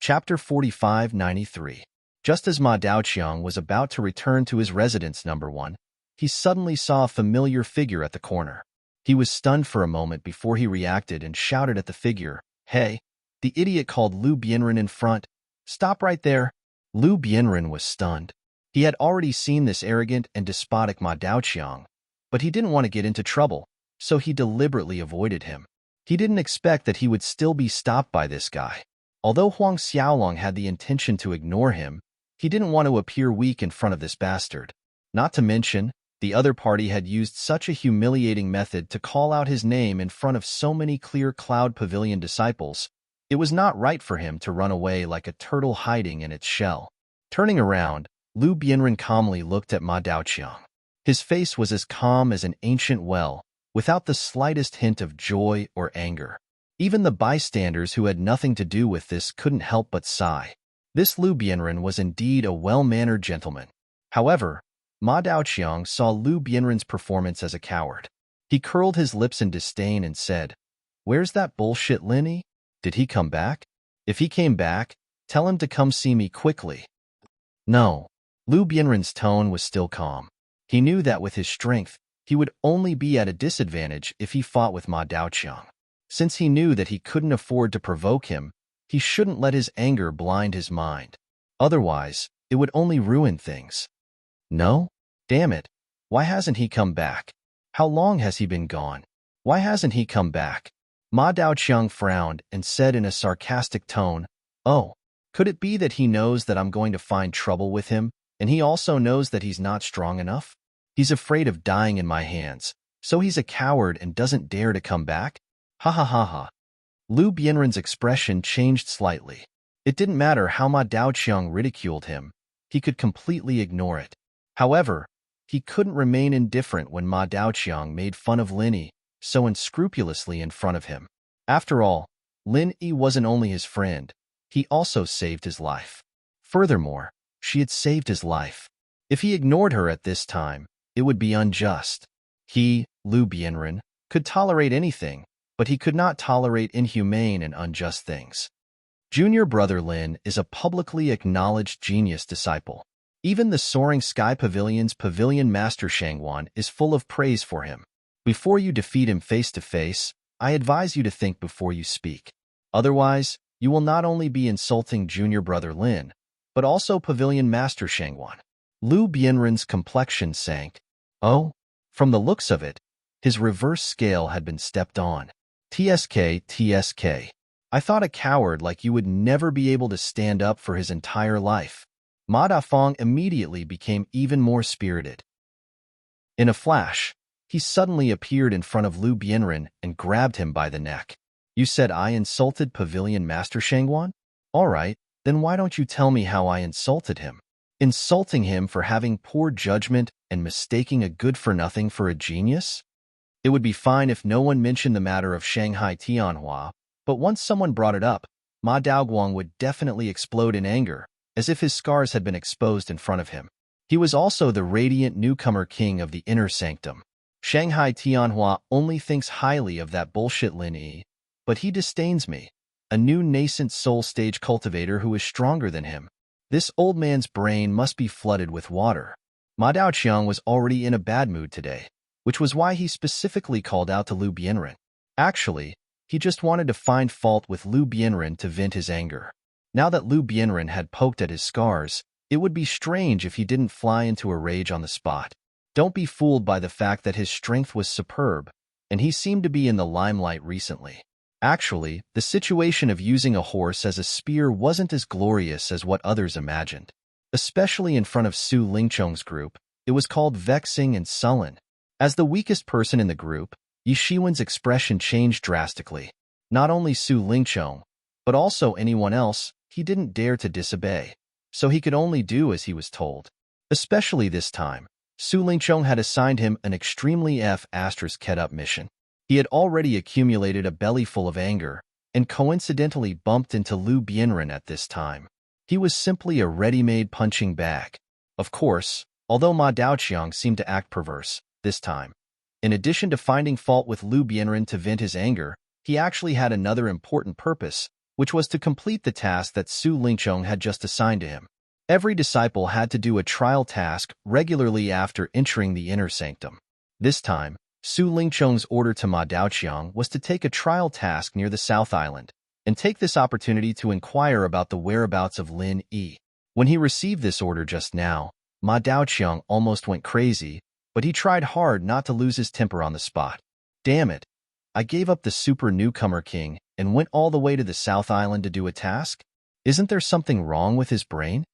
Chapter 4593. Just as Ma Daoqiang was about to return to his residence number 1, he suddenly saw a familiar figure at the corner. He was stunned for a moment before he reacted and shouted at the figure, "Hey!" The idiot called Lu Bianren in front. "Stop right there!" Lu Bianren was stunned. He had already seen this arrogant and despotic Ma Daoqiang, but he didn't want to get into trouble, so he deliberately avoided him. He didn't expect that he would still be stopped by this guy. Although Huang Xiaolong had the intention to ignore him, he didn't want to appear weak in front of this bastard. Not to mention, the other party had used such a humiliating method to call out his name in front of so many Clear Cloud Pavilion disciples. It was not right for him to run away like a turtle hiding in its shell. Turning around, Lu Bianren calmly looked at Ma Daoqiang. His face was as calm as an ancient well, without the slightest hint of joy or anger. Even the bystanders who had nothing to do with this couldn't help but sigh. This Lu Bianren was indeed a well-mannered gentleman. However, Ma Daoqiang saw Lu Bianren's performance as a coward. He curled his lips in disdain and said, "Where's that bullshit Linny? Did he come back? If he came back, tell him to come see me quickly." No. Lu Bianren's tone was still calm. He knew that with his strength, he would only be at a disadvantage if he fought with Ma Daoqiang. Since he knew that he couldn't afford to provoke him, he shouldn't let his anger blind his mind. Otherwise, it would only ruin things. No? Damn it. Why hasn't he come back? How long has he been gone? Why hasn't he come back? Ma Daoqiang frowned and said in a sarcastic tone, "Oh, could it be that he knows that I'm going to find trouble with him, and he also knows that he's not strong enough? He's afraid of dying in my hands, so he's a coward and doesn't dare to come back? Ha ha ha ha." Lu Bianren's expression changed slightly. It didn't matter how Ma Daoqiang ridiculed him, he could completely ignore it. However, he couldn't remain indifferent when Ma Daoqiang made fun of Lin Yi so unscrupulously in front of him. After all, Lin Yi wasn't only his friend, he also saved his life. Furthermore, she had saved his life. If he ignored her at this time, it would be unjust. He, Lu Bianren, could tolerate anything, but he could not tolerate inhumane and unjust things. Junior brother Lin is a publicly acknowledged genius disciple. Even the Soaring Sky Pavilion's Pavilion Master Shangwan is full of praise for him. Before you defeat him face to face, I advise you to think before you speak. Otherwise, you will not only be insulting junior brother Lin, but also Pavilion Master Shangwan. Lu Bianren's complexion sank. Oh, from the looks of it, his reverse scale had been stepped on. TSK. I thought a coward like you would never be able to stand up for his entire life. Ma Dafeng immediately became even more spirited. In a flash, he suddenly appeared in front of Lu Bianren and grabbed him by the neck. "You said I insulted Pavilion Master Shangwan? All right, then why don't you tell me how I insulted him? Insulting him for having poor judgment and mistaking a good-for-nothing for a genius? It would be fine if no one mentioned the matter of Shanghai Tianhua, but once someone brought it up, Ma Daoguang would definitely explode in anger, as if his scars had been exposed in front of him. He was also the radiant newcomer king of the inner sanctum. Shanghai Tianhua only thinks highly of that bullshit Lin Yi, but he disdains me, a new nascent soul stage cultivator who is stronger than him. This old man's brain must be flooded with water." Ma Daoqiang was already in a bad mood today, which was why he specifically called out to Lu Bianren. Actually, he just wanted to find fault with Lu Bianren to vent his anger. Now that Lu Bianren had poked at his scars, it would be strange if he didn't fly into a rage on the spot. Don't be fooled by the fact that his strength was superb, and he seemed to be in the limelight recently. Actually, the situation of using a horse as a spear wasn't as glorious as what others imagined. Especially in front of Su Lingchong's group, it was called vexing and sullen. As the weakest person in the group, Yi Shiwen's expression changed drastically. Not only Su Lingchong, but also anyone else, he didn't dare to disobey, so he could only do as he was told. Especially this time, Su Lingchong had assigned him an extremely F***ed-up mission. He had already accumulated a bellyful of anger, and coincidentally bumped into Lu Bianren at this time. He was simply a ready-made punching bag. Of course, although Ma Daoqiang seemed to act perverse, this time, in addition to finding fault with Lu Bianren to vent his anger, he actually had another important purpose, which was to complete the task that Su Lingchong had just assigned to him. Every disciple had to do a trial task regularly after entering the inner sanctum. This time, Su Lingchong's order to Ma Daoqiang was to take a trial task near the South Island, and take this opportunity to inquire about the whereabouts of Lin Yi. When he received this order just now, Ma Daoqiang almost went crazy, but he tried hard not to lose his temper on the spot. Damn it! I gave up the super newcomer king and went all the way to the South Island to do a task? Isn't there something wrong with his brain?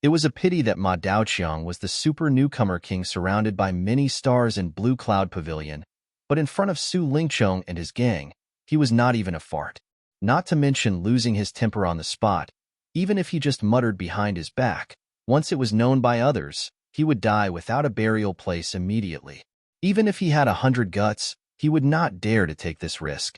It was a pity that Ma Daoqiang was the super newcomer king surrounded by many stars in Blue Cloud Pavilion, but in front of Su Lingchong and his gang, he was not even a fart. Not to mention losing his temper on the spot, even if he just muttered behind his back. Once it was known by others, he would die without a burial place immediately. Even if he had 100 guts, he would not dare to take this risk.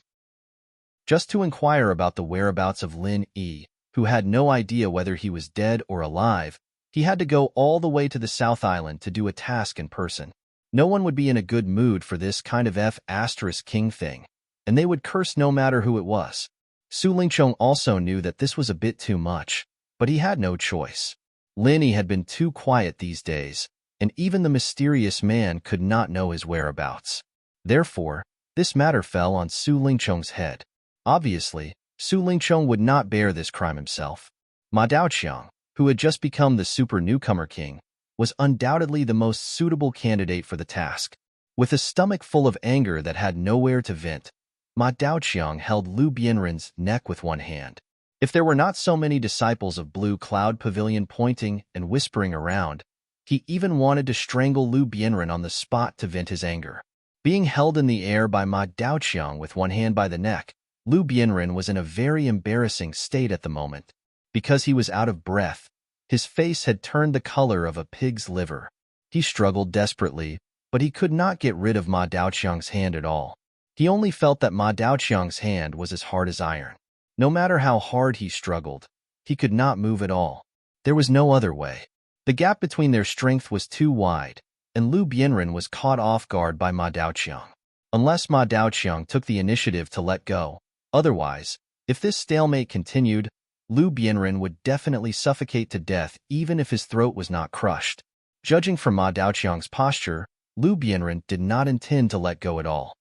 Just to inquire about the whereabouts of Lin Yi, who had no idea whether he was dead or alive, he had to go all the way to the South Island to do a task in person. No one would be in a good mood for this kind of F***king thing, and they would curse no matter who it was. Su Lingchong also knew that this was a bit too much, but he had no choice. Lin Yi had been too quiet these days, and even the mysterious man could not know his whereabouts. Therefore, this matter fell on Su Lingchong's head. Obviously, Su Lingchong would not bear this crime himself. Ma Daoqiang, who had just become the super newcomer king, was undoubtedly the most suitable candidate for the task. With a stomach full of anger that had nowhere to vent, Ma Daoqiang held Lu Bianren's neck with one hand. If there were not so many disciples of Blue Cloud Pavilion pointing and whispering around, he even wanted to strangle Lu Bianren on the spot to vent his anger. Being held in the air by Ma Daoqiang with one hand by the neck, Lu Bianren was in a very embarrassing state at the moment. Because he was out of breath, his face had turned the color of a pig's liver. He struggled desperately, but he could not get rid of Ma Daoqiang's hand at all. He only felt that Ma Daoqiang's hand was as hard as iron. No matter how hard he struggled, he could not move at all. There was no other way. The gap between their strength was too wide, and Lu Bianren was caught off guard by Ma Daoqiang. Unless Ma Daoqiang took the initiative to let go. Otherwise, if this stalemate continued, Lu Bianren would definitely suffocate to death even if his throat was not crushed. Judging from Ma Daoqiang's posture, Lu Bianren did not intend to let go at all.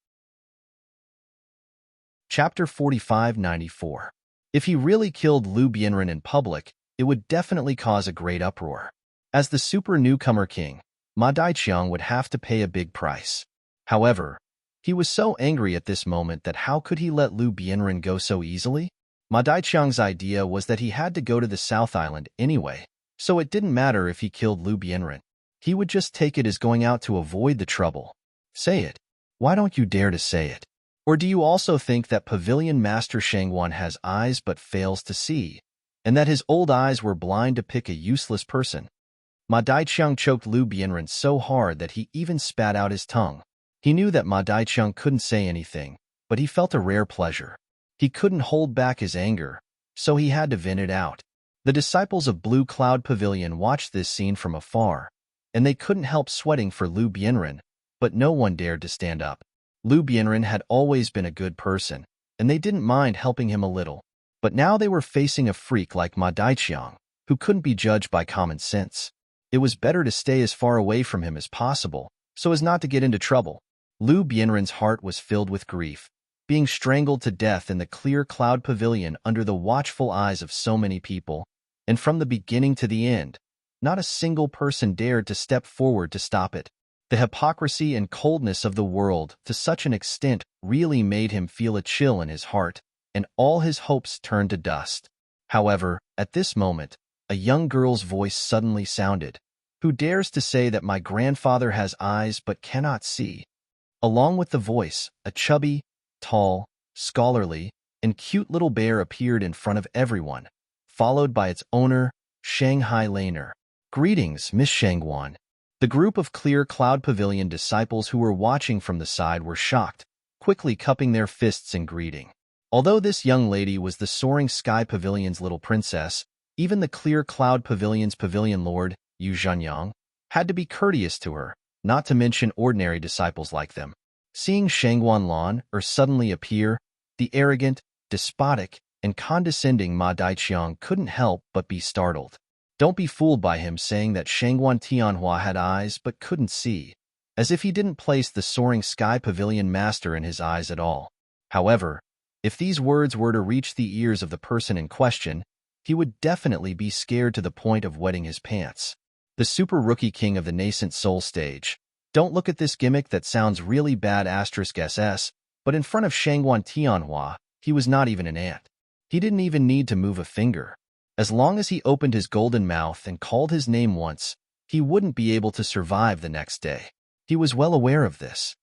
Chapter 4594. If he really killed Lu Bianren in public, it would definitely cause a great uproar. As the super newcomer king, Ma Daoqiang would have to pay a big price. However, he was so angry at this moment that how could he let Lu Bianren go so easily? Ma Daoqiang's idea was that he had to go to the South Island anyway, so it didn't matter if he killed Lu Bianren. He would just take it as going out to avoid the trouble. Say it. Why don't you dare to say it? Or do you also think that Pavilion Master Shangwan has eyes but fails to see, and that his old eyes were blind to pick a useless person? Ma Daoqiang choked Lu Bianren so hard that he even spat out his tongue. He knew that Ma Daoqiang couldn't say anything, but he felt a rare pleasure. He couldn't hold back his anger, so he had to vent it out. The disciples of Blue Cloud Pavilion watched this scene from afar, and they couldn't help sweating for Lu Bianren, but no one dared to stand up. Lu Bianren had always been a good person, and they didn't mind helping him a little. But now they were facing a freak like Ma Daoqiang, who couldn't be judged by common sense. It was better to stay as far away from him as possible, so as not to get into trouble. Lu Bianren's heart was filled with grief, being strangled to death in the clear cloud pavilion under the watchful eyes of so many people, and from the beginning to the end, not a single person dared to step forward to stop it. The hypocrisy and coldness of the world to such an extent really made him feel a chill in his heart, and all his hopes turned to dust. However, at this moment, a young girl's voice suddenly sounded. Who dares to say that my grandfather has eyes but cannot see? Along with the voice, a chubby, tall, scholarly, and cute little bear appeared in front of everyone, followed by its owner, Shanghai Laner. Greetings, Miss Shangwan. The group of Clear Cloud Pavilion disciples who were watching from the side were shocked, quickly cupping their fists in greeting. Although this young lady was the Soaring Sky Pavilion's little princess, even the Clear Cloud Pavilion's pavilion lord, Yu Zhanyang, had to be courteous to her, not to mention ordinary disciples like them. Seeing Shangwan Lan suddenly appear, the arrogant, despotic, and condescending Ma Daiqiang couldn't help but be startled. Don't be fooled by him saying that Shangguan Tianhua had eyes but couldn't see, as if he didn't place the soaring sky pavilion master in his eyes at all. However, if these words were to reach the ears of the person in question, he would definitely be scared to the point of wetting his pants. The super rookie king of the nascent soul stage. Don't look at this gimmick that sounds really bad *SS, but in front of Shangguan Tianhua, he was not even an ant. He didn't even need to move a finger. As long as he opened his golden mouth and called his name once, he wouldn't be able to survive the next day. He was well aware of this.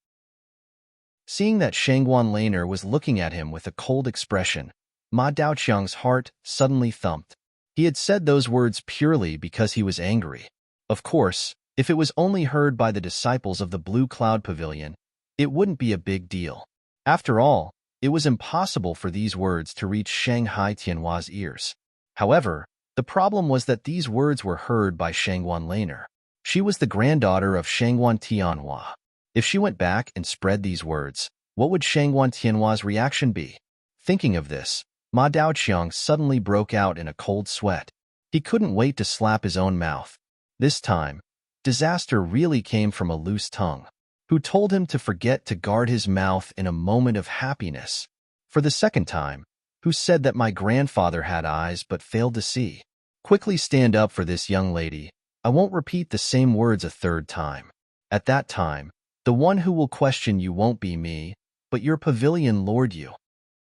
Seeing that Shangguan Laner was looking at him with a cold expression, Ma Daoqiang's heart suddenly thumped. He had said those words purely because he was angry. Of course, if it was only heard by the disciples of the Blue Cloud Pavilion, it wouldn't be a big deal. After all, it was impossible for these words to reach Shanghai Tianhua's ears. However, the problem was that these words were heard by Shangguan Laner. She was the granddaughter of Shangguan Tianhua. If she went back and spread these words, what would Shangguan Tianhua's reaction be? Thinking of this, Ma Daoqiang suddenly broke out in a cold sweat. He couldn't wait to slap his own mouth. This time, disaster really came from a loose tongue, who told him to forget to guard his mouth in a moment of happiness. For the second time, who said that my grandfather had eyes but failed to see. Quickly stand up for this young lady. I won't repeat the same words a third time. At that time, the one who will question you won't be me, but your pavilion lord you.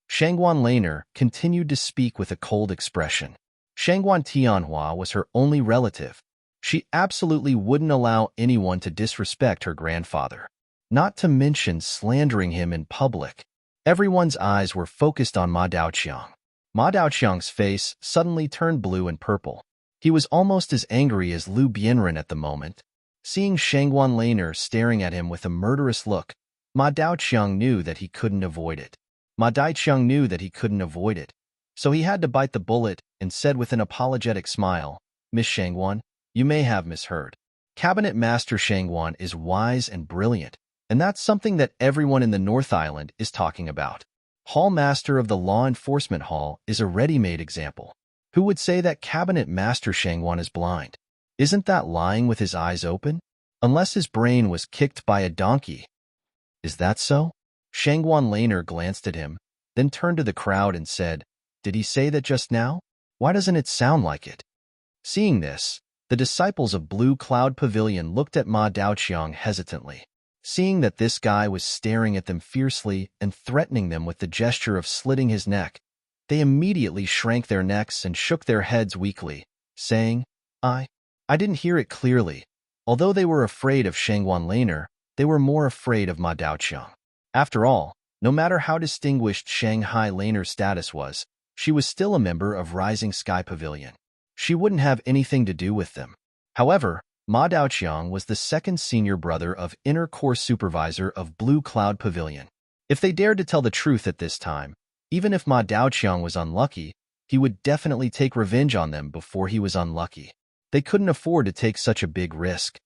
Shangguan Laner continued to speak with a cold expression. Shangguan Tianhua was her only relative. She absolutely wouldn't allow anyone to disrespect her grandfather, not to mention slandering him in public. Everyone's eyes were focused on Ma Daoqiang. Ma Daoqiang's face suddenly turned blue and purple. He was almost as angry as Lu Bianren at the moment. Seeing Shangguan Laner staring at him with a murderous look, Ma Daoqiang knew that he couldn't avoid it. Ma Daiqiang knew that he couldn't avoid it, so he had to bite the bullet and said with an apologetic smile, Miss Shangguan, you may have misheard. Cabinet Master Shangguan is wise and brilliant, and that's something that everyone in the North Island is talking about. Hall Master of the Law Enforcement Hall is a ready-made example. Who would say that Cabinet Master Shangguan is blind? Isn't that lying with his eyes open? Unless his brain was kicked by a donkey. Is that so? Shangguan Laner glanced at him, then turned to the crowd and said, Did he say that just now? Why doesn't it sound like it? Seeing this, the disciples of Blue Cloud Pavilion looked at Ma Daoqiang hesitantly. Seeing that this guy was staring at them fiercely and threatening them with the gesture of slitting his neck, they immediately shrank their necks and shook their heads weakly, saying, I didn't hear it clearly. Although they were afraid of Shangguan Laner, they were more afraid of Ma Daoqiang. After all, no matter how distinguished Shanghai Laner's status was, she was still a member of Rising Sky Pavilion. She wouldn't have anything to do with them. However, Ma Daoqiang was the second senior brother of Inner Core Supervisor of Blue Cloud Pavilion. If they dared to tell the truth at this time, even if Ma Daoqiang was unlucky, he would definitely take revenge on them before he was unlucky. They couldn't afford to take such a big risk.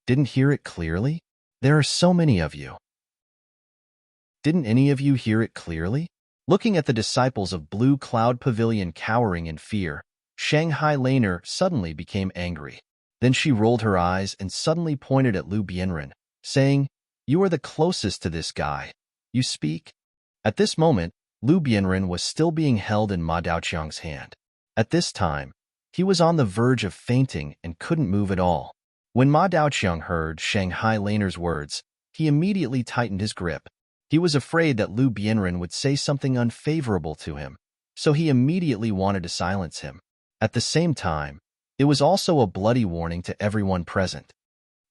Didn't hear it clearly? There are so many of you. Didn't any of you hear it clearly? Looking at the disciples of Blue Cloud Pavilion cowering in fear, Shanghai Laner suddenly became angry. Then she rolled her eyes and suddenly pointed at Lu Bianren, saying, You are the closest to this guy. You speak? At this moment, Lu Bianren was still being held in Ma Daoqiang's hand. At this time, he was on the verge of fainting and couldn't move at all. When Ma Daoqiang heard Shanghai Laner's words, he immediately tightened his grip. He was afraid that Lu Bianren would say something unfavorable to him, so he immediately wanted to silence him. At the same time, it was also a bloody warning to everyone present.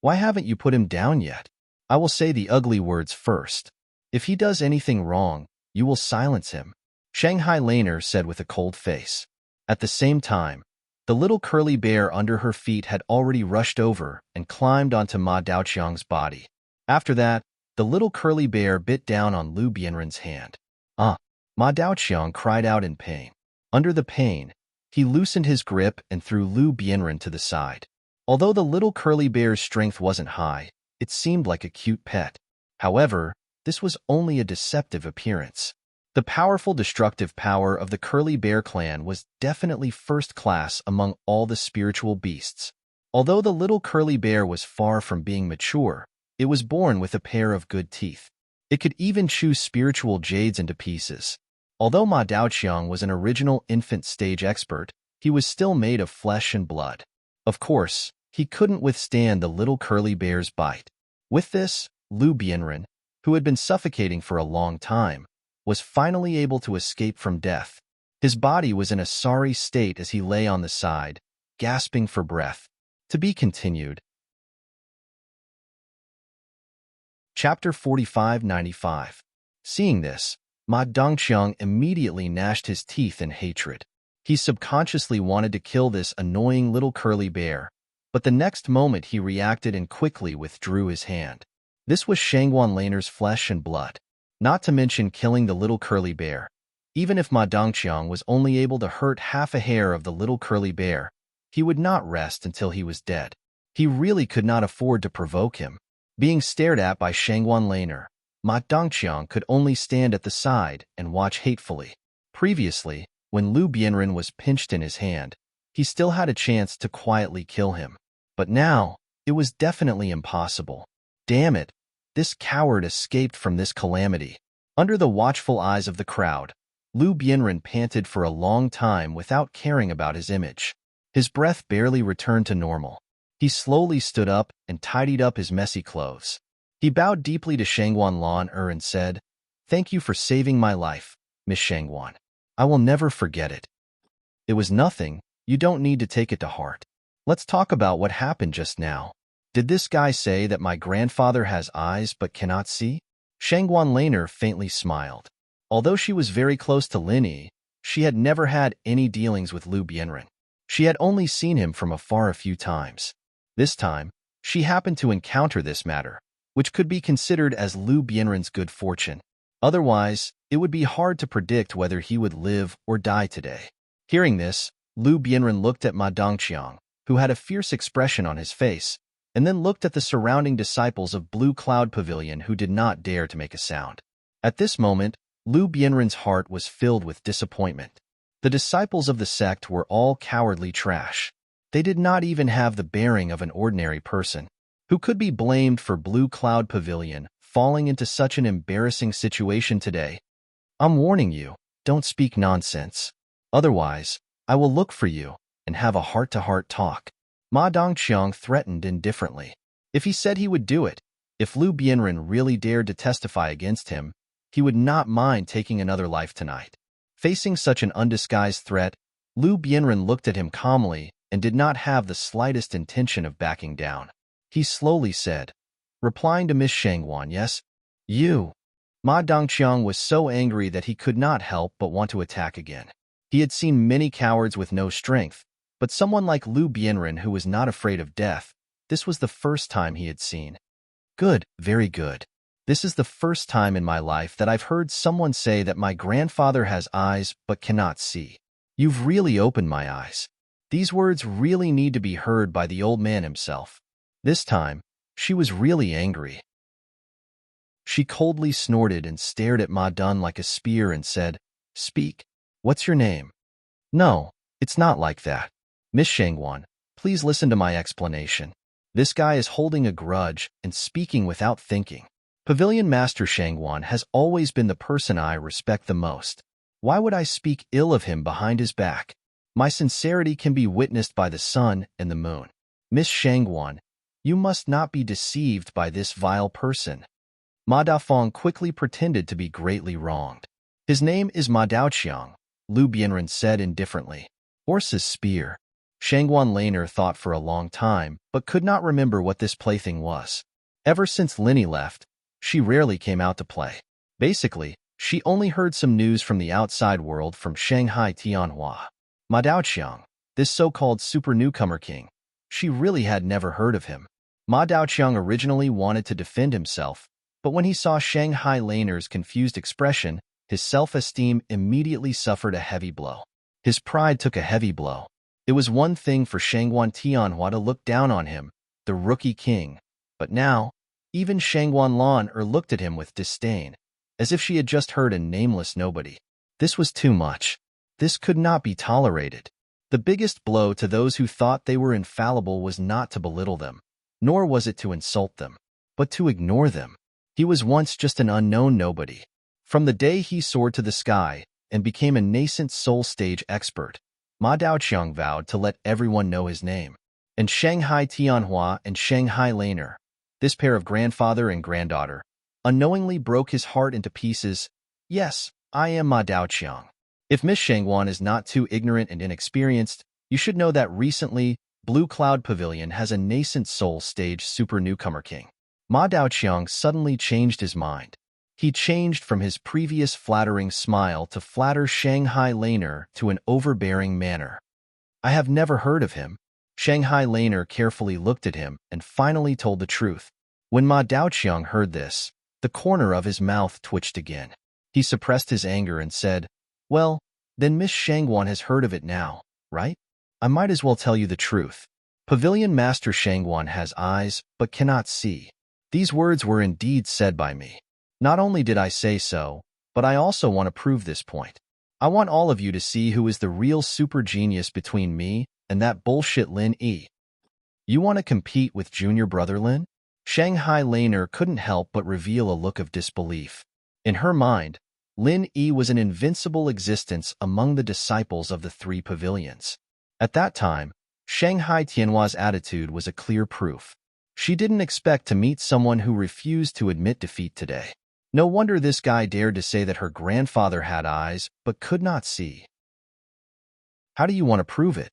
Why haven't you put him down yet? I will say the ugly words first. If he does anything wrong, you will silence him, Shanghai Laner said with a cold face. At the same time, the little curly bear under her feet had already rushed over and climbed onto Ma Daoqiang's body. After that, the little curly bear bit down on Lu Bianren's hand. Ma Daoqiang cried out in pain. Under the pain, he loosened his grip and threw Lu Bianren to the side. Although the little curly bear's strength wasn't high, it seemed like a cute pet. However, this was only a deceptive appearance. The powerful destructive power of the Curly Bear clan was definitely first class among all the spiritual beasts. Although the little Curly Bear was far from being mature, it was born with a pair of good teeth. It could even chew spiritual jades into pieces. Although Ma Daoqiang was an original infant stage expert, he was still made of flesh and blood. Of course, he couldn't withstand the little Curly Bear's bite. With this, Lu Bianren, who had been suffocating for a long time, was finally able to escape from death. His body was in a sorry state as he lay on the side, gasping for breath. To be continued. Chapter 4595. Seeing this, Ma Dongqiang immediately gnashed his teeth in hatred. He subconsciously wanted to kill this annoying little Curly Bear, but the next moment he reacted and quickly withdrew his hand. This was Shangguan Laner's flesh and blood. Not to mention killing the little Curly Bear. Even if Ma Dongqiang was only able to hurt half a hair of the little Curly Bear, he would not rest until he was dead. He really could not afford to provoke him. Being stared at by Shangguan Laner, Ma Dongqiang could only stand at the side and watch hatefully. Previously, when Lu Bianren was pinched in his hand, he still had a chance to quietly kill him. But now, it was definitely impossible. Damn it, this coward escaped from this calamity. Under the watchful eyes of the crowd, Lu Bianren panted for a long time without caring about his image. His breath barely returned to normal. He slowly stood up and tidied up his messy clothes. He bowed deeply to Shangguan Laner and said, "Thank you for saving my life, Miss Shangguan. I will never forget it." "It was nothing. You don't need to take it to heart. Let's talk about what happened just now. Did this guy say that my grandfather has eyes but cannot see?" Shangguan Laner faintly smiled. Although she was very close to Lin Yi, she had never had any dealings with Lu Bianren. She had only seen him from afar a few times. This time, she happened to encounter this matter, which could be considered as Lu Bianren's good fortune. Otherwise, it would be hard to predict whether he would live or die today. Hearing this, Lu Bianren looked at Ma Dongqiang, who had a fierce expression on his face, and then looked at the surrounding disciples of Blue Cloud Pavilion who did not dare to make a sound. At this moment, Lu Bianren's heart was filled with disappointment. The disciples of the sect were all cowardly trash. They did not even have the bearing of an ordinary person. Who could be blamed for Blue Cloud Pavilion falling into such an embarrassing situation today? I'm warning you, don't speak nonsense. Otherwise, I will look for you and have a heart-to-heart talk. Ma Dongqiang threatened indifferently. If he said he would do it, if Lu Bianren really dared to testify against him, he would not mind taking another life tonight. Facing such an undisguised threat, Lu Bianren looked at him calmly and did not have the slightest intention of backing down. He slowly said, replying to Miss Shangguan, "Yes, you." Ma Dongqiang was so angry that he could not help but want to attack again. He had seen many cowards with no strength, but someone like Lu Bianren who was not afraid of death, this was the first time he had seen. "Good, very good. This is the first time in my life that I've heard someone say that my grandfather has eyes but cannot see. You've really opened my eyes." These words really need to be heard by the old man himself. This time, she was really angry. She coldly snorted and stared at Ma Dun like a spear and said, "Speak. What's your name?" "No, it's not like that. Miss Shangguan, please listen to my explanation. This guy is holding a grudge and speaking without thinking. Pavilion Master Shangguan has always been the person I respect the most. Why would I speak ill of him behind his back? My sincerity can be witnessed by the sun and the moon. Miss Shangguan, you must not be deceived by this vile person." Ma Dafeng quickly pretended to be greatly wronged. "His name is Ma Daoqiang," Lu Bianren said indifferently. "Horse's spear." Shangguan Laner thought for a long time, but could not remember what this plaything was. Ever since Linny left, she rarely came out to play. Basically, she only heard some news from the outside world from Shanghai Tianhua. Ma Daoqiang, this so-called super newcomer king, she really had never heard of him. Ma Daoqiang originally wanted to defend himself, but when he saw Shanghai Laner's confused expression, his self-esteem immediately suffered a heavy blow. His pride took a heavy blow. It was one thing for Shangguan Tianhua to look down on him, the rookie king, but now, even Shangguan Laner looked at him with disdain. as if she had just heard a nameless nobody. This was too much. This could not be tolerated. The biggest blow to those who thought they were infallible was not to belittle them, nor was it to insult them, but to ignore them. He was once just an unknown nobody. From the day he soared to the sky and became a nascent soul stage expert, Ma Daoqiang vowed to let everyone know his name. And Shanghai Tianhua and Shanghai Laner, this pair of grandfather and granddaughter, unknowingly broke his heart into pieces. Yes, I am Ma Daoqiang. If Miss Shangwan is not too ignorant and inexperienced, you should know that recently, Blue Cloud Pavilion has a nascent soul stage super newcomer king. Ma Daoqiang suddenly changed his mind. He changed from his previous flattering smile to flatter Shanghai Laner to an overbearing manner. I have never heard of him. Shanghai Laner carefully looked at him and finally told the truth. When Ma Daoqiang heard this, the corner of his mouth twitched again. He suppressed his anger and said, "Well, then Miss Shangwan has heard of it now, right? I might as well tell you the truth. Pavilion Master Shangwan has eyes but cannot see." These words were indeed said by me. Not only did I say so, but I also want to prove this point. I want all of you to see who is the real super genius between me and that bullshit Lin Yi. You want to compete with junior brother Lin? Shanghai Laner couldn't help but reveal a look of disbelief. In her mind, Lin Yi was an invincible existence among the disciples of the three pavilions. At that time, Shanghai Tianhua's attitude was a clear proof. She didn't expect to meet someone who refused to admit defeat today. No wonder this guy dared to say that her grandfather had eyes but could not see. How do you want to prove it?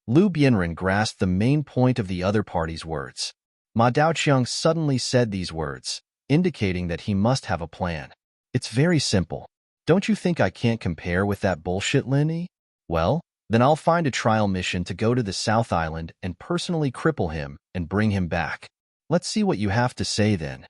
Lu Bianren grasped the main point of the other party's words. Ma Daoqiang suddenly said these words, indicating that he must have a plan. It's very simple. Don't you think I can't compare with that bullshit Lin Yi? Well, then I'll find a trial mission to go to the South Island and personally cripple him and bring him back. Let's see what you have to say then.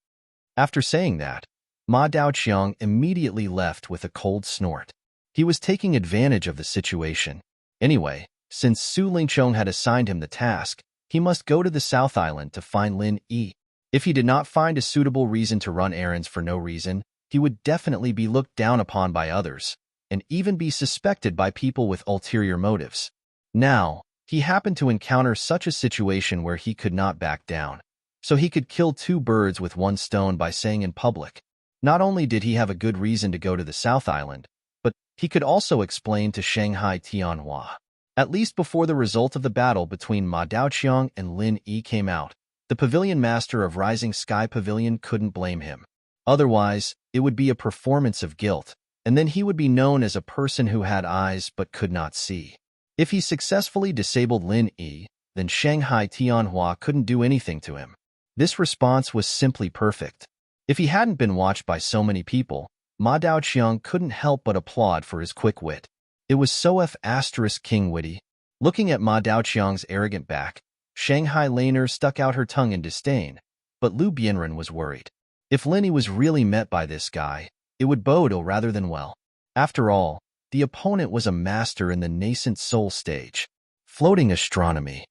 After saying that, Ma Daoqiang immediately left with a cold snort. He was taking advantage of the situation. Anyway, since Su Lingchong had assigned him the task, he must go to the South Island to find Lin Yi. If he did not find a suitable reason to run errands for no reason, he would definitely be looked down upon by others, and even be suspected by people with ulterior motives. Now, he happened to encounter such a situation where he could not back down, so he could kill two birds with one stone by saying in public. Not only did he have a good reason to go to the South Island, but he could also explain to Shanghai Tianhua. At least before the result of the battle between Ma Daoqiang and Lin Yi came out, the pavilion master of Rising Sky Pavilion couldn't blame him. Otherwise, it would be a performance of guilt, and then he would be known as a person who had eyes but could not see. If he successfully disabled Lin Yi, then Shanghai Tianhua couldn't do anything to him. This response was simply perfect. If he hadn't been watched by so many people, Ma Daoqiang couldn't help but applaud for his quick wit. It was so King witty. Looking at Ma Daoqiang's arrogant back, Shanghai Laner stuck out her tongue in disdain, but Lu Bianren was worried. If Lin Yi was really met by this guy, it would bode ill rather than well. After all, the opponent was a master in the nascent soul stage. Floating astronomy.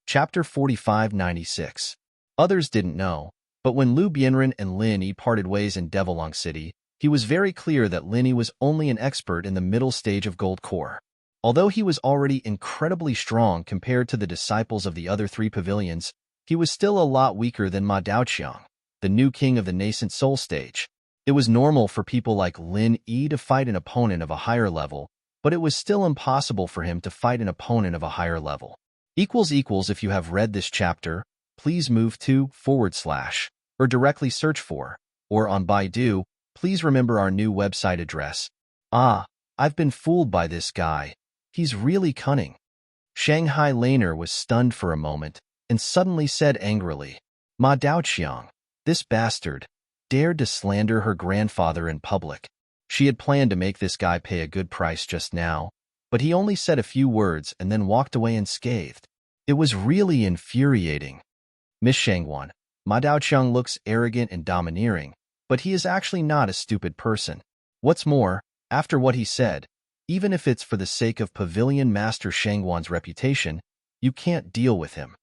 Chapter 4596. Others didn't know, but when Lu Bianren and Lin Yi parted ways in Devilong City, he was very clear that Lin Yi was only an expert in the middle stage of Gold Core. Although he was already incredibly strong compared to the disciples of the other three pavilions, he was still a lot weaker than Ma Daoqiang, the new king of the nascent soul stage. It was normal for people like Lin Yi to fight an opponent of a higher level, but it was still impossible for him to fight an opponent of a higher level. If you have read this chapter, please move to / or directly search for, or on Baidu, please remember our new website address. I've been fooled by this guy. He's really cunning. Shanghai Laner was stunned for a moment and suddenly said angrily, Ma Daoqiang, this bastard, dared to slander her grandfather in public. She had planned to make this guy pay a good price just now, but he only said a few words and then walked away unscathed. It was really infuriating. Miss Shangwan, Ma Daoqiang looks arrogant and domineering, but he is actually not a stupid person. What's more, after what he said, even if it's for the sake of Pavilion Master Shangwan's reputation, you can't deal with him.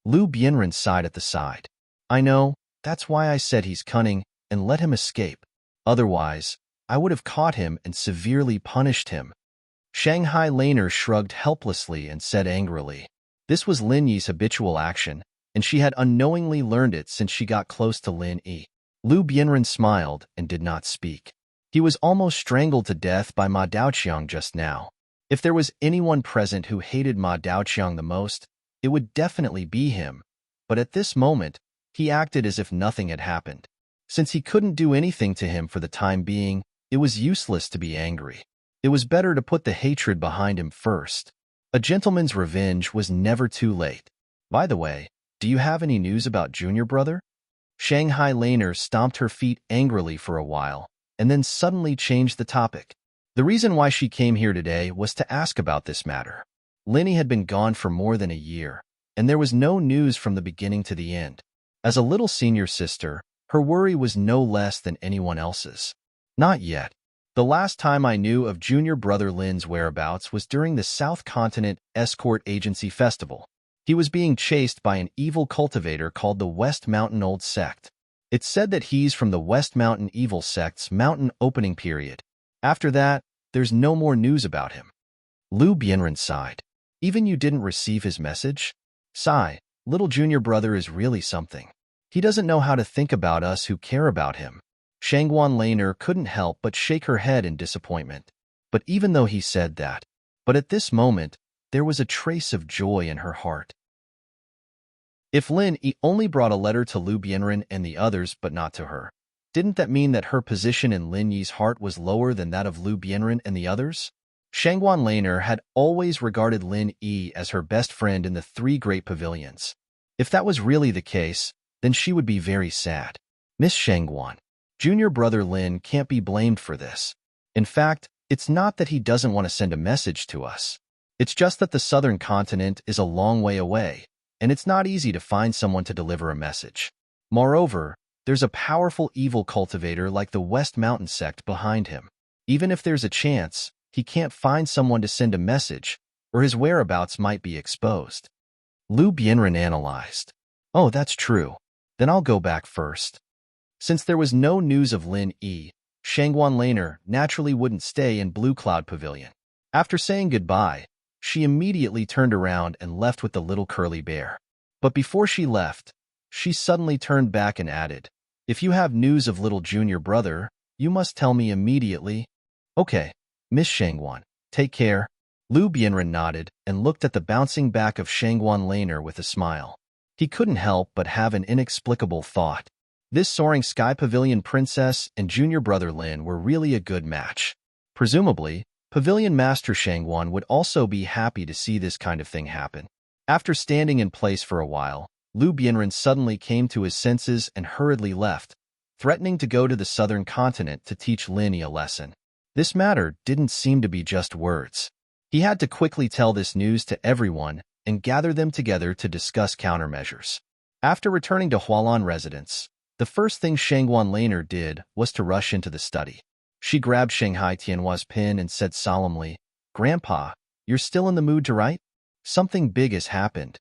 Lu Bianren sighed at the side. I know, That's why I said he's cunning and let him escape. Otherwise, I would have caught him and severely punished him. Shanghai Laner shrugged helplessly and said angrily. This was Lin Yi's habitual action, and she had unknowingly learned it since she got close to Lin Yi. Lu Bianren smiled and did not speak. He was almost strangled to death by Ma Daoqiang just now. If there was anyone present who hated Ma Daoqiang the most, it would definitely be him. But at this moment, he acted as if nothing had happened. Since he couldn't do anything to him for the time being, it was useless to be angry. It was better to put the hatred behind him first. A gentleman's revenge was never too late. By the way, do you have any news about Junior Brother? Shanghai Laner stomped her feet angrily for a while, and then suddenly changed the topic. The reason why she came here today was to ask about this matter. Linny had been gone for more than a year, and there was no news from the beginning to the end. As a little senior sister, her worry was no less than anyone else's. Not yet. The last time I knew of Junior Brother Lin's whereabouts was during the South Continent Escort Agency Festival. He was being chased by an evil cultivator called the West Mountain Old Sect. It's said that he's from the West Mountain Evil Sect's mountain opening period. After that, there's no more news about him. Lu Bianren sighed. Even you didn't receive his message? Sigh, little Junior Brother is really something. He doesn't know how to think about us who care about him. Shangguan Laner couldn't help but shake her head in disappointment. But even though he said that, at this moment, there was a trace of joy in her heart. If Lin Yi only brought a letter to Lu Bianren and the others but not to her, didn't that mean that her position in Lin Yi's heart was lower than that of Lu Bianren and the others? Shangguan Laner had always regarded Lin Yi as her best friend in the three great pavilions. If that was really the case, then she would be very sad. Miss Shangguan, Junior Brother Lin can't be blamed for this. In fact, it's not that he doesn't want to send a message to us. It's just that the southern continent is a long way away, and it's not easy to find someone to deliver a message. Moreover, there's a powerful evil cultivator like the West Mountain sect behind him. Even if there's a chance, he can't find someone to send a message, or his whereabouts might be exposed. Lu Bianren analyzed. Oh, that's true. Then I'll go back first. Since there was no news of Lin Yi, Shangguan Laner naturally wouldn't stay in Blue Cloud Pavilion. After saying goodbye, she immediately turned around and left with the little curly bear. But before she left, she suddenly turned back and added, if you have news of little Junior Brother, you must tell me immediately. Okay, Miss Shangguan, take care. Lu Bianren nodded and looked at the bouncing back of Shangguan Laner with a smile. He couldn't help but have an inexplicable thought. This soaring sky pavilion princess and Junior Brother Lin were really a good match. Presumably, Pavilion Master Shangguan would also be happy to see this kind of thing happen. After standing in place for a while, Lu Bianren suddenly came to his senses and hurriedly left, threatening to go to the southern continent to teach Lin Yi a lesson. This matter didn't seem to be just words. He had to quickly tell this news to everyone and gather them together to discuss countermeasures. After returning to Hualan residence, the first thing Shangguan Laner did was to rush into the study. She grabbed Shanghai Tianhua's pen and said solemnly, Grandpa, you're still in the mood to write? Something big has happened.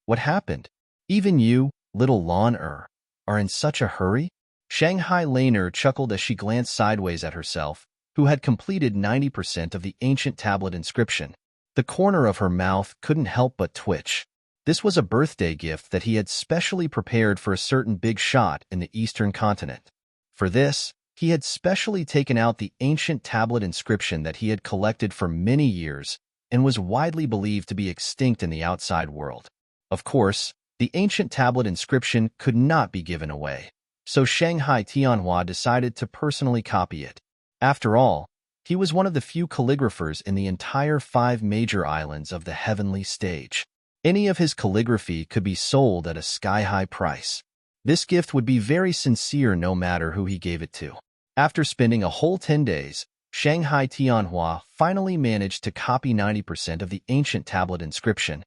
What happened? Even you, little Lan are in such a hurry? Shanghai Laner chuckled as she glanced sideways at herself, who had completed 90% of the ancient tablet inscription. The corner of her mouth couldn't help but twitch. This was a birthday gift that he had specially prepared for a certain big shot in the eastern continent. For this, he had specially taken out the ancient tablet inscription that he had collected for many years and was widely believed to be extinct in the outside world. Of course, the ancient tablet inscription could not be given away, so Shanghai Tianhua decided to personally copy it. After all, he was one of the few calligraphers in the entire 5 major islands of the heavenly stage. Any of his calligraphy could be sold at a sky-high price. This gift would be very sincere no matter who he gave it to. After spending a whole 10 days, Shanghai Tianhua finally managed to copy 90% of the ancient tablet inscription.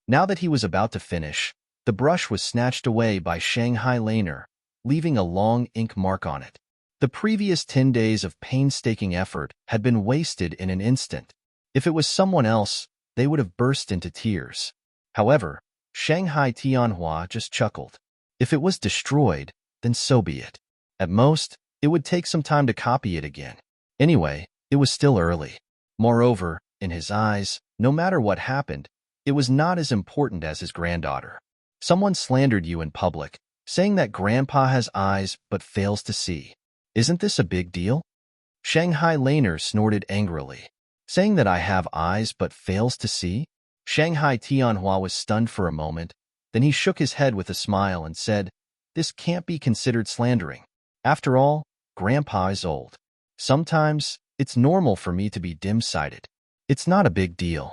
Now that he was about to finish, the brush was snatched away by Shanghai Laner, leaving a long ink mark on it. The previous 10 days of painstaking effort had been wasted in an instant. If it was someone else, they would have burst into tears. However, Shanghai Tianhua just chuckled. If it was destroyed, then so be it. At most, it would take some time to copy it again. Anyway, it was still early. Moreover, in his eyes, no matter what happened, it was not as important as his granddaughter. Someone slandered you in public, saying that Grandpa has eyes but fails to see. Isn't this a big deal? Shanghai Laner snorted angrily. Saying that I have eyes but fails to see? Shanghai Tianhua was stunned for a moment, then he shook his head with a smile and said, "This can't be considered slandering. After all, Grandpa is old. Sometimes, it's normal for me to be dim-sighted. It's not a big deal."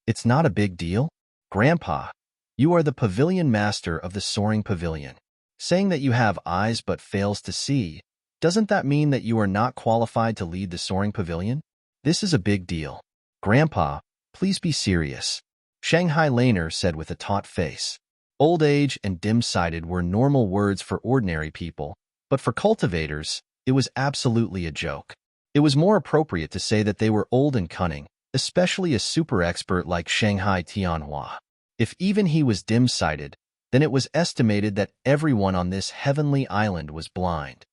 It's not a big deal? Grandpa, you are the pavilion master of the soaring pavilion. Saying that you have eyes but fails to see, doesn't that mean that you are not qualified to lead the soaring pavilion? This is a big deal. Grandpa, please be serious. Shanghai Laner said with a taut face. Old age and dim-sighted were normal words for ordinary people, but for cultivators, it was absolutely a joke. It was more appropriate to say that they were old and cunning, especially a super expert like Shanghai Tianhua. If even he was dim-sighted, then it was estimated that everyone on this heavenly island was blind.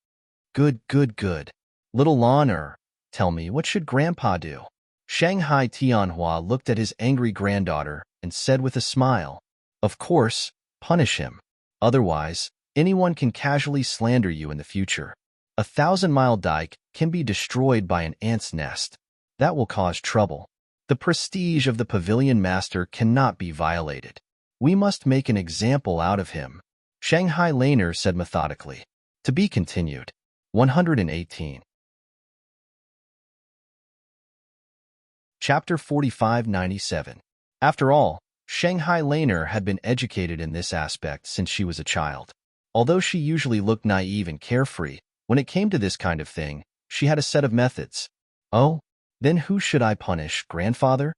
Good. Little Laner, tell me, what should Grandpa do? Shanghai Tianhua looked at his angry granddaughter and said with a smile, "Of course, punish him. Otherwise, anyone can casually slander you in the future. 1,000-mile dike can be destroyed by an ant's nest. That will cause trouble. The prestige of the pavilion master cannot be violated. We must make an example out of him," Shanghai Laner said methodically. To be continued. 118. Chapter 4597. After all, Shanghai Laner had been educated in this aspect since she was a child. Although she usually looked naive and carefree, when it came to this kind of thing, she had a set of methods. Oh, then who should I punish, grandfather?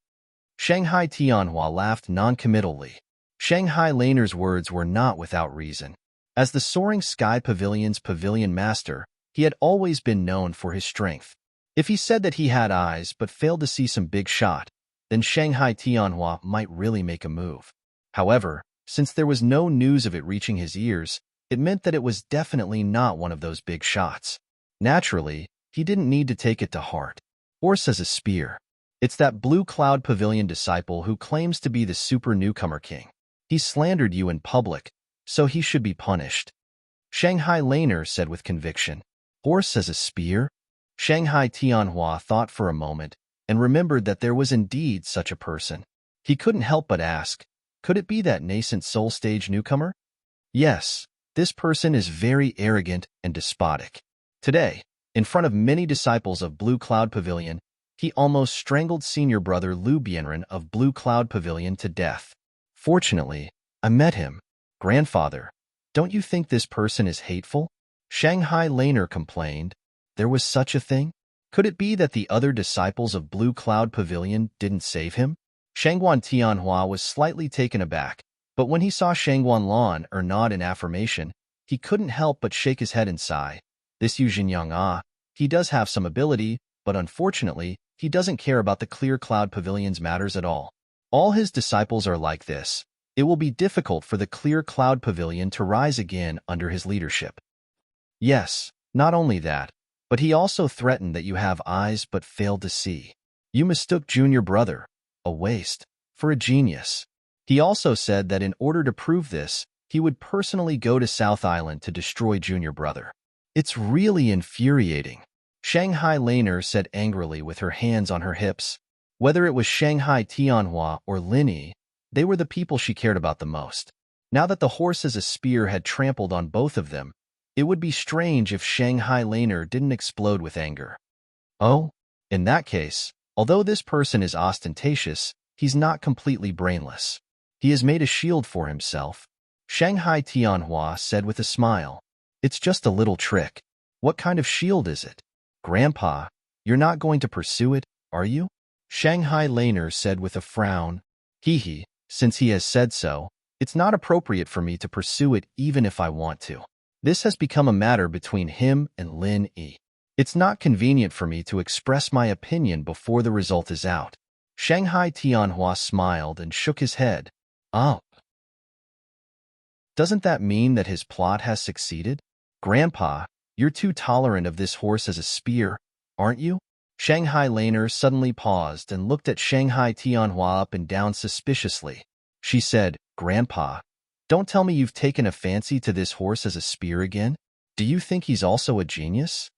Shanghai Tianhua laughed non-committally. Shanghai Laner's words were not without reason. As the Soaring Sky Pavilion's pavilion master, he had always been known for his strength. If he said that he had eyes but failed to see some big shot, then Shanghai Tianhua might really make a move. However, since there was no news of it reaching his ears, it meant that it was definitely not one of those big shots. Naturally, he didn't need to take it to heart. Horse as a spear. It's that Blue Cloud Pavilion disciple who claims to be the super newcomer king. He slandered you in public, so he should be punished. Shanghai Laner said with conviction. Horse as a spear? Shanghai Tianhua thought for a moment and remembered that there was indeed such a person. He couldn't help but ask, could it be that nascent soul stage newcomer? Yes, this person is very arrogant and despotic. Today, in front of many disciples of Blue Cloud Pavilion, he almost strangled senior brother Liu Bianren of Blue Cloud Pavilion to death. Fortunately, I met him. Grandfather, don't you think this person is hateful? Shanghai Laner complained. There was such a thing? Could it be that the other disciples of Blue Cloud Pavilion didn't save him? Shangguan Tianhua was slightly taken aback, but when he saw Shangguan Lan nod in affirmation, he couldn't help but shake his head and sigh. This Yu Jinyang he does have some ability, but unfortunately, he doesn't care about the Clear Cloud Pavilion's matters at all. All his disciples are like this. It will be difficult for the Clear Cloud Pavilion to rise again under his leadership. Yes, not only that, but he also threatened that you have eyes but failed to see. You mistook junior brother, a waste, for a genius. He also said that in order to prove this, he would personally go to South Island to destroy junior brother. It's really infuriating. Shanghai Laner said angrily with her hands on her hips. Whether it was Shanghai Tianhua or Linyi, they were the people she cared about the most. Now that the horse as a spear had trampled on both of them, it would be strange if Shanghai Laner didn't explode with anger. Oh, in that case, although this person is ostentatious, he's not completely brainless. He has made a shield for himself. Shanghai Tianhua said with a smile. It's just a little trick. What kind of shield is it? Grandpa, you're not going to pursue it, are you? Shanghai Laner said with a frown. Hee, since he has said so, it's not appropriate for me to pursue it even if I want to. This has become a matter between him and Linyi. It's not convenient for me to express my opinion before the result is out. Shanghai Tianhua smiled and shook his head. Oh. Doesn't that mean that his plot has succeeded? Grandpa, you're too tolerant of this horse as a spear, aren't you? Shanghai Laner suddenly paused and looked at Shanghai Tianhua up and down suspiciously. She said, Grandpa, don't tell me you've taken a fancy to this horse as a spear again? Do you think he's also a genius?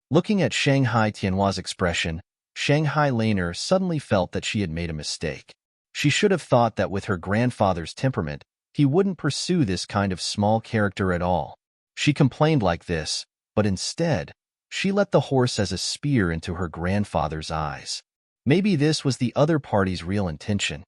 Looking at Shanghai Tianhua's expression, Shanghai Laner suddenly felt that she had made a mistake. She should have thought that with her grandfather's temperament, he wouldn't pursue this kind of small character at all. She complained like this, but instead, she let the horse as a spear into her grandfather's eyes. Maybe this was the other party's real intention.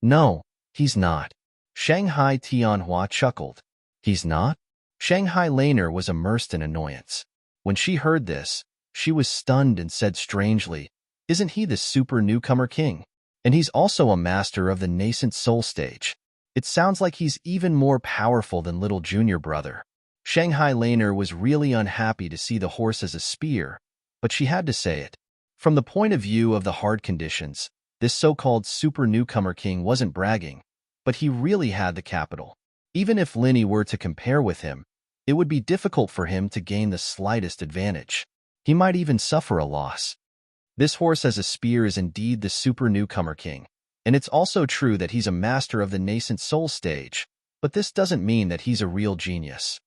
No, he's not. Shanghai Tianhua chuckled. He's not? Shanghai Laner was immersed in annoyance. When she heard this, she was stunned and said strangely, Isn't he the super newcomer king? And he's also a master of the nascent soul stage. It sounds like he's even more powerful than little junior brother. Shanghai Laner was really unhappy to see the horse as a spear, but she had to say it. From the point of view of the hard conditions, this so-called super newcomer king wasn't bragging, but he really had the capital. Even if Linny were to compare with him, it would be difficult for him to gain the slightest advantage. He might even suffer a loss. This horse as a spear is indeed the super newcomer king, and it's also true that he's a master of the nascent soul stage, but this doesn't mean that he's a real genius.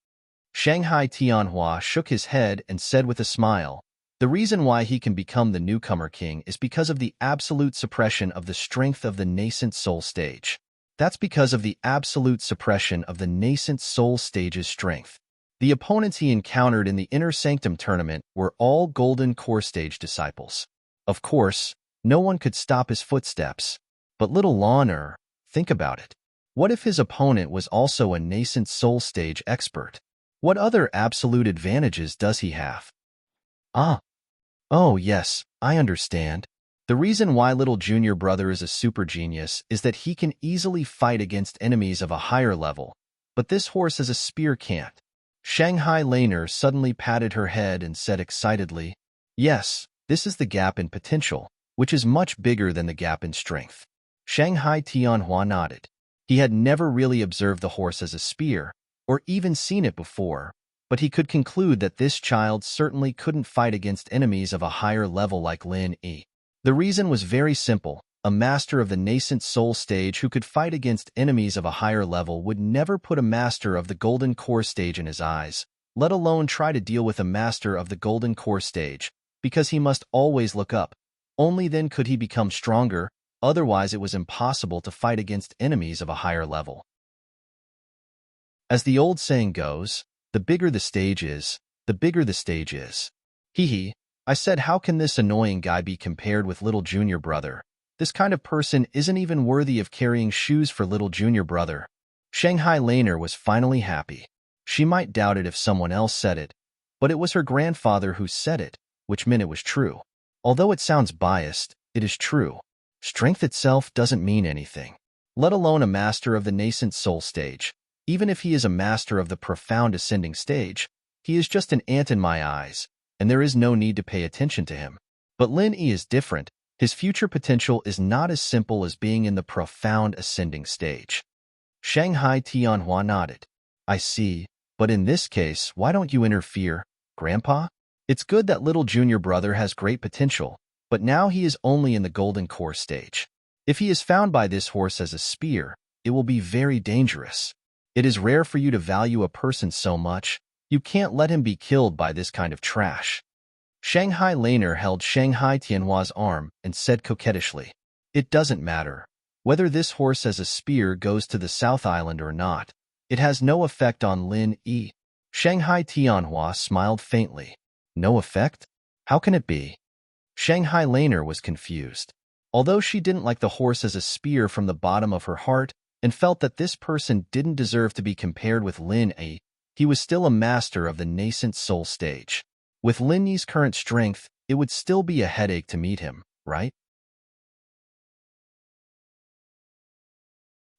Shanghai Tianhua shook his head and said with a smile, The reason why he can become the newcomer king is because of the absolute suppression of the strength of the nascent soul stage. That's because of the absolute suppression of the nascent soul stage's strength. The opponents he encountered in the Inner Sanctum tournament were all Golden Core Stage disciples. Of course, no one could stop his footsteps. But little Lawner, think about it. What if his opponent was also a nascent soul stage expert? What other absolute advantages does he have? Oh yes, I understand. The reason why little junior brother is a super genius is that he can easily fight against enemies of a higher level, but this horse as a spear can't. Shanghai Laner suddenly patted her head and said excitedly, Yes, this is the gap in potential, which is much bigger than the gap in strength. Shanghai Tianhua nodded. He had never really observed the horse as a spear, or even seen it before, but he could conclude that this child certainly couldn't fight against enemies of a higher level like Lin Yi. The reason was very simple. A master of the nascent soul stage who could fight against enemies of a higher level would never put a master of the golden core stage in his eyes, let alone try to deal with a master of the golden core stage, because he must always look up. Only then could he become stronger, otherwise it was impossible to fight against enemies of a higher level. As the old saying goes, the bigger the stage is, the bigger the stage is. Hee hee, I said, how can this annoying guy be compared with little junior brother? This kind of person isn't even worthy of carrying shoes for little junior brother. Shanghai Laner was finally happy. She might doubt it if someone else said it, but it was her grandfather who said it, which meant it was true. Although it sounds biased, it is true. Strength itself doesn't mean anything, let alone a master of the nascent soul stage. Even if he is a master of the profound ascending stage, he is just an ant in my eyes, and there is no need to pay attention to him. But Lin Yi is different. His future potential is not as simple as being in the profound ascending stage. Shanghai Tianhua nodded. I see, but in this case, why don't you interfere, Grandpa? It's good that little junior brother has great potential, but now he is only in the golden core stage. If he is found by this horse as a spear, it will be very dangerous. It is rare for you to value a person so much. You can't let him be killed by this kind of trash. Shanghai Laner held Shanghai Tianhua's arm and said coquettishly, It doesn't matter. Whether this horse as a spear goes to the South Island or not, it has no effect on Lin Yi. Shanghai Tianhua smiled faintly. No effect? How can it be? Shanghai Laner was confused. Although she didn't like the horse as a spear from the bottom of her heart and felt that this person didn't deserve to be compared with Lin Yi, he was still a master of the nascent soul stage. With Lin Yi's current strength, it would still be a headache to meet him, right?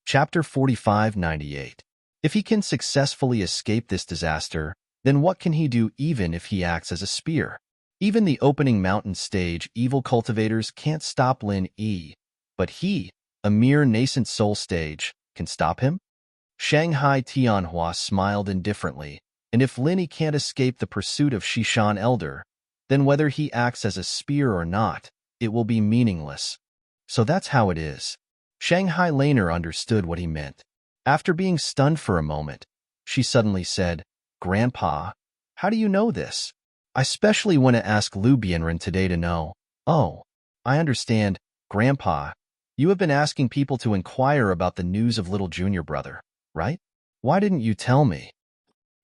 Chapter 4598. If he can successfully escape this disaster, then what can he do even if he acts as a spear? Even the opening mountain stage evil cultivators can't stop Lin Yi, but he, a mere nascent soul stage, can stop him? Shanghai Tianhua smiled indifferently, and if Lin Yi can't escape the pursuit of Shishan Elder, then whether he acts as a spear or not, it will be meaningless. So that's how it is. Shanghai Laner understood what he meant. After being stunned for a moment, she suddenly said, "Grandpa, how do you know this? I specially want to ask Lu Bianren today to know." "Oh, I understand, Grandpa. You have been asking people to inquire about the news of little junior brother, right? Why didn't you tell me?"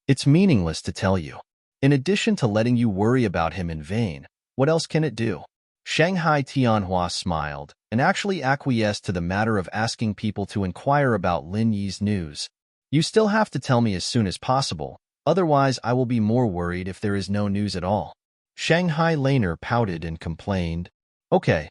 "It's meaningless to tell you. In addition to letting you worry about him in vain, what else can it do?" Shanghai Tianhua smiled and actually acquiesced to the matter of asking people to inquire about Lin Yi's news. "You still have to tell me as soon as possible, otherwise I will be more worried if there is no news at all." Shanghai Laner pouted and complained. Okay.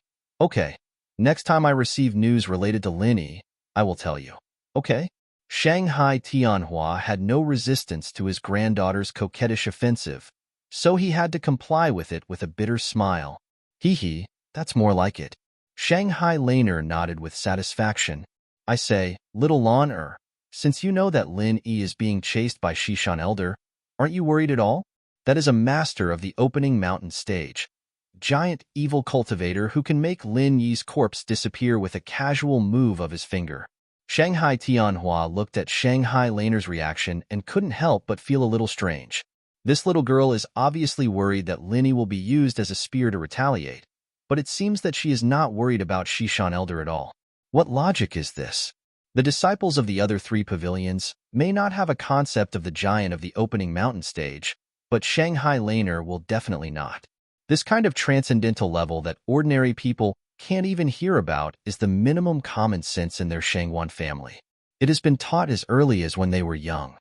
Next time I receive news related to Lin Yi, I will tell you. Okay?" Shanghai Tianhua had no resistance to his granddaughter's coquettish offensive, so he had to comply with it with a bitter smile. "Hee, that's more like it." Shanghai Laner nodded with satisfaction. "I say, little Lon since you know that Lin Yi is being chased by Shishan Elder, aren't you worried at all? That is a master of the opening mountain stage. Giant evil cultivator who can make Lin Yi's corpse disappear with a casual move of his finger." Shanghai Tianhua looked at Shanghai Laner's reaction and couldn't help but feel a little strange. This little girl is obviously worried that Lin Yi will be used as a spear to retaliate, but it seems that she is not worried about Shishan Elder at all. What logic is this? The disciples of the other three pavilions may not have a concept of the giant of the opening mountain stage, but Shanghai Laner will definitely not. This kind of transcendental level that ordinary people can't even hear about is the minimum common sense in their Shangwan family. It has been taught as early as when they were young.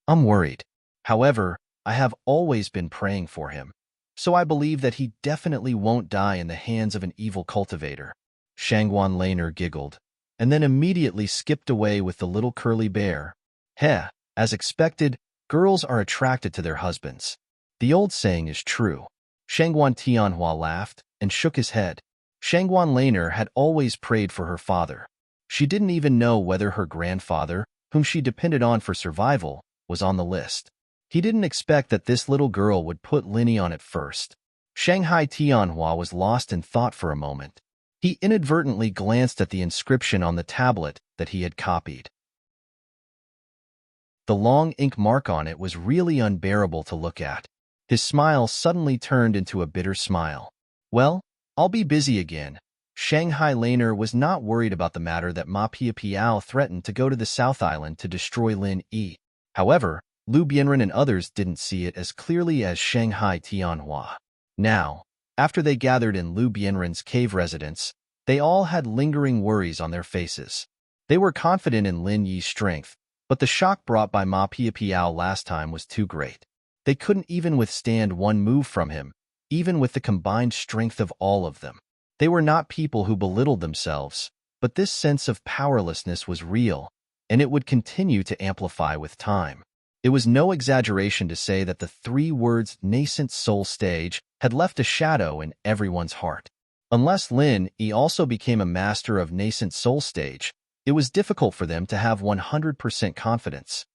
I'm worried. However, I have always been praying for him, so I believe that he definitely won't die in the hands of an evil cultivator." Shangwan Laner giggled, and then immediately skipped away with the little curly bear. Heh, as expected, girls are attracted to their husbands. The old saying is true. Shangwan Tianhua laughed and shook his head. Shangwan Laner had always prayed for her father. She didn't even know whether her grandfather, whom she depended on for survival, was on the list. He didn't expect that this little girl would put Lin Yi on it first. Shanghai Tianhua was lost in thought for a moment. He inadvertently glanced at the inscription on the tablet that he had copied. The long ink mark on it was really unbearable to look at. His smile suddenly turned into a bitter smile. "Well, I'll be busy again." Shanghai Laner was not worried about the matter that Ma Piao threatened to go to the South Island to destroy Lin Yi. However, Lu Bianren and others didn't see it as clearly as Shanghai Tianhua. Now, after they gathered in Lu Bianren's cave residence, they all had lingering worries on their faces. They were confident in Lin Yi's strength, but the shock brought by Ma Piao last time was too great. They couldn't even withstand one move from him, even with the combined strength of all of them. They were not people who belittled themselves, but this sense of powerlessness was real, and it would continue to amplify with time. It was no exaggeration to say that the 3 words nascent soul stage had left a shadow in everyone's heart. Unless Lin Yi also became a master of nascent soul stage, it was difficult for them to have 100% confidence.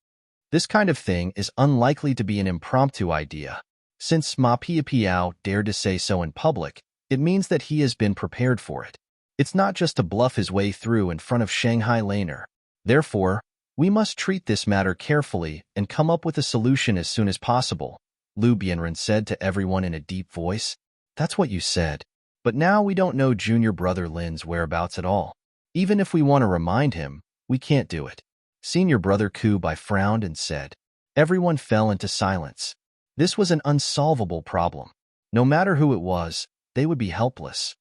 This kind of thing is unlikely to be an impromptu idea. Since Ma Piao dared to say so in public, it means that he has been prepared for it. It's not just to bluff his way through in front of Shanghai Laner. Therefore, we must treat this matter carefully and come up with a solution as soon as possible, Lu Bianren said to everyone in a deep voice. "That's what you said. But now we don't know junior brother Lin's whereabouts at all. Even if we want to remind him, we can't do it." Senior brother Kubai frowned and said. Everyone fell into silence. This was an unsolvable problem. No matter who it was, they would be helpless.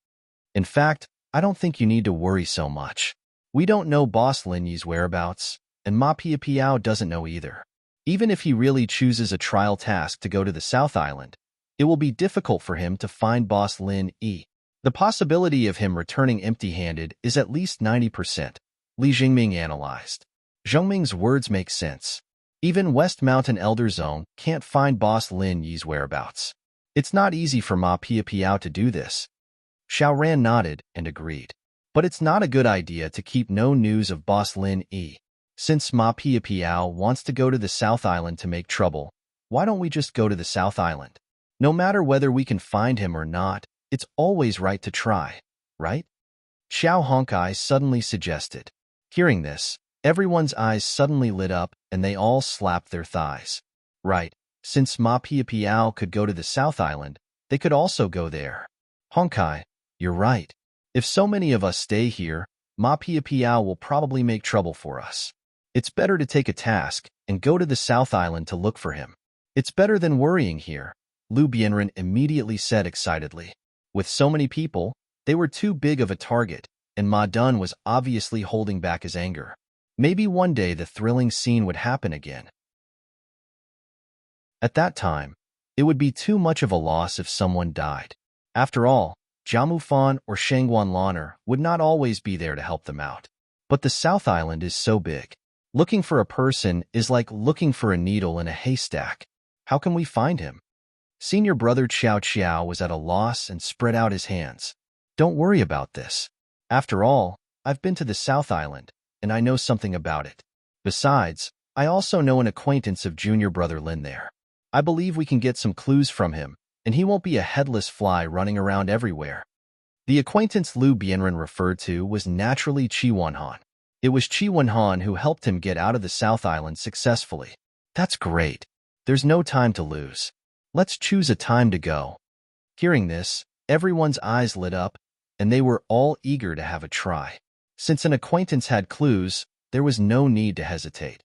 "In fact, I don't think you need to worry so much. We don't know Boss Lin Yi's whereabouts, and Ma Piao doesn't know either. Even if he really chooses a trial task to go to the South Island, it will be difficult for him to find Boss Lin Yi. The possibility of him returning empty-handed is at least 90%, Li Jingming analyzed. Zhongming's words make sense. Even West Mountain Elder Zone can't find Boss Lin Yi's whereabouts. It's not easy for Ma Piao to do this. Xiaoran nodded and agreed. But it's not a good idea to keep no news of Boss Lin Yi. Since Ma Piao wants to go to the South Island to make trouble, why don't we just go to the South Island? No matter whether we can find him or not, it's always right to try, right? Xiao Honkai suddenly suggested. Hearing this, everyone's eyes suddenly lit up and they all slapped their thighs. Right, since Ma Piao could go to the South Island, they could also go there. Honkai, you're right. If so many of us stay here, Ma Piao will probably make trouble for us. It's better to take a task and go to the South Island to look for him. It's better than worrying here, Lu Bianren immediately said excitedly. With so many people, they were too big of a target, and Ma Dun was obviously holding back his anger. Maybe one day the thrilling scene would happen again. At that time, it would be too much of a loss if someone died. After all, Jiamu Fan or Shangguan Lan'er would not always be there to help them out. But the South Island is so big. Looking for a person is like looking for a needle in a haystack. How can we find him? Senior brother Qiao Qiao was at a loss and spread out his hands. Don't worry about this. After all, I've been to the South Island, and I know something about it. Besides, I also know an acquaintance of junior brother Lin there. I believe we can get some clues from him, and he won't be a headless fly running around everywhere. The acquaintance Lu Bianren referred to was naturally Qi Wanhan. It was Qi Wanhan who helped him get out of the South Island successfully. That's great. There's no time to lose. Let's choose a time to go. Hearing this, everyone's eyes lit up, and they were all eager to have a try. Since an acquaintance had clues, there was no need to hesitate.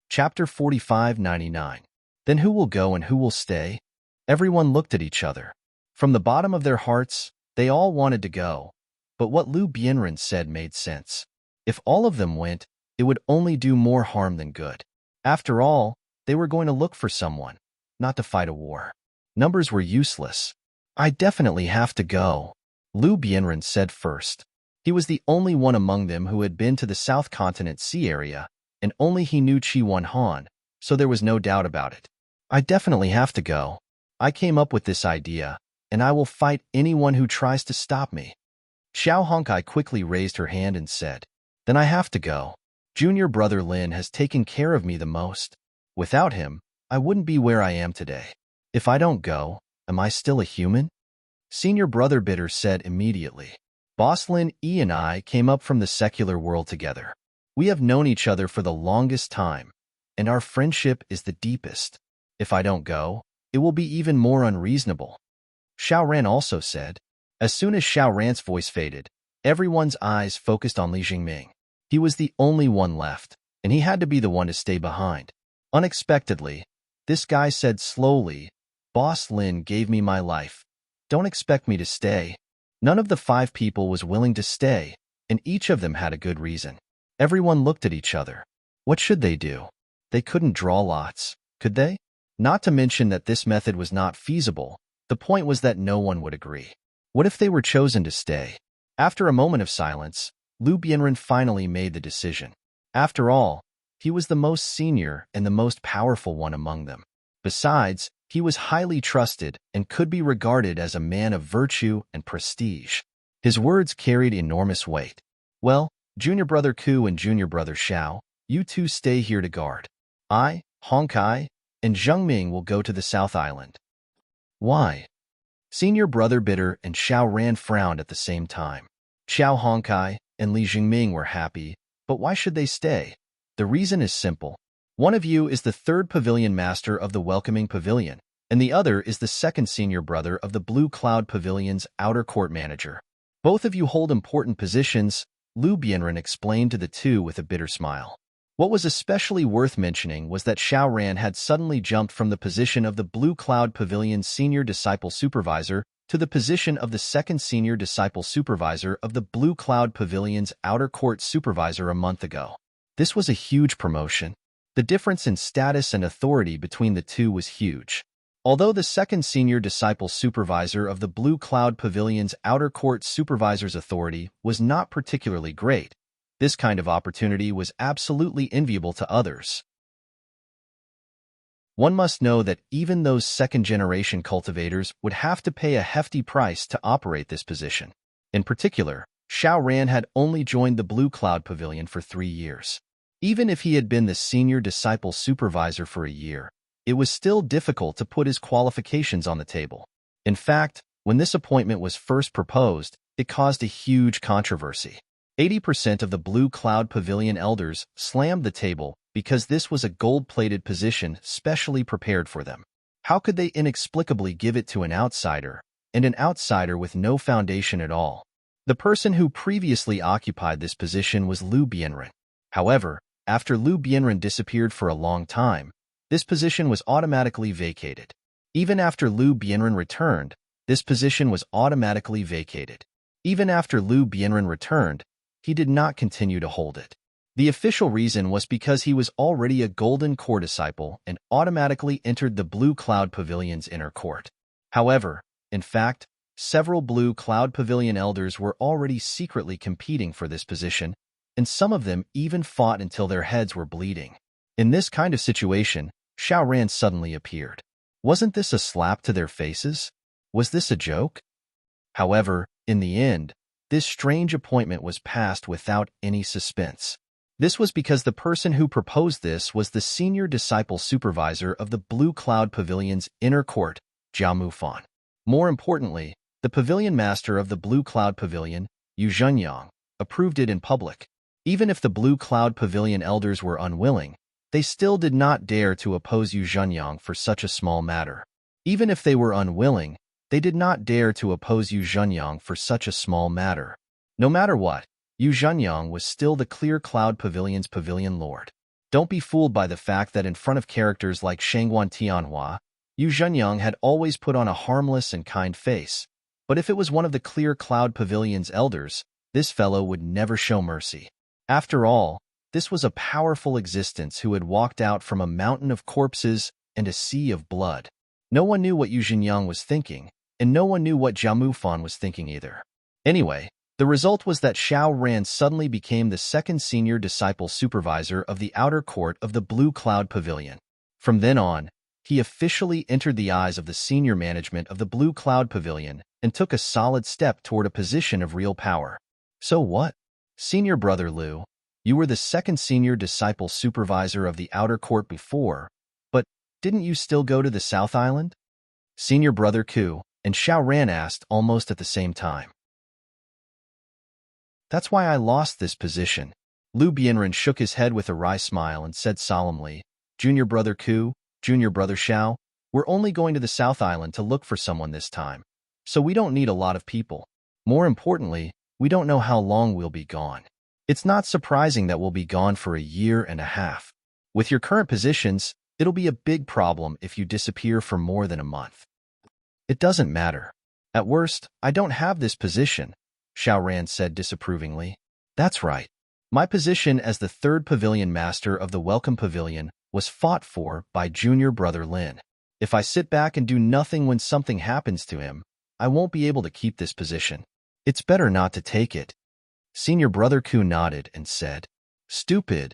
Chapter 45-99. Then who will go and who will stay? Everyone looked at each other. From the bottom of their hearts, they all wanted to go. But what Lu Bianren said made sense. If all of them went, it would only do more harm than good. After all, they were going to look for someone, not to fight a war. Numbers were useless. I definitely have to go, Lu Bianren said first. He was the only one among them who had been to the South Continent Sea area, and only he knew Qi Wanhan, so there was no doubt about it. I definitely have to go. I came up with this idea, and I will fight anyone who tries to stop me. Xiao Honkai quickly raised her hand and said, Then I have to go. Junior brother Lin has taken care of me the most. Without him, I wouldn't be where I am today. If I don't go, am I still a human? Senior brother Bitter said immediately. Boss Lin E and I came up from the secular world together. We have known each other for the longest time, and our friendship is the deepest. If I don't go, it will be even more unreasonable. Xiao Ran also said. As soon as Xiao Ran's voice faded, everyone's eyes focused on Li Jingming. He was the only one left, and he had to be the one to stay behind. Unexpectedly, this guy said slowly, Boss Lin gave me my life. Don't expect me to stay. None of the 5 people was willing to stay, and each of them had a good reason. Everyone looked at each other. What should they do? They couldn't draw lots, could they? Not to mention that this method was not feasible. The point was that no one would agree. What if they were chosen to stay? After a moment of silence, Lu Bianren finally made the decision. After all, he was the most senior and the most powerful one among them. Besides, he was highly trusted and could be regarded as a man of virtue and prestige. His words carried enormous weight. Well, junior brother Ku and junior brother Xiao, you two stay here to guard. I, Honkai, and Zhengming will go to the South Island. Why? Senior brother Bitter and Xiao Ran frowned at the same time. Xiao Honkai and Li Jingming were happy, but why should they stay? The reason is simple. One of you is the 3rd pavilion master of the Welcoming Pavilion, and the other is the 2nd senior brother of the Blue Cloud Pavilion's outer court manager. Both of you hold important positions, Lu Bianren explained to the two with a bitter smile. What was especially worth mentioning was that Xiao Ran had suddenly jumped from the position of the Blue Cloud Pavilion's senior disciple supervisor to the position of the 2nd senior disciple supervisor of the Blue Cloud Pavilion's outer court supervisor a month ago. This was a huge promotion. The difference in status and authority between the two was huge. Although the 2nd senior disciple supervisor of the Blue Cloud Pavilion's outer court supervisor's authority was not particularly great, this kind of opportunity was absolutely enviable to others. One must know that even those 2nd-generation cultivators would have to pay a hefty price to operate this position. In particular, Xiao Ran had only joined the Blue Cloud Pavilion for 3 years. Even if he had been the senior disciple supervisor for a year, it was still difficult to put his qualifications on the table. In fact, when this appointment was first proposed, it caused a huge controversy. 80% of the Blue Cloud Pavilion elders slammed the table because this was a gold-plated position specially prepared for them. How could they inexplicably give it to an outsider, and an outsider with no foundation at all? The person who previously occupied this position was Lu Bianren. However, after Lu Bianren disappeared for a long time, this position was automatically vacated. Even after Lu Bianren returned, this position was automatically vacated. Even after Lu Bianren returned, he did not continue to hold it. The official reason was because he was already a Golden Core disciple and automatically entered the Blue Cloud Pavilion's inner court. However, in fact, several Blue Cloud Pavilion elders were already secretly competing for this position, and some of them even fought until their heads were bleeding. In this kind of situation, Xiao Ran suddenly appeared. Wasn't this a slap to their faces? Was this a joke? However, in the end, this strange appointment was passed without any suspense. This was because the person who proposed this was the senior disciple supervisor of the Blue Cloud Pavilion's inner court, Jiao Mufan. More importantly, the pavilion master of the Blue Cloud Pavilion, Yu Zhenyang, approved it in public. Even if the Blue Cloud Pavilion elders were unwilling, they still did not dare to oppose Yu Zhenyang for such a small matter. Even if they were unwilling, they did not dare to oppose Yu Zhenyang for such a small matter. No matter what, Yu Zhenyang was still the Clear Cloud Pavilion's pavilion lord. Don't be fooled by the fact that in front of characters like Shangguan Tianhua, Yu Zhenyang had always put on a harmless and kind face. But if it was one of the Clear Cloud Pavilion's elders, this fellow would never show mercy. After all, this was a powerful existence who had walked out from a mountain of corpses and a sea of blood. No one knew what Yu Zhenyang was thinking, and no one knew what Jiao Mufan was thinking either. Anyway, the result was that Xiao Ran suddenly became the second senior disciple supervisor of the outer court of the Blue Cloud Pavilion. From then on, he officially entered the eyes of the senior management of the Blue Cloud Pavilion and took a solid step toward a position of real power. So what? Senior brother Lu, you were the second senior disciple supervisor of the outer court before, but didn't you still go to the South Island? Senior brother Ku and Xiao Ran asked almost at the same time. That's why I lost this position. Lu Bianren shook his head with a wry smile and said solemnly, Junior brother Ku, Junior brother Xiao, we're only going to the South Island to look for someone this time, so we don't need a lot of people. More importantly, we don't know how long we'll be gone. It's not surprising that we'll be gone for a year and a half. With your current positions, it'll be a big problem if you disappear for more than a month. It doesn't matter. At worst, I don't have this position, Xiao Ran said disapprovingly. That's right. My position as the third pavilion master of the Welcome Pavilion was fought for by junior brother Lin. If I sit back and do nothing when something happens to him, I won't be able to keep this position. It's better not to take it. Senior brother Ku nodded and said, Stupid.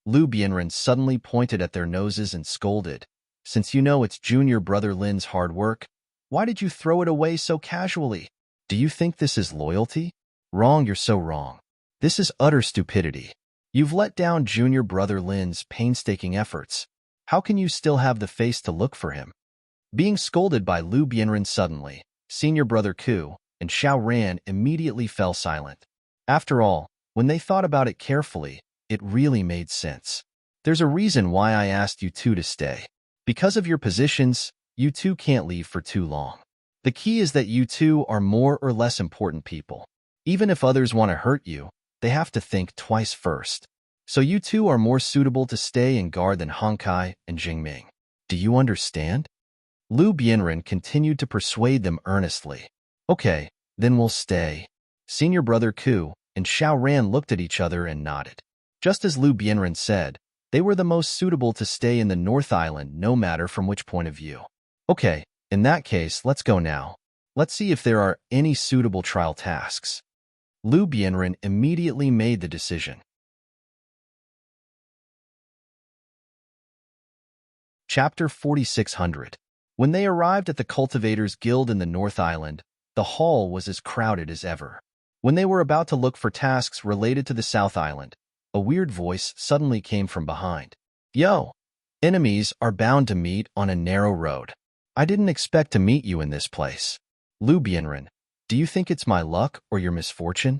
Lu Bianren suddenly pointed at their noses and scolded. Since you know it's junior brother Lin's hard work, why did you throw it away so casually? Do you think this is loyalty? Wrong, you're so wrong. This is utter stupidity. You've let down junior brother Lin's painstaking efforts. How can you still have the face to look for him? Being scolded by Lu Bianren suddenly, senior brother Ku and Xiao Ran immediately fell silent. After all, when they thought about it carefully, it really made sense. There's a reason why I asked you two to stay. Because of your positions, you two can't leave for too long. The key is that you two are more or less important people. Even if others want to hurt you, they have to think twice first. So you two are more suitable to stay and guard than Hongkai and Jingming. Do you understand? Lu Bianren continued to persuade them earnestly. Okay, then we'll stay. Senior brother Ku and Xiao Ran looked at each other and nodded. Just as Lu Bianren said, they were the most suitable to stay in the North Island no matter from which point of view. Okay, in that case, let's go now. Let's see if there are any suitable trial tasks. Lu Bianren immediately made the decision. Chapter 4600. When they arrived at the Cultivators Guild in the North Island, the hall was as crowded as ever. When they were about to look for tasks related to the South Island, a weird voice suddenly came from behind. Yo! Enemies are bound to meet on a narrow road. I didn't expect to meet you in this place. Lu Bianren, do you think it's my luck or your misfortune?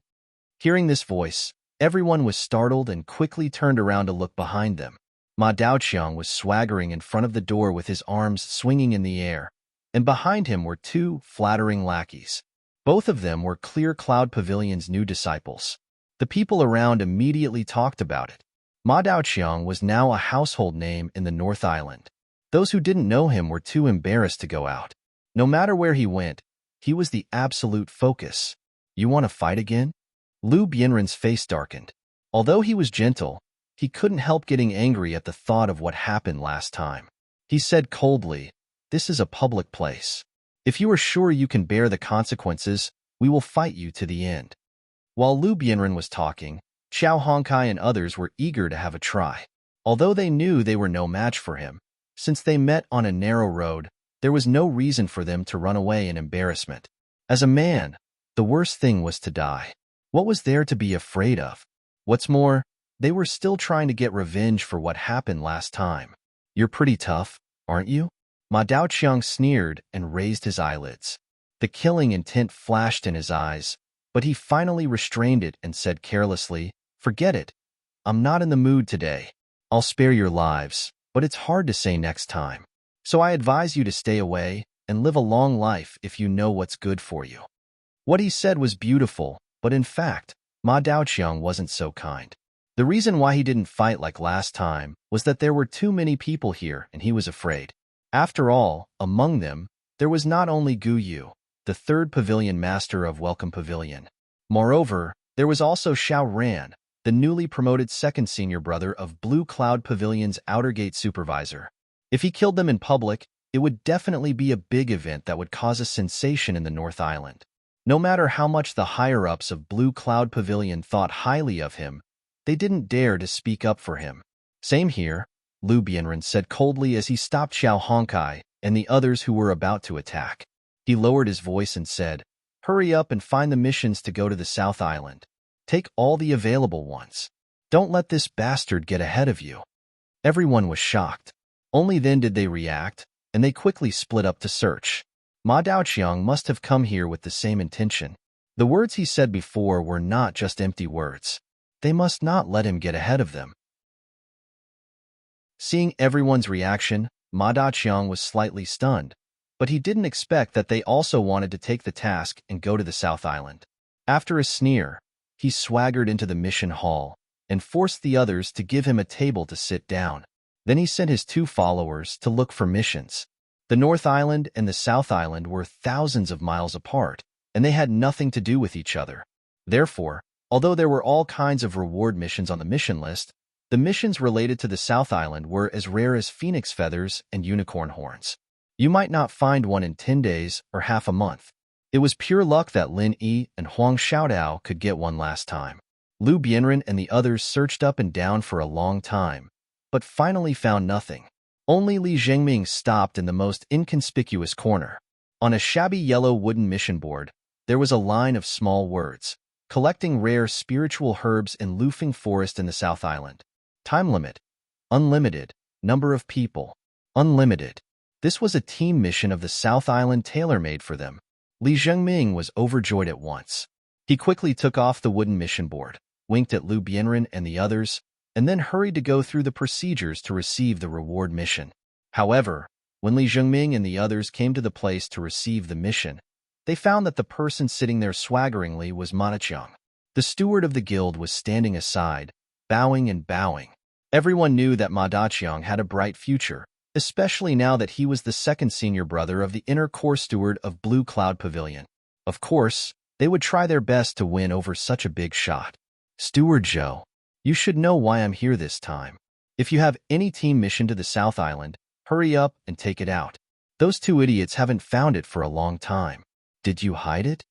Hearing this voice, everyone was startled and quickly turned around to look behind them. Ma Daoqiang was swaggering in front of the door with his arms swinging in the air, and behind him were two flattering lackeys. Both of them were Clear Cloud Pavilion's new disciples. The people around immediately talked about it. Ma Daoqiang was now a household name in the North Island. Those who didn't know him were too embarrassed to go out. No matter where he went, he was the absolute focus. You want to fight again? Lu Bianren's face darkened. Although he was gentle, he couldn't help getting angry at the thought of what happened last time. He said coldly, "This is a public place. If you are sure you can bear the consequences, we will fight you to the end." While Lu Bianren was talking, Xiao Hongkai and others were eager to have a try. Although they knew they were no match for him, since they met on a narrow road, there was no reason for them to run away in embarrassment. As a man, the worst thing was to die. What was there to be afraid of? What's more, they were still trying to get revenge for what happened last time. You're pretty tough, aren't you? Ma Daoqiang sneered and raised his eyelids. The killing intent flashed in his eyes, but he finally restrained it and said carelessly, "Forget it. I'm not in the mood today. I'll spare your lives, but it's hard to say next time. So I advise you to stay away and live a long life if you know what's good for you." What he said was beautiful, but in fact, Ma Daoqiang wasn't so kind. The reason why he didn't fight like last time was that there were too many people here and he was afraid. After all, among them, there was not only Gu Yu, the third pavilion master of Welcome Pavilion. Moreover, there was also Xiao Ran, the newly promoted second senior brother of Blue Cloud Pavilion's outer gate supervisor. If he killed them in public, it would definitely be a big event that would cause a sensation in the North Island. No matter how much the higher-ups of Blue Cloud Pavilion thought highly of him, they didn't dare to speak up for him. Same here, Lu Bianren said coldly as he stopped Xiao Hongkai and the others who were about to attack. He lowered his voice and said, "Hurry up and find the missions to go to the South Island. Take all the available ones. Don't let this bastard get ahead of you." Everyone was shocked. Only then did they react, and they quickly split up to search. Ma Daoqiang must have come here with the same intention. The words he said before were not just empty words. They must not let him get ahead of them. Seeing everyone's reaction, Ma Daoqiang was slightly stunned, but he didn't expect that they also wanted to take the task and go to the South Island. After a sneer, he swaggered into the mission hall and forced the others to give him a table to sit down. Then he sent his two followers to look for missions. The North Island and the South Island were thousands of miles apart, and they had nothing to do with each other. Therefore, although there were all kinds of reward missions on the mission list, the missions related to the South Island were as rare as phoenix feathers and unicorn horns. You might not find one in 10 days or half a month. It was pure luck that Lin Yi and Huang Xiaodao could get one last time. Lu Bianren and the others searched up and down for a long time, but finally found nothing. Only Li Zhengming stopped in the most inconspicuous corner. On a shabby yellow wooden mission board, there was a line of small words: collecting rare spiritual herbs in Lufeng Forest in the South Island. Time limit: unlimited. Number of people: unlimited. This was a team mission of the South Island tailor-made for them. Li Zhengming was overjoyed at once. He quickly took off the wooden mission board, winked at Lu Bianren and the others, and then hurried to go through the procedures to receive the reward mission. However, when Li Zhengming and the others came to the place to receive the mission, they found that the person sitting there swaggeringly was Ma Daoqiang. The steward of the guild was standing aside, bowing and bowing. Everyone knew that Ma Daoqiang had a bright future, especially now that he was the second senior brother of the inner core steward of Blue Cloud Pavilion. Of course, they would try their best to win over such a big shot. "Steward Zhou, you should know why I'm here this time. If you have any team mission to the South Island, hurry up and take it out. Those two idiots haven't found it for a long time. Did you hide it?"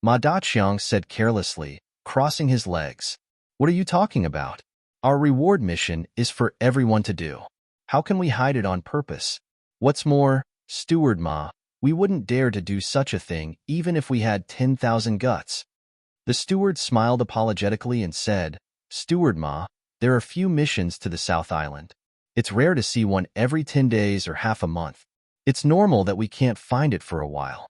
Ma Daoqiang said carelessly, crossing his legs. "What are you talking about? Our reward mission is for everyone to do. How can we hide it on purpose? What's more, Steward Ma, we wouldn't dare to do such a thing even if we had 10,000 guts." The steward smiled apologetically and said, "Steward Ma, there are few missions to the South Island. It's rare to see one every 10 days or half a month. It's normal that we can't find it for a while.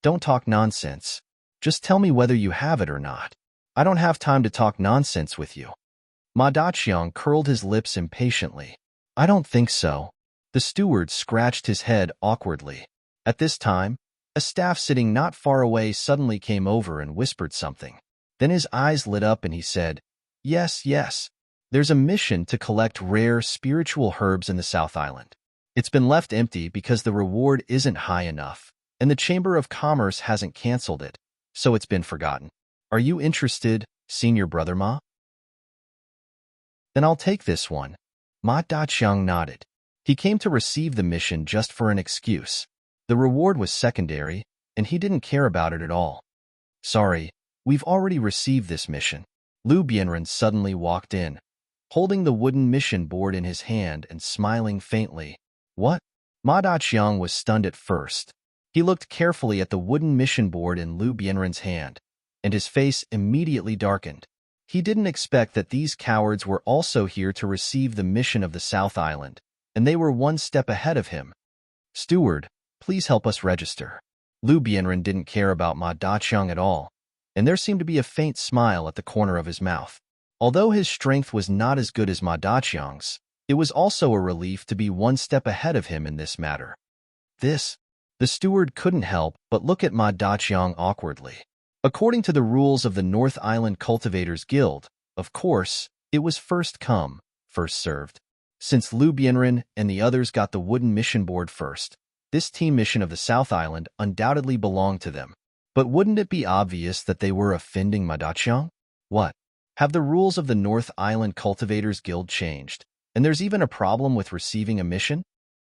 Don't talk nonsense. Just tell me whether you have it or not. I don't have time to talk nonsense with you." Ma Daqiang curled his lips impatiently. "I don't think so." The steward scratched his head awkwardly. At this time, a staff sitting not far away suddenly came over and whispered something. Then his eyes lit up and he said, "Yes, yes. There's a mission to collect rare spiritual herbs in the South Island. It's been left empty because the reward isn't high enough, and the Chamber of Commerce hasn't canceled it, so it's been forgotten. Are you interested, Senior Brother Ma?" "Then I'll take this one." Ma Daqiang nodded. He came to receive the mission just for an excuse. The reward was secondary, and he didn't care about it at all. "Sorry, we've already received this mission." Lu Bianren suddenly walked in, holding the wooden mission board in his hand and smiling faintly. "What?" Ma Daqiang was stunned at first. He looked carefully at the wooden mission board in Lu Bianren's hand, and his face immediately darkened. He didn't expect that these cowards were also here to receive the mission of the South Island, and they were one step ahead of him. "Steward, please help us register." Lu Bianren didn't care about Ma Daqiang at all, and there seemed to be a faint smile at the corner of his mouth. Although his strength was not as good as Ma Daqiang's, it was also a relief to be one step ahead of him in this matter. The steward couldn't help but look at Ma Daqiang awkwardly. According to the rules of the North Island Cultivators Guild, of course, it was first come, first served. Since Lu Bianren and the others got the wooden mission board first, this team mission of the South Island undoubtedly belonged to them. But wouldn't it be obvious that they were offending Ma Daqiang? What? Have the rules of the North Island Cultivators Guild changed, and there's even a problem with receiving a mission?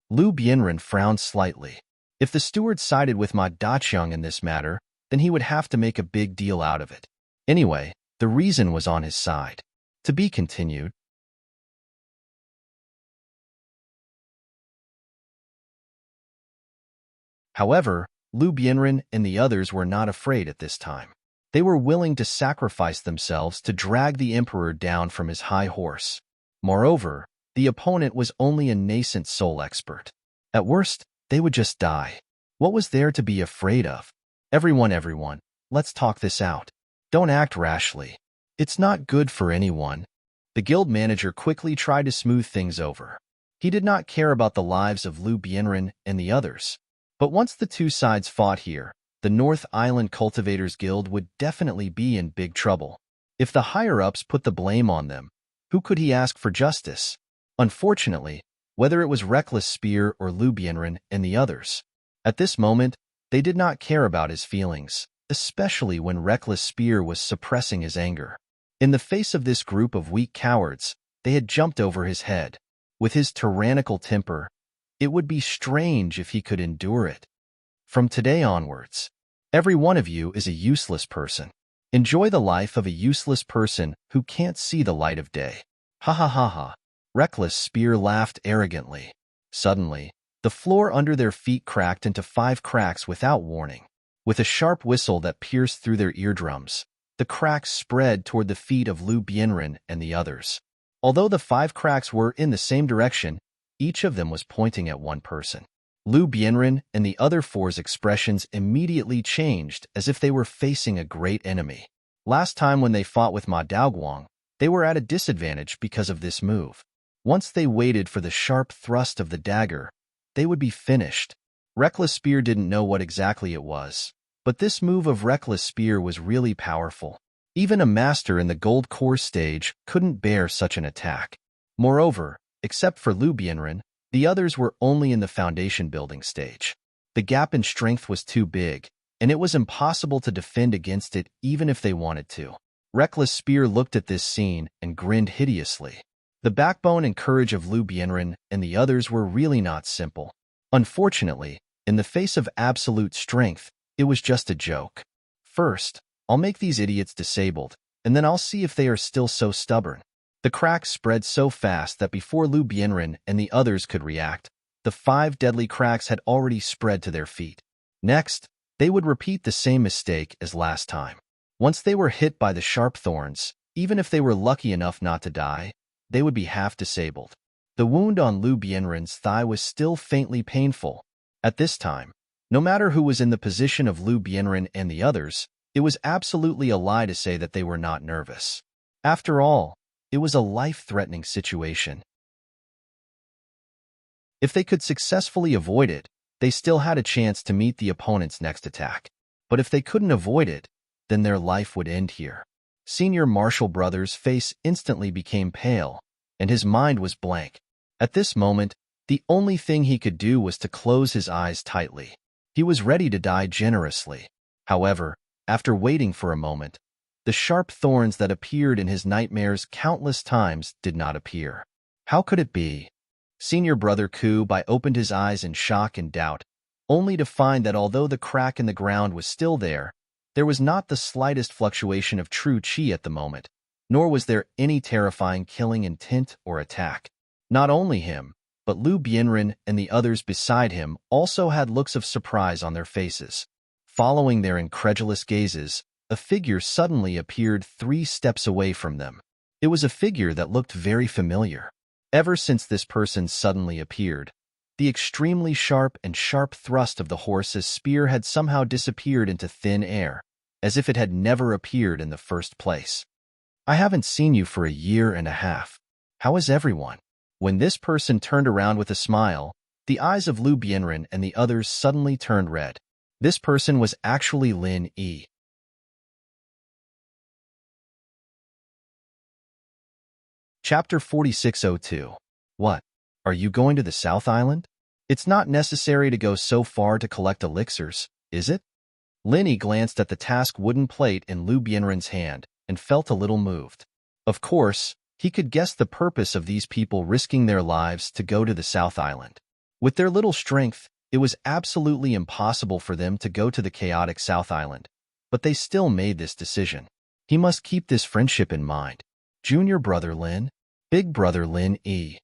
Lu Bianren frowned slightly. If the steward sided with Ma Daqiang in this matter, then he would have to make a big deal out of it. Anyway, the reason was on his side. To be continued. However, Lu Bianren and the others were not afraid at this time. They were willing to sacrifice themselves to drag the emperor down from his high horse. Moreover, the opponent was only a nascent soul expert. At worst, they would just die. What was there to be afraid of? Everyone, let's talk this out. Don't act rashly. It's not good for anyone." The guild manager quickly tried to smooth things over. He did not care about the lives of Lu Bianren and the others. But once the two sides fought here, the North Island Cultivators Guild would definitely be in big trouble. If the higher-ups put the blame on them, who could he ask for justice? Unfortunately, whether it was Reckless Spear or Lu Bianren and the others, at this moment, they did not care about his feelings, especially when Reckless Spear was suppressing his anger. In the face of this group of weak cowards, they had jumped over his head. With his tyrannical temper, it would be strange if he could endure it. From today onwards, every one of you is a useless person. Enjoy the life of a useless person who can't see the light of day. Ha ha ha ha. Reckless Spear laughed arrogantly. Suddenly, the floor under their feet cracked into 5 cracks without warning. With a sharp whistle that pierced through their eardrums, the cracks spread toward the feet of Lu Bianren and the others. Although the 5 cracks were in the same direction, each of them was pointing at one person. Lu Bianren and the other 4's expressions immediately changed as if they were facing a great enemy. Last time when they fought with Ma Daoguang, they were at a disadvantage because of this move. Once they waited for the sharp thrust of the dagger, they would be finished. Reckless Spear didn't know what exactly it was, but this move of Reckless Spear was really powerful. Even a master in the gold core stage couldn't bear such an attack. Moreover, except for Lu Bianren, the others were only in the foundation building stage. The gap in strength was too big, and it was impossible to defend against it even if they wanted to. Reckless Spear looked at this scene and grinned hideously. The backbone and courage of Lu Bianren and the others were really not simple. Unfortunately, in the face of absolute strength, it was just a joke. First, I'll make these idiots disabled, and then I'll see if they are still so stubborn. The cracks spread so fast that before Lu Bianren and the others could react, the 5 deadly cracks had already spread to their feet. Next, they would repeat the same mistake as last time. Once they were hit by the sharp thorns, even if they were lucky enough not to die, they would be half disabled. The wound on Lu Bianren's thigh was still faintly painful. At this time, no matter who was in the position of Lu Bianren and the others, it was absolutely a lie to say that they were not nervous. After all, it was a life-threatening situation. If they could successfully avoid it, they still had a chance to meet the opponent's next attack. But if they couldn't avoid it, then their life would end here. Senior Marshall Brothers' face instantly became pale, and his mind was blank. At this moment, the only thing he could do was to close his eyes tightly. He was ready to die generously. However, after waiting for a moment, the sharp thorns that appeared in his nightmares countless times did not appear. How could it be? Senior Brother Kubai opened his eyes in shock and doubt, only to find that although the crack in the ground was still there was not the slightest fluctuation of true chi at the moment, nor was there any terrifying killing intent or attack. Not only him, but Lu Bianren and the others beside him also had looks of surprise on their faces. Following their incredulous gazes, a figure suddenly appeared 3 steps away from them. It was a figure that looked very familiar. Ever since this person suddenly appeared, the extremely sharp thrust of the horse's spear had somehow disappeared into thin air, as if it had never appeared in the first place. I haven't seen you for a year and a half. How is everyone? When this person turned around with a smile, the eyes of Lu Bianren and the others suddenly turned red. This person was actually Lin Yi. Chapter 4602. What? Are you going to the South Island? It's not necessary to go so far to collect elixirs, is it? Lin Yi glanced at the task wooden plate in Lu Bianren's hand and felt a little moved. Of course, he could guess the purpose of these people risking their lives to go to the South Island. With their little strength, it was absolutely impossible for them to go to the chaotic South Island, but they still made this decision. He must keep this friendship in mind. Junior brother Lin, big brother Lin Yi.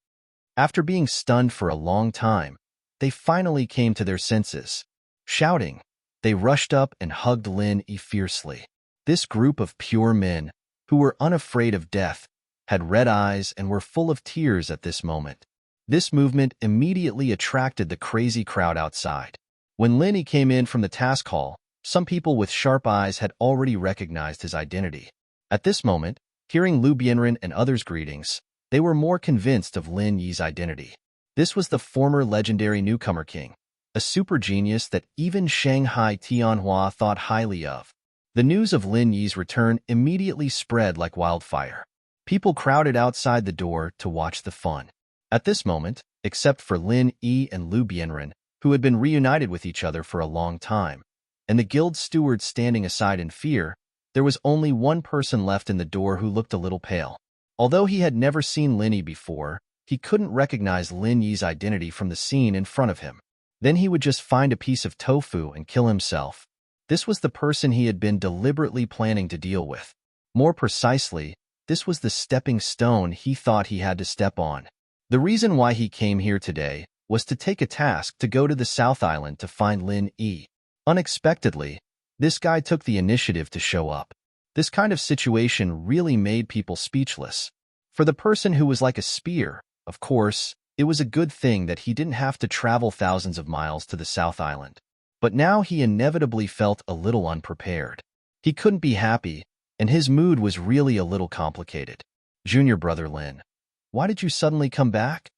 After being stunned for a long time, they finally came to their senses. Shouting, they rushed up and hugged Lin Yi fiercely. This group of pure men, who were unafraid of death, had red eyes and were full of tears at this moment. This movement immediately attracted the crazy crowd outside. When Lin Yi came in from the task hall, some people with sharp eyes had already recognized his identity. At this moment, hearing Lu Bianren and others' greetings, they were more convinced of Lin Yi's identity. This was the former legendary newcomer king, a super genius that even Shanghai Tianhua thought highly of. The news of Lin Yi's return immediately spread like wildfire. People crowded outside the door to watch the fun. At this moment, except for Lin Yi and Lu Bianren, who had been reunited with each other for a long time, and the guild steward standing aside in fear, there was only one person left in the door who looked a little pale. Although he had never seen Lin Yi before, he couldn't recognize Lin Yi's identity from the scene in front of him. Then he would just find a piece of tofu and kill himself. This was the person he had been deliberately planning to deal with. More precisely, this was the stepping stone he thought he had to step on. The reason why he came here today was to take a task to go to the South Island to find Lin Yi. Unexpectedly, this guy took the initiative to show up. This kind of situation really made people speechless. For the person who was like a spear, of course, it was a good thing that he didn't have to travel thousands of miles to the South Island. But now he inevitably felt a little unprepared. He couldn't be happy, and his mood was really a little complicated. Junior brother Lin, why did you suddenly come back?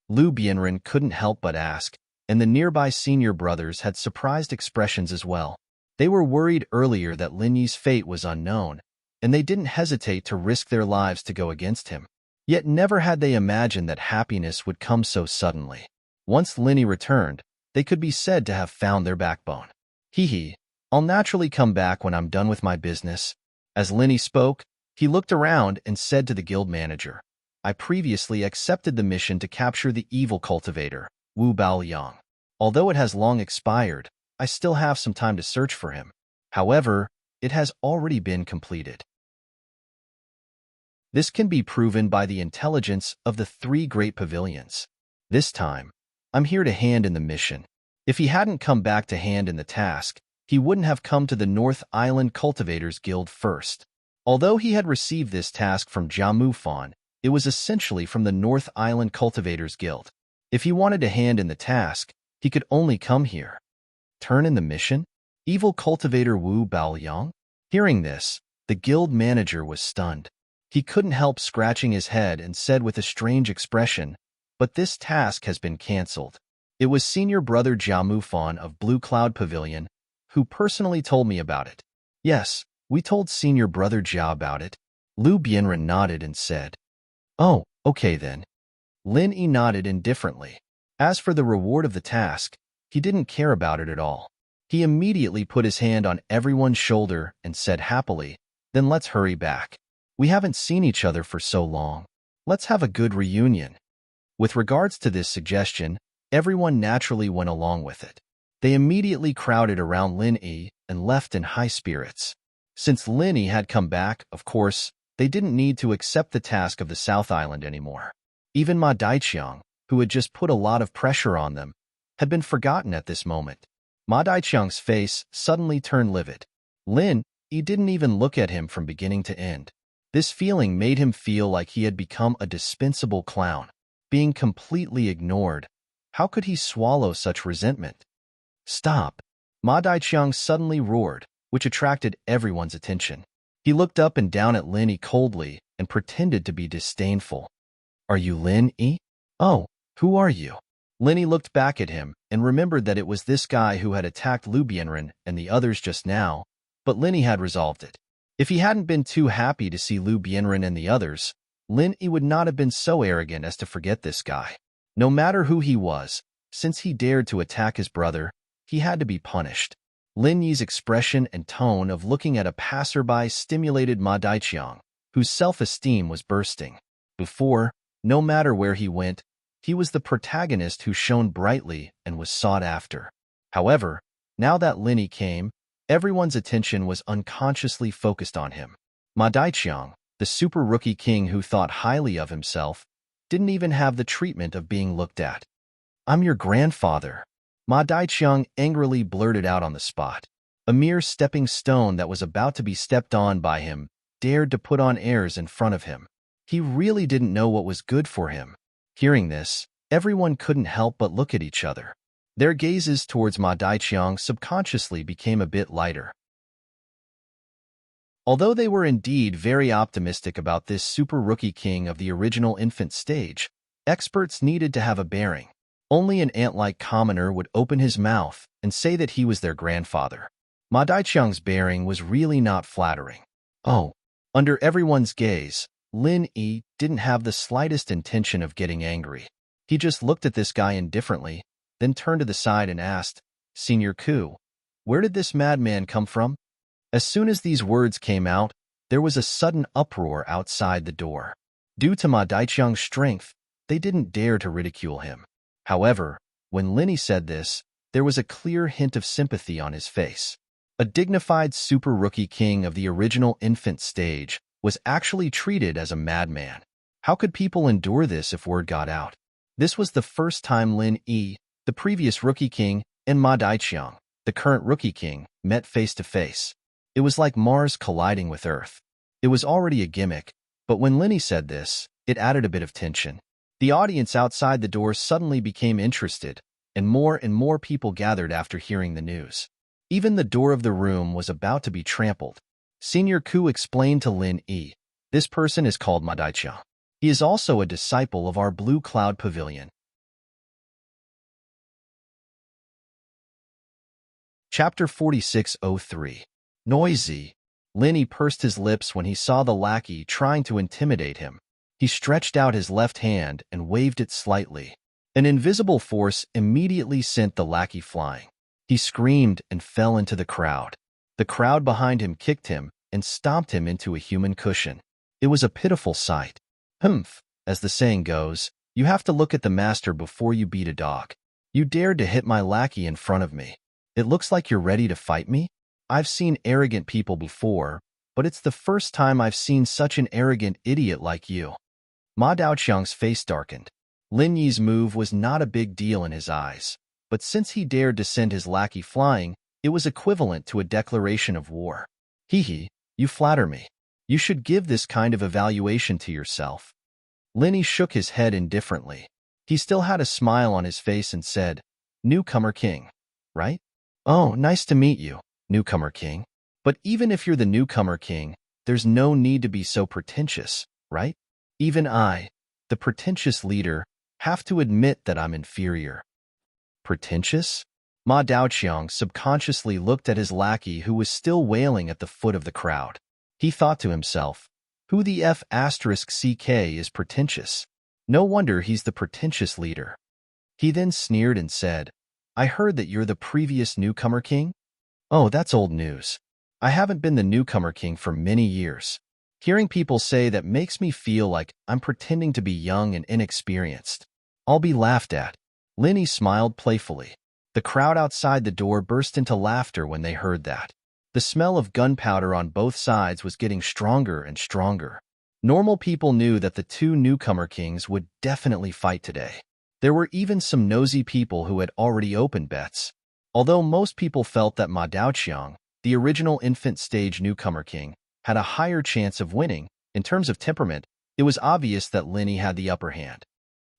Lu Bianren couldn't help but ask, and the nearby senior brothers had surprised expressions as well. They were worried earlier that Lin Yi's fate was unknown, and they didn't hesitate to risk their lives to go against him. Yet never had they imagined that happiness would come so suddenly. Once Lin Yi returned, they could be said to have found their backbone. Hee, I'll naturally come back when I'm done with my business. As Lin Yi spoke, he looked around and said to the guild manager, I previously accepted the mission to capture the evil cultivator, Wu Baoliang. Although it has long expired, I still have some time to search for him. However, it has already been completed. This can be proven by the intelligence of the 3 great pavilions. This time, I'm here to hand in the mission. If he hadn't come back to hand in the task, he wouldn't have come to the North Island Cultivators Guild first. Although he had received this task from Jiamu Fan, it was essentially from the North Island Cultivators Guild. If he wanted a hand in the task, he could only come here. Turn in the mission? Evil cultivator Wu Baoyang? Hearing this, the guild manager was stunned. He couldn't help scratching his head and said with a strange expression, "But this task has been cancelled." It was senior brother Jiamu Fan of Blue Cloud Pavilion who personally told me about it. Yes, we told senior brother Jia about it. Lu Bianren nodded and said, "Oh, okay then." Lin Yi nodded indifferently. As for the reward of the task, he didn't care about it at all. He immediately put his hand on everyone's shoulder and said happily, "Then let's hurry back. We haven't seen each other for so long. Let's have a good reunion." With regards to this suggestion, everyone naturally went along with it. They immediately crowded around Lin Yi and left in high spirits. Since Lin Yi had come back, of course, they didn't need to accept the task of the South Island anymore. Even Ma Daiqiang, who had just put a lot of pressure on them, had been forgotten at this moment. Ma Daiqiang's face suddenly turned livid. Lin Yi didn't even look at him from beginning to end. This feeling made him feel like he had become a dispensable clown. Being completely ignored, how could he swallow such resentment? "Stop!" Ma Daiqiang suddenly roared, which attracted everyone's attention. He looked up and down at Lin Yi coldly and pretended to be disdainful. "Are you Lin Yi? Oh, who are you?" Lin Yi looked back at him and remembered that it was this guy who had attacked Lu Bianren and the others just now, but Lin Yi had resolved it. If he hadn't been too happy to see Lu Bianren and the others, Lin Yi would not have been so arrogant as to forget this guy. No matter who he was, since he dared to attack his brother, he had to be punished. Lin Yi's expression and tone of looking at a passerby stimulated Ma Daiqiang, whose self-esteem was bursting. Before, no matter where he went, he was the protagonist who shone brightly and was sought after. However, now that Lin Yi came, everyone's attention was unconsciously focused on him. Ma Daiqiang, the super rookie king who thought highly of himself, didn't even have the treatment of being looked at. "I'm your grandfather," Ma Daiqiang angrily blurted out on the spot. A mere stepping stone that was about to be stepped on by him dared to put on airs in front of him. He really didn't know what was good for him. Hearing this, everyone couldn't help but look at each other. Their gazes towards Ma Daiqiang subconsciously became a bit lighter. Although they were indeed very optimistic about this super rookie king of the original infant stage, experts needed to have a bearing. Only an ant-like commoner would open his mouth and say that he was their grandfather. Ma Daiqiang's bearing was really not flattering. Oh, under everyone's gaze, Lin Yi didn't have the slightest intention of getting angry. He just looked at this guy indifferently, then turned to the side and asked, "Senior Ku, where did this madman come from?" As soon as these words came out, there was a sudden uproar outside the door. Due to Ma Daiqiang's strength, they didn't dare to ridicule him. However, when Lin Yi said this, there was a clear hint of sympathy on his face. A dignified super rookie king of the original infant stage was actually treated as a madman. How could people endure this if word got out? This was the first time Lin Yi, the previous rookie king, and Ma Daiqiang, the current rookie king, met face to face. It was like Mars colliding with Earth. It was already a gimmick, but when Lin Yi said this, it added a bit of tension. The audience outside the door suddenly became interested, and more people gathered after hearing the news. Even the door of the room was about to be trampled. Senior Ku explained to Lin Yi, "This person is called Ma Daiqiang. He is also a disciple of our Blue Cloud Pavilion." Chapter 4603. Noisy. Lin Yi pursed his lips when he saw the lackey trying to intimidate him. He stretched out his left hand and waved it slightly. An invisible force immediately sent the lackey flying. He screamed and fell into the crowd. The crowd behind him kicked him and stomped him into a human cushion. It was a pitiful sight. Humph, as the saying goes, you have to look at the master before you beat a dog. You dared to hit my lackey in front of me. It looks like you're ready to fight me? I've seen arrogant people before, but it's the first time I've seen such an arrogant idiot like you. Ma Daiqiang's face darkened. Lin Yi's move was not a big deal in his eyes, but since he dared to send his lackey flying, It was equivalent to a declaration of war. Hee hee, you flatter me. You should give this kind of evaluation to yourself. Linny shook his head indifferently. He still had a smile on his face and said, Newcomer King, right? Oh, nice to meet you, Newcomer King. But even if you're the Newcomer King, there's no need to be so pretentious, right? Even I, the pretentious leader, have to admit that I'm inferior. Pretentious? Ma Daoqiang subconsciously looked at his lackey who was still wailing at the foot of the crowd. He thought to himself, who the F***ck is pretentious? No wonder he's the pretentious leader. He then sneered and said, I heard that you're the previous Newcomer King? Oh, that's old news. I haven't been the Newcomer King for many years. Hearing people say that makes me feel like I'm pretending to be young and inexperienced. I'll be laughed at. Linny smiled playfully. The crowd outside the door burst into laughter when they heard that. The smell of gunpowder on both sides was getting stronger and stronger. Normal people knew that the two Newcomer Kings would definitely fight today. There were even some nosy people who had already opened bets. Although most people felt that Ma Daoqiang, the original infant stage Newcomer King, had a higher chance of winning, in terms of temperament, it was obvious that Linny had the upper hand.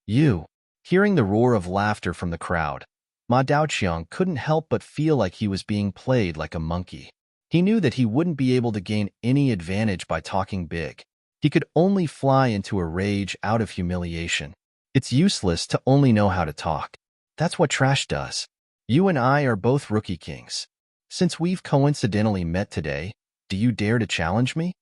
Hearing the roar of laughter from the crowd, Ma Daoqiang couldn't help but feel like he was being played like a monkey. He knew that he wouldn't be able to gain any advantage by talking big. He could only fly into a rage out of humiliation. It's useless to only know how to talk. That's what trash does. You and I are both rookie kings. Since we've coincidentally met today, do you dare to challenge me?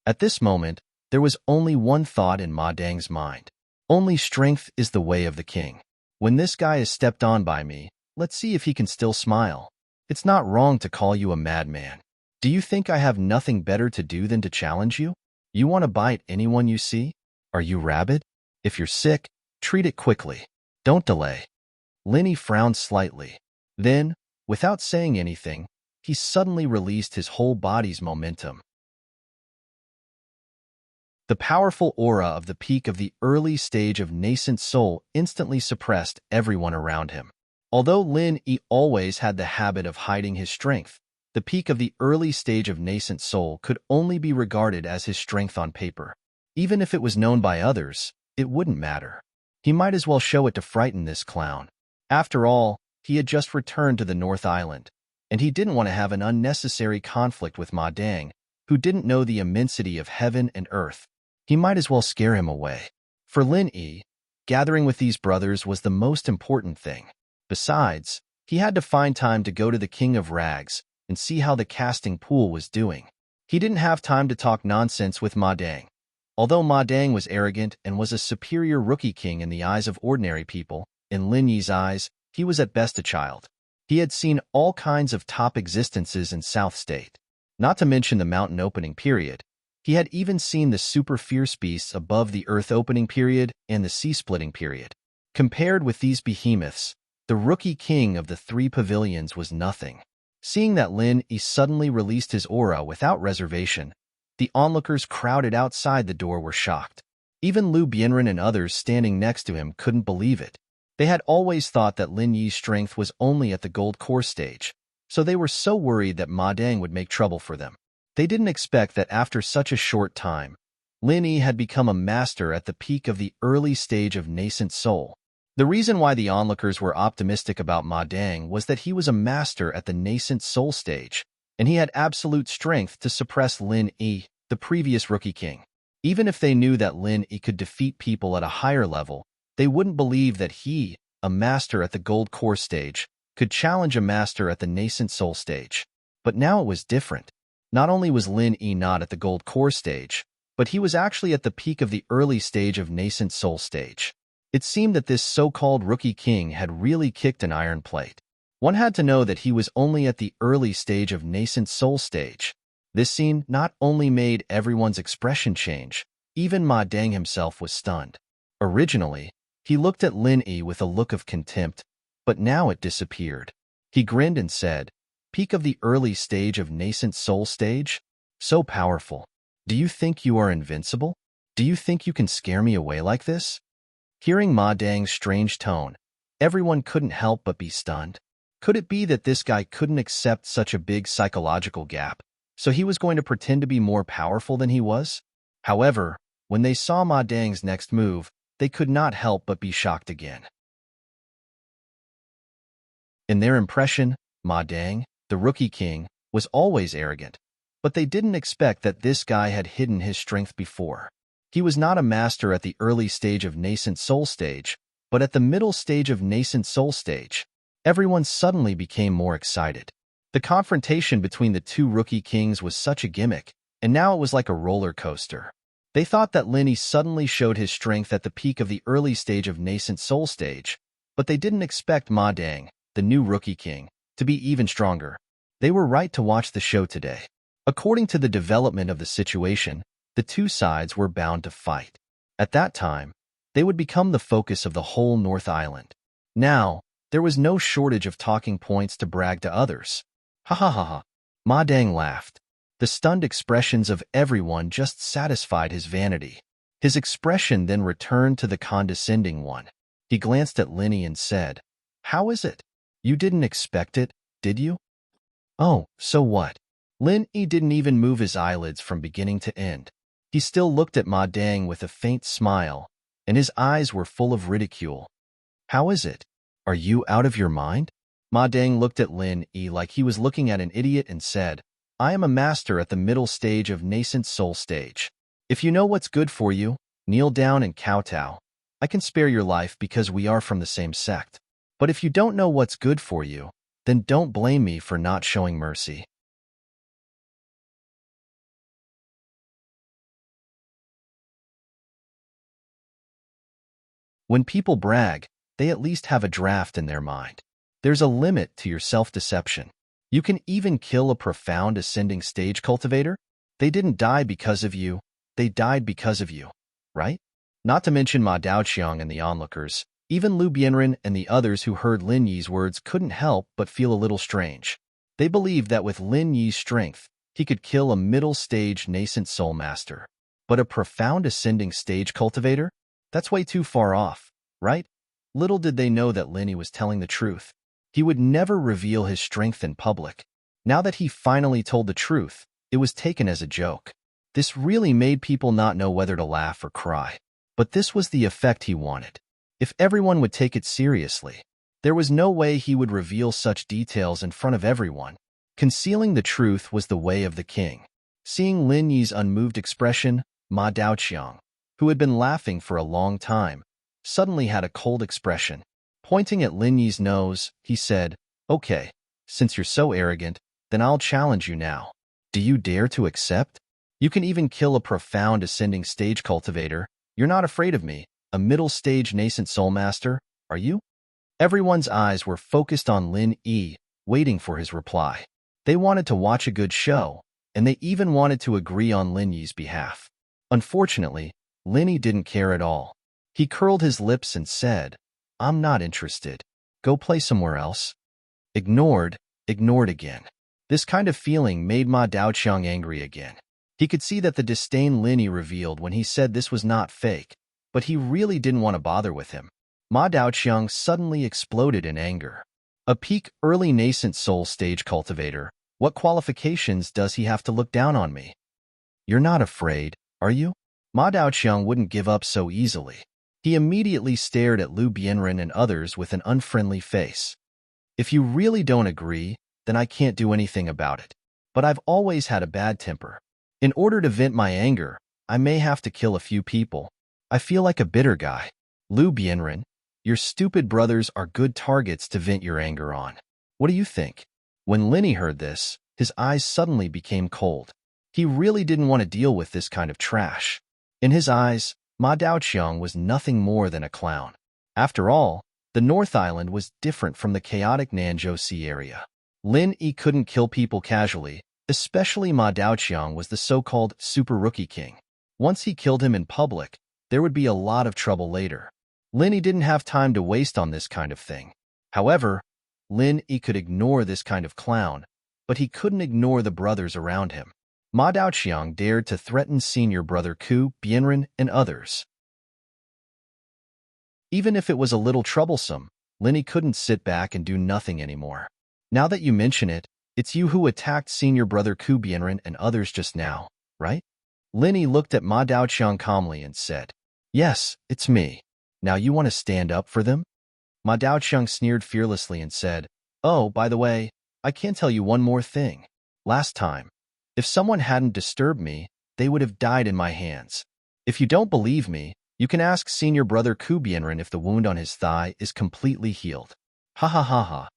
At this moment, there was only one thought in Ma Dang's mind. Only strength is the way of the king. When this guy is stepped on by me, let's see if he can still smile. It's not wrong to call you a madman. Do you think I have nothing better to do than to challenge you? You want to bite anyone you see? Are you rabid? If you're sick, treat it quickly. Don't delay. Linny frowned slightly. Then, without saying anything, he suddenly released his whole body's momentum. The powerful aura of the peak of the early stage of nascent soul instantly suppressed everyone around him. Although Lin Yi always had the habit of hiding his strength, the peak of the early stage of nascent soul could only be regarded as his strength on paper. Even if it was known by others, it wouldn't matter. He might as well show it to frighten this clown. After all, he had just returned to the North Island, and he didn't want to have an unnecessary conflict with Ma Dang, who didn't know the immensity of heaven and earth. He might as well scare him away. For Lin Yi, gathering with these brothers was the most important thing. Besides, he had to find time to go to the King of Rags and see how the casting pool was doing. He didn't have time to talk nonsense with Ma Dang. Although Ma Dang was arrogant and was a superior rookie king in the eyes of ordinary people, in Lin Yi's eyes, he was at best a child. He had seen all kinds of top existences in South State. Not to mention the mountain opening period. He had even seen the super fierce beasts above the earth opening period and the sea splitting period. Compared with these behemoths, the rookie king of the three pavilions was nothing. Seeing that Lin Yi suddenly released his aura without reservation, the onlookers crowded outside the door were shocked. Even Lu Bianren and others standing next to him couldn't believe it. They had always thought that Lin Yi's strength was only at the gold core stage, so they were so worried that Ma Dang would make trouble for them. They didn't expect that after such a short time, Lin Yi had become a master at the peak of the early stage of nascent soul. The reason why the onlookers were optimistic about Ma Dang was that he was a master at the nascent soul stage, and he had absolute strength to suppress Lin Yi, the previous rookie king. Even if they knew that Lin Yi could defeat people at a higher level, they wouldn't believe that he, a master at the gold core stage, could challenge a master at the nascent soul stage. But now it was different. Not only was Lin Yi not at the gold core stage, but he was actually at the peak of the early stage of nascent soul stage. It seemed that this so-called rookie king had really kicked an iron plate. One had to know that he was only at the early stage of nascent soul stage. This scene not only made everyone's expression change, even Ma Dang himself was stunned. Originally, he looked at Lin Yi with a look of contempt, but now it disappeared. He grinned and said, "Peak of the early stage of nascent soul stage? So powerful. Do you think you are invincible? Do you think you can scare me away like this?" Hearing Ma Dang's strange tone, everyone couldn't help but be stunned. Could it be that this guy couldn't accept such a big psychological gap, so he was going to pretend to be more powerful than he was? However, when they saw Ma Dang's next move, they could not help but be shocked again. In their impression, Ma Dang, the Rookie King, was always arrogant, but they didn't expect that this guy had hidden his strength before. He was not a master at the early stage of nascent soul stage, but at the middle stage of nascent soul stage. Everyone suddenly became more excited. The confrontation between the two Rookie Kings was such a gimmick, and now it was like a roller coaster. They thought that Lin Yi suddenly showed his strength at the peak of the early stage of nascent soul stage, but they didn't expect Ma Dang, the new Rookie King, to be even stronger. They were right to watch the show today. According to the development of the situation, the two sides were bound to fight. At that time, they would become the focus of the whole North Island. Now, there was no shortage of talking points to brag to others. Ha ha ha ha. Ma Dang laughed. The stunned expressions of everyone just satisfied his vanity. His expression then returned to the condescending one. He glanced at Lin Yi and said, "How is it? You didn't expect it, did you?" "Oh, so what?" Lin Yi didn't even move his eyelids from beginning to end. He still looked at Ma Dang with a faint smile, and his eyes were full of ridicule. "How is it? Are you out of your mind?" Ma Dang looked at Lin Yi like he was looking at an idiot and said, "I am a master at the middle stage of nascent soul stage. If you know what's good for you, kneel down and kowtow. I can spare your life because we are from the same sect. But if you don't know what's good for you, then don't blame me for not showing mercy." When people brag, they at least have a draft in their mind. There's a limit to your self-deception. You can even kill a profound ascending stage cultivator. They didn't die because of you, they died because of you, right? Not to mention Ma Daoqiang and the onlookers, even Lu Bianren and the others who heard Lin Yi's words couldn't help but feel a little strange. They believed that with Lin Yi's strength, he could kill a middle-stage nascent soul master. But a profound ascending stage cultivator? That's way too far off, right? Little did they know that Lin Yi was telling the truth. He would never reveal his strength in public. Now that he finally told the truth, it was taken as a joke. This really made people not know whether to laugh or cry. But this was the effect he wanted. If everyone would take it seriously, there was no way he would reveal such details in front of everyone. Concealing the truth was the way of the king. Seeing Lin Yi's unmoved expression, Ma Daoqiang, who had been laughing for a long time, suddenly had a cold expression. Pointing at Lin Yi's nose, he said, "Okay, since you're so arrogant, then I'll challenge you now. Do you dare to accept? You can even kill a profound ascending stage cultivator. You're not afraid of me, a middle stage nascent soul master, are you?" Everyone's eyes were focused on Lin Yi, waiting for his reply. They wanted to watch a good show, and they even wanted to agree on Lin Yi's behalf. Unfortunately, Lin Yi didn't care at all. He curled his lips and said, "I'm not interested. Go play somewhere else." Ignored again. This kind of feeling made Ma Daoqiang angry again. He could see that the disdain Lin Yi revealed when he said this was not fake, but he really didn't want to bother with him. Ma Daoqiang suddenly exploded in anger. A peak early nascent soul stage cultivator, what qualifications does he have to look down on me? You're not afraid, are you? Ma Daoqiang wouldn't give up so easily. He immediately stared at Lu Bianren and others with an unfriendly face. "If you really don't agree, then I can't do anything about it. But I've always had a bad temper. In order to vent my anger, I may have to kill a few people. I feel like a bitter guy. Lu Bianren, your stupid brothers are good targets to vent your anger on. What do you think?" When Lin Yi heard this, his eyes suddenly became cold. He really didn't want to deal with this kind of trash. In his eyes, Ma Daoqiang was nothing more than a clown. After all, the North Island was different from the chaotic Nanzhou Sea area. Lin Yi couldn't kill people casually, especially Ma Daoqiang was the so-called Super Rookie King. Once he killed him in public, there would be a lot of trouble later. Lin Yi didn't have time to waste on this kind of thing. However, Lin Yi could ignore this kind of clown, but he couldn't ignore the brothers around him. Ma Daoqiang dared to threaten senior brother Ku, Bianren, and others. Even if it was a little troublesome, Linny couldn't sit back and do nothing anymore. Now that you mention it, it's you who attacked senior brother Ku Bienren and others just now, right? Linny looked at Ma Daoqiang calmly and said, Yes, it's me. Now you want to stand up for them? Ma Daoqiang sneered fearlessly and said, Oh, by the way, I can tell you one more thing. Last time, if someone hadn't disturbed me, they would have died in my hands. If you don't believe me, you can ask senior brother Ku Bienren if the wound on his thigh is completely healed. Ha ha ha ha.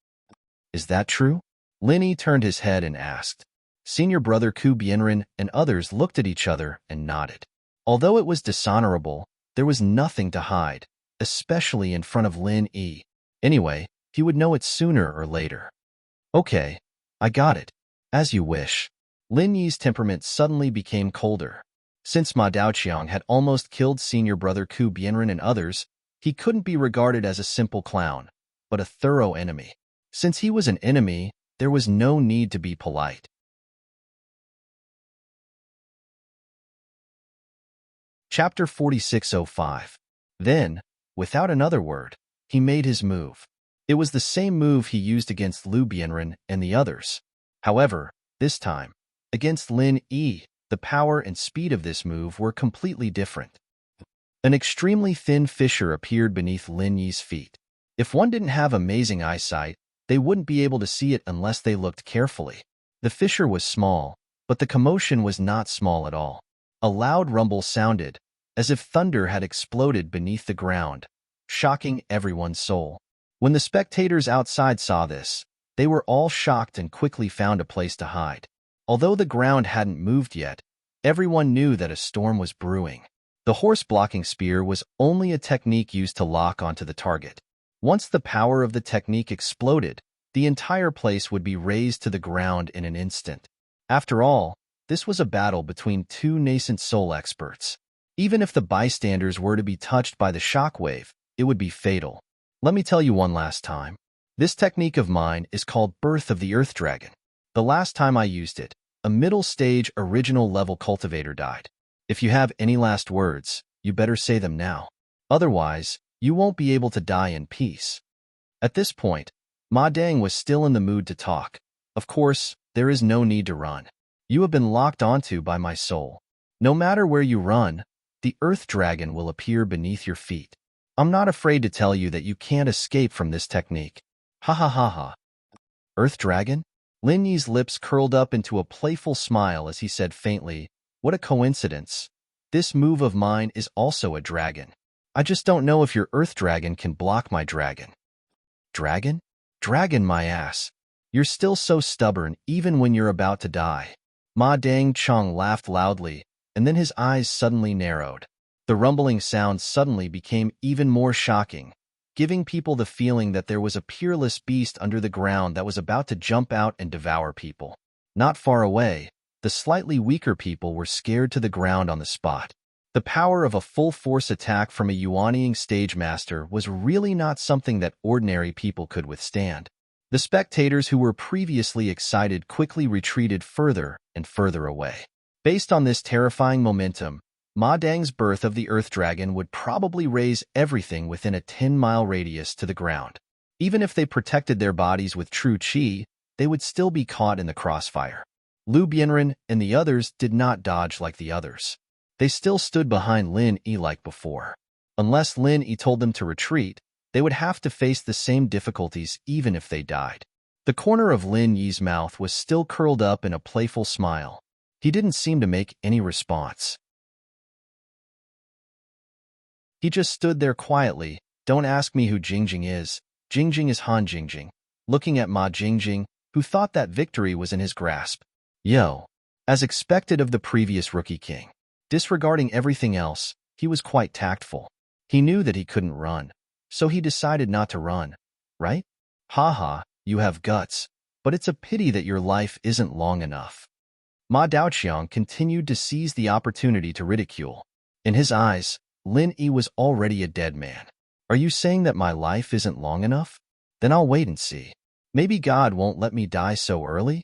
Is that true? Linny turned his head and asked. Senior brother Ku Bienren and others looked at each other and nodded. Although it was dishonorable, there was nothing to hide, especially in front of Lin Yi. Anyway, he would know it sooner or later. Okay, I got it. As you wish. Lin Yi's temperament suddenly became colder. Since Ma Daoqiang had almost killed senior brother Ku Bienren and others, he couldn't be regarded as a simple clown, but a thorough enemy. Since he was an enemy, there was no need to be polite. Chapter 4605. Then, without another word, he made his move. It was the same move he used against Lu Bienren and the others. However, this time, against Lin Yi, the power and speed of this move were completely different. An extremely thin fissure appeared beneath Lin Yi's feet. If one didn't have amazing eyesight, they wouldn't be able to see it unless they looked carefully. The fissure was small, but the commotion was not small at all. A loud rumble sounded, as if thunder had exploded beneath the ground, shocking everyone's soul. When the spectators outside saw this, they were all shocked and quickly found a place to hide. Although the ground hadn't moved yet, everyone knew that a storm was brewing. The horse-blocking spear was only a technique used to lock onto the target. Once the power of the technique exploded, the entire place would be razed to the ground in an instant. After all, this was a battle between two nascent soul experts. Even if the bystanders were to be touched by the shockwave, it would be fatal. Let me tell you one last time. This technique of mine is called Birth of the Earth Dragon. The last time I used it, a middle-stage original level cultivator died. If you have any last words, you better say them now. Otherwise, you won't be able to die in peace. At this point, Ma Dang was still in the mood to talk. Of course, there is no need to run. You have been locked onto by my soul. No matter where you run, the Earth Dragon will appear beneath your feet. I'm not afraid to tell you that you can't escape from this technique. Ha ha ha ha. Earth Dragon? Lin Yi's lips curled up into a playful smile as he said faintly, What a coincidence. This move of mine is also a dragon. I just don't know if your Earth Dragon can block my dragon. Dragon? Dragon, my ass. You're still so stubborn even when you're about to die. Ma Dang Cheng laughed loudly, and then his eyes suddenly narrowed. The rumbling sound suddenly became even more shocking, giving people the feeling that there was a peerless beast under the ground that was about to jump out and devour people. Not far away, the slightly weaker people were scared to the ground on the spot. The power of a full-force attack from a Yuanying stage master was really not something that ordinary people could withstand. The spectators who were previously excited quickly retreated further and further away. Based on this terrifying momentum, Ma Dang's birth of the Earth Dragon would probably raise everything within a 10-mile radius to the ground. Even if they protected their bodies with true qi, they would still be caught in the crossfire. Lu Bienren and the others did not dodge like the others. They still stood behind Lin Yi like before. Unless Lin Yi told them to retreat, they would have to face the same difficulties even if they died. The corner of Lin Yi's mouth was still curled up in a playful smile. He didn't seem to make any response. He just stood there quietly. Don't ask me who Jingjing is. Jingjing is Han Jingjing, looking at Ma Jingjing, who thought that victory was in his grasp. Yo. As expected of the previous Rookie King. Disregarding everything else, he was quite tactful. He knew that he couldn't run, so he decided not to run, right? Haha, you have guts, but it's a pity that your life isn't long enough. Ma Daoqiang continued to seize the opportunity to ridicule. In his eyes, Lin Yi was already a dead man. Are you saying that my life isn't long enough? Then I'll wait and see. Maybe God won't let me die so early?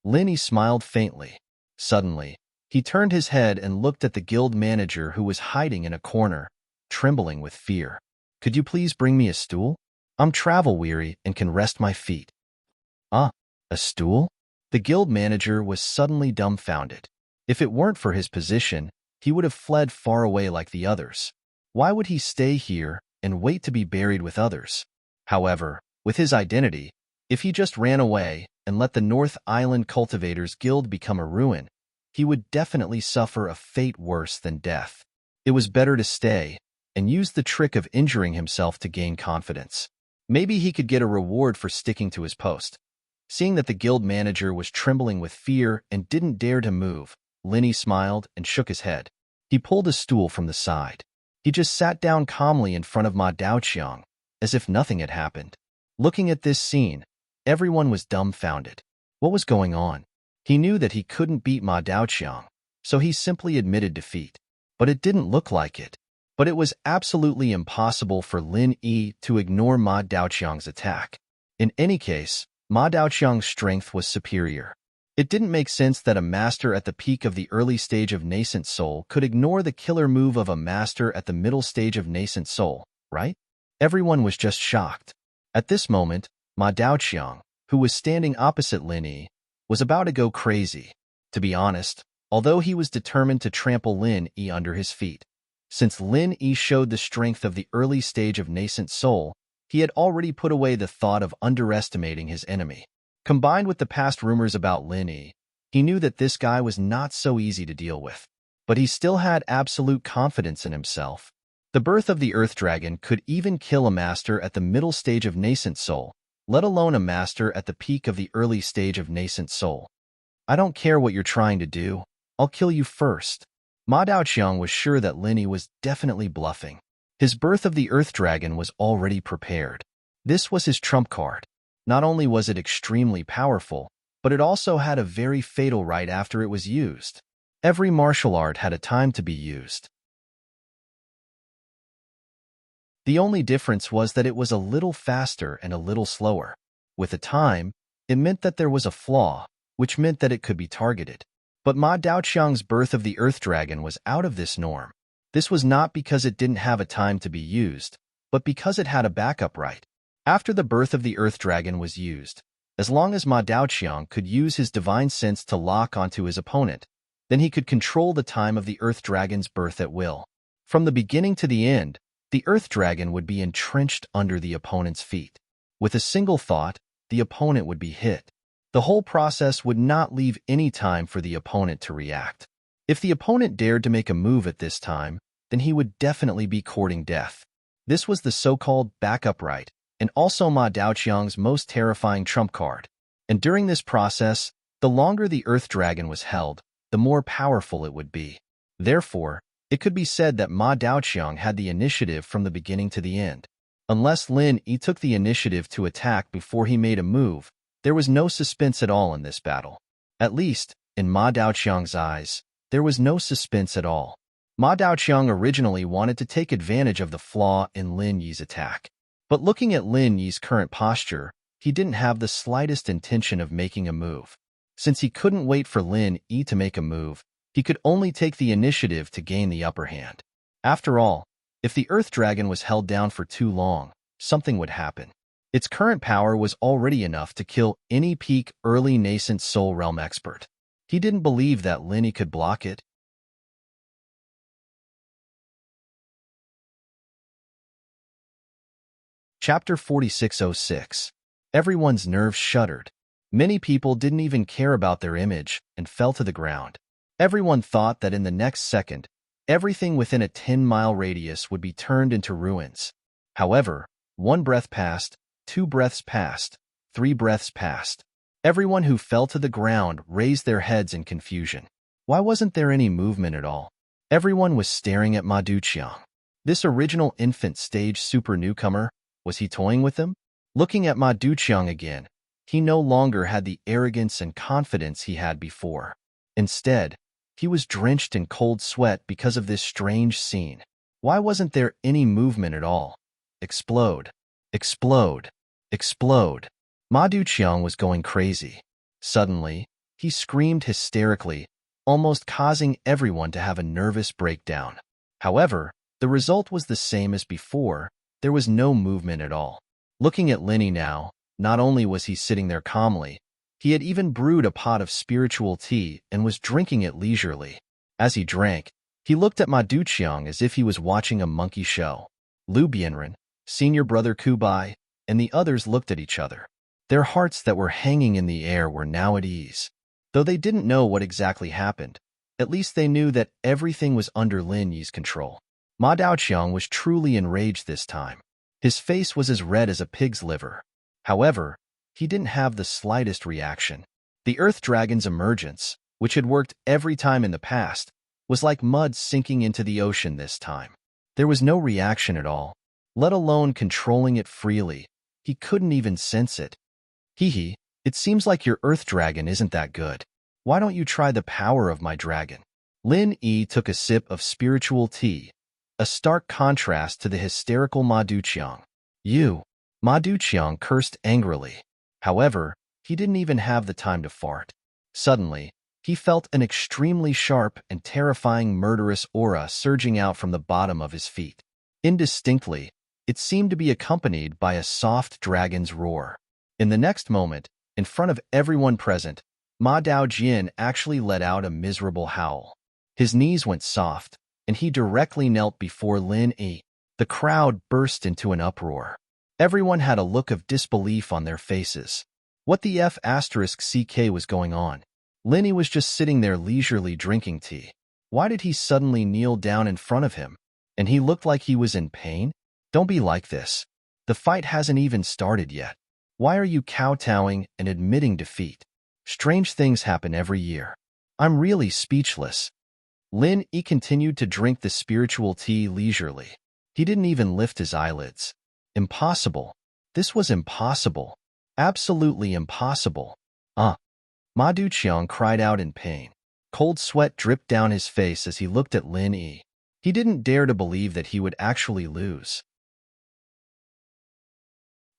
Lin Yi smiled faintly. Suddenly, he turned his head and looked at the guild manager who was hiding in a corner, trembling with fear. Could you please bring me a stool? I'm travel-weary and can rest my feet. Ah, a stool? The guild manager was suddenly dumbfounded. If it weren't for his position, he would have fled far away like the others. Why would he stay here and wait to be buried with others? However, with his identity, if he just ran away and let the North Island Cultivators Guild become a ruin, he would definitely suffer a fate worse than death. It was better to stay and use the trick of injuring himself to gain confidence. Maybe he could get a reward for sticking to his post. Seeing that the guild manager was trembling with fear and didn't dare to move, Linny smiled and shook his head. He pulled a stool from the side. He just sat down calmly in front of Ma Daoqiang, as if nothing had happened. Looking at this scene, everyone was dumbfounded. What was going on? He knew that he couldn't beat Ma Daoqiang, so he simply admitted defeat. But it didn't look like it. But it was absolutely impossible for Lin Yi to ignore Ma Daoqiang's attack. In any case, Ma Daoqiang's strength was superior. It didn't make sense that a master at the peak of the early stage of nascent soul could ignore the killer move of a master at the middle stage of nascent soul, right? Everyone was just shocked. At this moment, Ma Daoqiang, who was standing opposite Lin Yi, was about to go crazy. To be honest, although he was determined to trample Lin Yi under his feet. Since Lin Yi showed the strength of the early stage of nascent soul, he had already put away the thought of underestimating his enemy. Combined with the past rumors about Lin Yi, he knew that this guy was not so easy to deal with. But he still had absolute confidence in himself. The birth of the Earth Dragon could even kill a master at the middle stage of nascent soul, let alone a master at the peak of the early stage of nascent soul. I don't care what you're trying to do, I'll kill you first. Ma Daoqiang was sure that Lin Yi was definitely bluffing. His birth of the Earth Dragon was already prepared. This was his trump card. Not only was it extremely powerful, but it also had a very fatal right after it was used. Every martial art had a time to be used. The only difference was that it was a little faster and a little slower. With a time, it meant that there was a flaw, which meant that it could be targeted. But Ma Daoqiang's birth of the Earth Dragon was out of this norm. This was not because it didn't have a time to be used, but because it had a backup right. After the birth of the Earth Dragon was used, as long as Ma Daoqiang could use his divine sense to lock onto his opponent, then he could control the time of the Earth Dragon's birth at will. From the beginning to the end, the Earth Dragon would be entrenched under the opponent's feet. With a single thought, the opponent would be hit. The whole process would not leave any time for the opponent to react. If the opponent dared to make a move at this time, then he would definitely be courting death. This was the so-called backup right, and also Ma Daoqiang's most terrifying trump card. And during this process, the longer the Earth Dragon was held, the more powerful it would be. Therefore, it could be said that Ma Daoqiang had the initiative from the beginning to the end. Unless Lin Yi took the initiative to attack before he made a move, there was no suspense at all in this battle. At least, in Ma Daoqiang's eyes, there was no suspense at all. Ma Daoqiang originally wanted to take advantage of the flaw in Lin Yi's attack. But looking at Lin Yi's current posture, he didn't have the slightest intention of making a move. Since he couldn't wait for Lin Yi to make a move, he could only take the initiative to gain the upper hand. After all, if the Earth Dragon was held down for too long, something would happen. Its current power was already enough to kill any peak early nascent soul realm expert. He didn't believe that Lin Yi could block it. Chapter 4606. Everyone's nerves shuddered. Many people didn't even care about their image and fell to the ground. Everyone thought that in the next second, everything within a 10-mile radius would be turned into ruins. However, one breath passed, 2 breaths passed, 3 breaths passed. Everyone who fell to the ground raised their heads in confusion. Why wasn't there any movement at all? Everyone was staring at Ma Daoqiang. This original infant stage super newcomer, was he toying with them? Looking at Ma Daoqiang again, he no longer had the arrogance and confidence he had before. Instead, he was drenched in cold sweat because of this strange scene. Why wasn't there any movement at all? Explode. Explode. Explode. Ma Daoqiang was going crazy. Suddenly, he screamed hysterically, almost causing everyone to have a nervous breakdown. However, the result was the same as before. There was no movement at all. Looking at Linny now, not only was he sitting there calmly, he had even brewed a pot of spiritual tea and was drinking it leisurely. As he drank, he looked at Ma Duqiang as if he was watching a monkey show. Lu Bianren, senior brother Kubai, and the others looked at each other. Their hearts that were hanging in the air were now at ease. Though they didn't know what exactly happened, at least they knew that everything was under Lin Yi's control. Ma Daoqiang was truly enraged this time. His face was as red as a pig's liver. However, he didn't have the slightest reaction. The Earth Dragon's emergence, which had worked every time in the past, was like mud sinking into the ocean this time. There was no reaction at all, let alone controlling it freely. He couldn't even sense it. Hee, it seems like your Earth Dragon isn't that good. Why don't you try the power of my dragon? Lin Yi took a sip of spiritual tea, a stark contrast to the hysterical Ma Duqiang. You! Ma Duqiang cursed angrily. However, he didn't even have the time to fart. Suddenly, he felt an extremely sharp and terrifying murderous aura surging out from the bottom of his feet. Indistinctly, it seemed to be accompanied by a soft dragon's roar. In the next moment, in front of everyone present, Ma Daojin actually let out a miserable howl. His knees went soft, and he directly knelt before Lin Yi. The crowd burst into an uproar. Everyone had a look of disbelief on their faces. What the F***CK was going on? Lin Yi was just sitting there leisurely drinking tea. Why did he suddenly kneel down in front of him? And he looked like he was in pain? Don't be like this. The fight hasn't even started yet. Why are you kowtowing and admitting defeat? Strange things happen every year. I'm really speechless. Lin Yi continued to drink the spiritual tea leisurely. He didn't even lift his eyelids. Impossible. This was impossible. Absolutely impossible. Ma Duqiang cried out in pain. Cold sweat dripped down his face as he looked at Lin Yi. He didn't dare to believe that he would actually lose.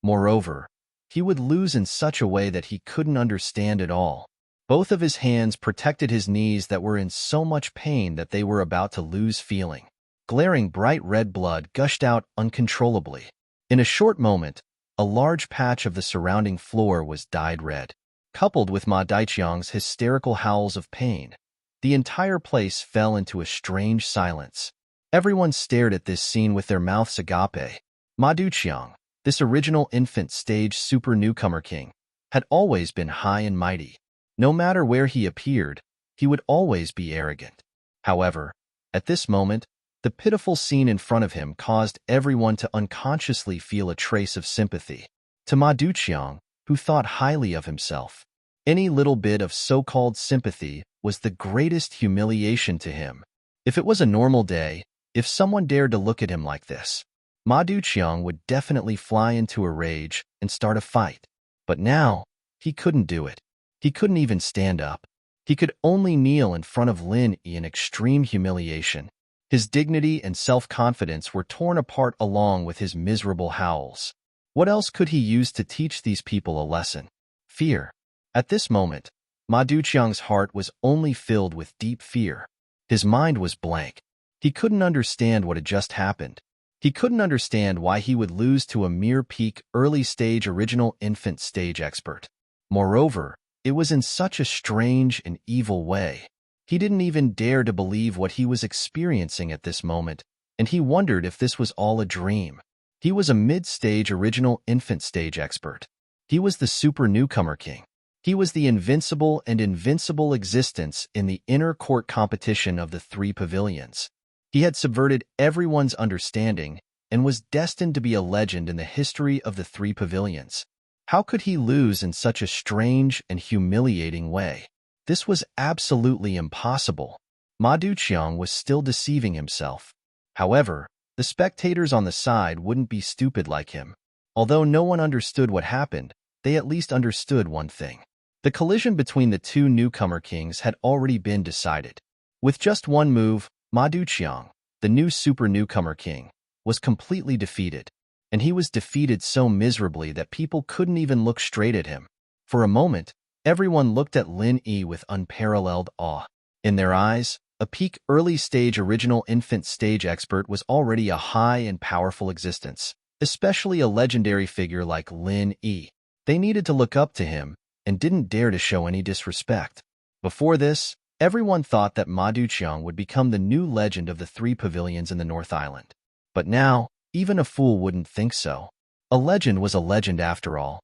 Moreover, he would lose in such a way that he couldn't understand at all. Both of his hands protected his knees that were in so much pain that they were about to lose feeling. Glaring bright red blood gushed out uncontrollably. In a short moment, a large patch of the surrounding floor was dyed red. Coupled with Ma Daiqiang's hysterical howls of pain, the entire place fell into a strange silence. Everyone stared at this scene with their mouths agape. Ma Duqiang, this original infant stage super newcomer king, had always been high and mighty. No matter where he appeared, he would always be arrogant. However, at this moment, the pitiful scene in front of him caused everyone to unconsciously feel a trace of sympathy. To Ma Duqiang, who thought highly of himself, any little bit of so-called sympathy was the greatest humiliation to him. If it was a normal day, if someone dared to look at him like this, Ma Duqiang would definitely fly into a rage and start a fight. But now, he couldn't do it. He couldn't even stand up. He could only kneel in front of Lin Yi in extreme humiliation. His dignity and self-confidence were torn apart along with his miserable howls. What else could he use to teach these people a lesson? Fear. At this moment, Ma Duqiang's heart was only filled with deep fear. His mind was blank. He couldn't understand what had just happened. He couldn't understand why he would lose to a mere peak early-stage original infant stage expert. Moreover, it was in such a strange and evil way. He didn't even dare to believe what he was experiencing at this moment, and he wondered if this was all a dream. He was a mid-stage original infant stage expert. He was the super newcomer king. He was the invincible and invincible existence in the inner court competition of the three pavilions. He had subverted everyone's understanding and was destined to be a legend in the history of the three pavilions. How could he lose in such a strange and humiliating way? This was absolutely impossible. Ma Duqiang was still deceiving himself. However, the spectators on the side wouldn't be stupid like him. Although no one understood what happened, they at least understood one thing. The collision between the two newcomer kings had already been decided. With just one move, Ma Duqiang, the new super newcomer king, was completely defeated. And he was defeated so miserably that people couldn't even look straight at him. For a moment, everyone looked at Lin Yi with unparalleled awe. In their eyes, a peak early-stage original infant stage expert was already a high and powerful existence. especially a legendary figure like Lin Yi. They needed to look up to him and didn't dare to show any disrespect. Before this, everyone thought that Ma Duqiang would become the new legend of the three pavilions in the North Island. But now, even a fool wouldn't think so. A legend was a legend after all.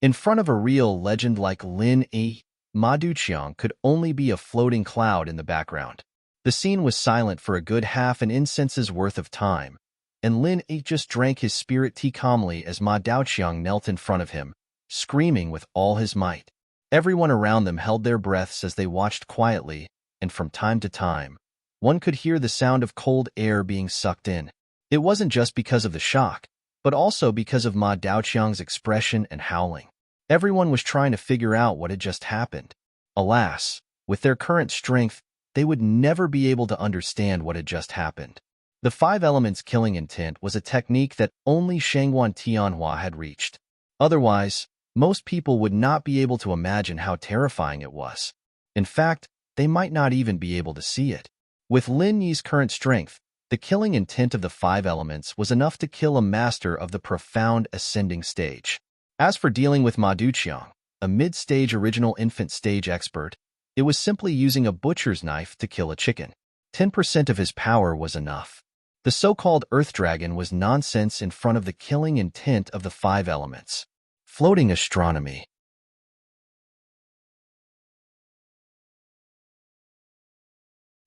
In front of a real legend like Lin Yi, Ma Duqiang could only be a floating cloud in the background. The scene was silent for a good half an incense's worth of time, and Lin Yi just drank his spirit tea calmly as Ma Duqiang knelt in front of him, screaming with all his might. Everyone around them held their breaths as they watched quietly, and from time to time, one could hear the sound of cold air being sucked in. It wasn't just because of the shock, but also because of Ma Duqiang's expression and howling. Everyone was trying to figure out what had just happened. Alas, with their current strength, they would never be able to understand what had just happened. The five elements killing intent was a technique that only Shangguan Tianhua had reached. Otherwise, most people would not be able to imagine how terrifying it was. In fact, they might not even be able to see it. With Lin Yi's current strength, the killing intent of the five elements was enough to kill a master of the profound ascending stage. As for dealing with Ma Duqiang, a mid-stage original infant stage expert, it was simply using a butcher's knife to kill a chicken. 10% of his power was enough. The so-called Earth Dragon was nonsense in front of the killing intent of the five elements. Floating astronomy.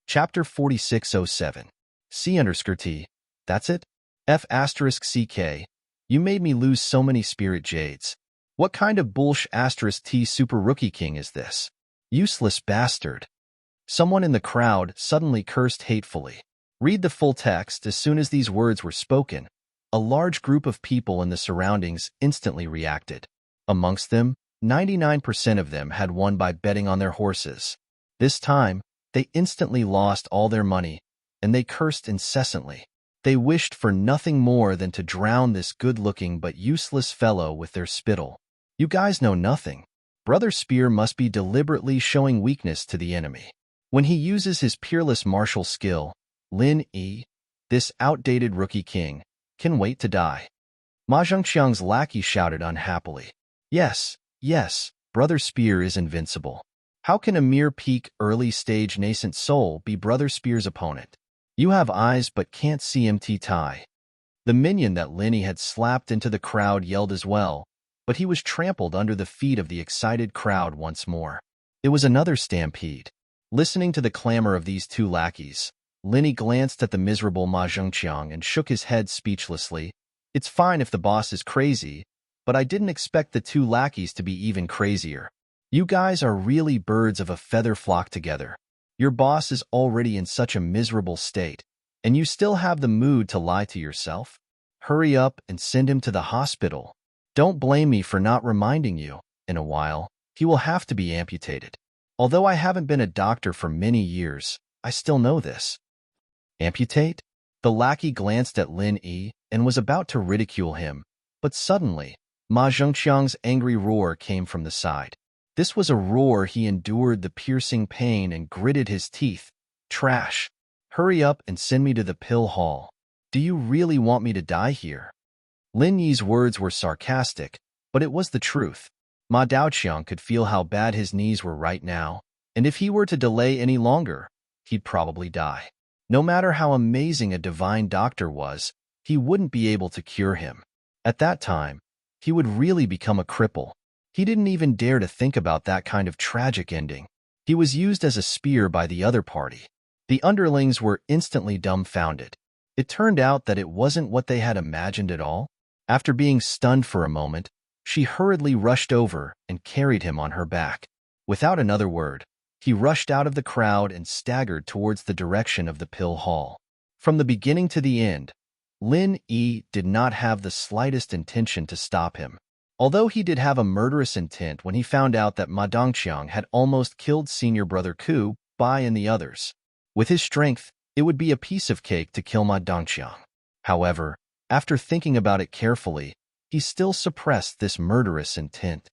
Chapter 4607. C_T. That's it? F***CK. You made me lose so many spirit jades. What kind of bullsh**T super rookie king is this? Useless bastard. Someone in the crowd suddenly cursed hatefully. Read the full text. As soon as these words were spoken, a large group of people in the surroundings instantly reacted. Amongst them, 99% of them had won by betting on their horses. This time, they instantly lost all their money, and they cursed incessantly. They wished for nothing more than to drown this good-looking but useless fellow with their spittle. You guys know nothing. Brother Spear must be deliberately showing weakness to the enemy. When he uses his peerless martial skill, Lin Yi, this outdated rookie king, can wait to die. Ma Zhengqiang's lackey shouted unhappily. Yes, Brother Spear is invincible. How can a mere peak, early-stage nascent soul be Brother Spear's opponent? You have eyes but can't see MT Tai. The minion that Linny had slapped into the crowd yelled as well, but he was trampled under the feet of the excited crowd once more. It was another stampede. Listening to the clamor of these two lackeys, Linny glanced at the miserable Ma Zhengqiang and shook his head speechlessly. It's fine if the boss is crazy, but I didn't expect the two lackeys to be even crazier. You guys are really birds of a feather flock together. Your boss is already in such a miserable state, and you still have the mood to lie to yourself? Hurry up and send him to the hospital. Don't blame me for not reminding you. In a while, he will have to be amputated. Although I haven't been a doctor for many years, I still know this. Amputate? The lackey glanced at Lin Yi and was about to ridicule him, but suddenly, Ma Zhengqiang's angry roar came from the side. This was a roar he endured the piercing pain and gritted his teeth. Trash. Hurry up and send me to the pill hall. Do you really want me to die here? Lin Yi's words were sarcastic, but it was the truth. Ma Duqiang could feel how bad his knees were right now, and if he were to delay any longer, he'd probably die. No matter how amazing a divine doctor was, he wouldn't be able to cure him. At that time, he would really become a cripple. He didn't even dare to think about that kind of tragic ending. He was used as a spear by the other party. The underlings were instantly dumbfounded. It turned out that it wasn't what they had imagined at all. After being stunned for a moment, she hurriedly rushed over and carried him on her back. Without another word, he rushed out of the crowd and staggered towards the direction of the pill hall. From the beginning to the end, Lin Yi did not have the slightest intention to stop him. Although he did have a murderous intent when he found out that Ma Dongqiang had almost killed senior brother Ku, Bai and the others. With his strength, it would be a piece of cake to kill Ma Dongqiang. However, after thinking about it carefully, he still suppressed this murderous intent.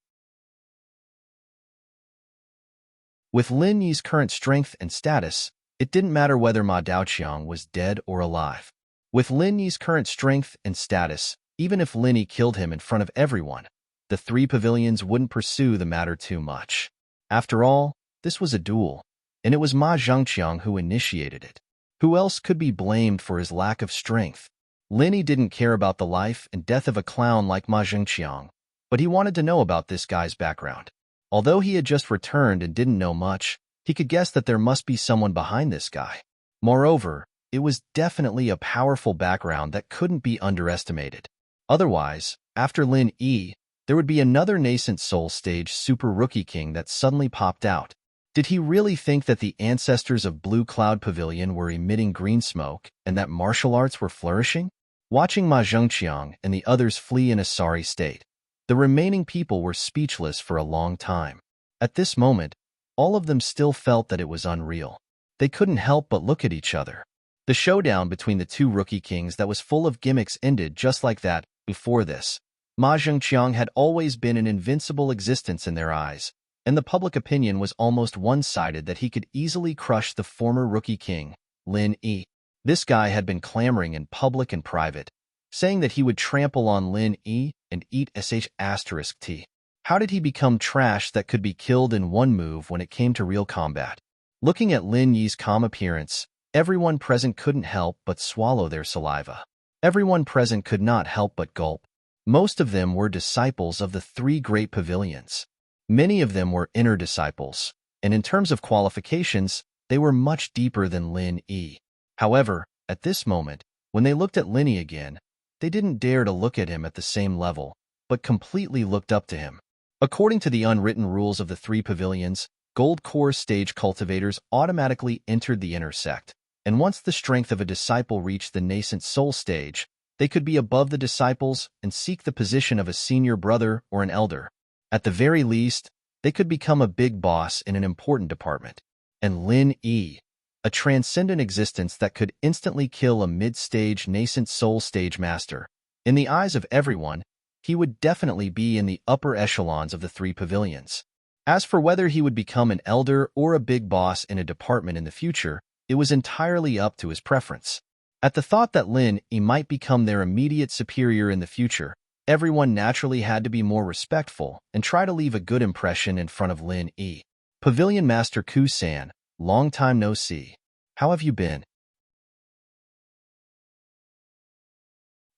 With Lin Yi's current strength and status, it didn't matter whether Ma Dongqiang was dead or alive. With Lin Yi's current strength and status, even if Lin Yi killed him in front of everyone, the three pavilions wouldn't pursue the matter too much. After all, this was a duel, and it was Ma Zhengqiang who initiated it. Who else could be blamed for his lack of strength? Lin Yi didn't care about the life and death of a clown like Ma Zhengqiang, but he wanted to know about this guy's background. Although he had just returned and didn't know much, he could guess that there must be someone behind this guy. Moreover, it was definitely a powerful background that couldn't be underestimated. Otherwise, after Lin Yi, there would be another nascent soul stage super rookie king that suddenly popped out. Did he really think that the ancestors of Blue Cloud Pavilion were emitting green smoke and that martial arts were flourishing? Watching Ma Zhengqiang and the others flee in a sorry state, the remaining people were speechless for a long time. At this moment, all of them still felt that it was unreal. They couldn't help but look at each other. The showdown between the two rookie kings that was full of gimmicks ended just like that. Before this, Ma Zhengqiang had always been an invincible existence in their eyes, and the public opinion was almost one-sided that he could easily crush the former rookie king, Lin Yi. This guy had been clamoring in public and private, saying that he would trample on Lin Yi and eat **T. How did he become trash that could be killed in one move when it came to real combat? Looking at Lin Yi's calm appearance, everyone present couldn't help but swallow their saliva. Everyone present could not help but gulp. Most of them were disciples of the three great pavilions. Many of them were inner disciples, and in terms of qualifications, they were much deeper than Lin Yi. However, at this moment, when they looked at Lin Yi again, they didn't dare to look at him at the same level, but completely looked up to him. According to the unwritten rules of the three pavilions, gold core stage cultivators automatically entered the inner sect, and once the strength of a disciple reached the nascent soul stage, they could be above the disciples and seek the position of a senior brother or an elder. At the very least, they could become a big boss in an important department. And Lin Yi, a transcendent existence that could instantly kill a mid-stage nascent soul stage master. In the eyes of everyone, he would definitely be in the upper echelons of the three pavilions. As for whether he would become an elder or a big boss in a department in the future, it was entirely up to his preference. At the thought that Lin Yi might become their immediate superior in the future, everyone naturally had to be more respectful and try to leave a good impression in front of Lin Yi. Pavilion Master Ku-san, long time no see. How have you been?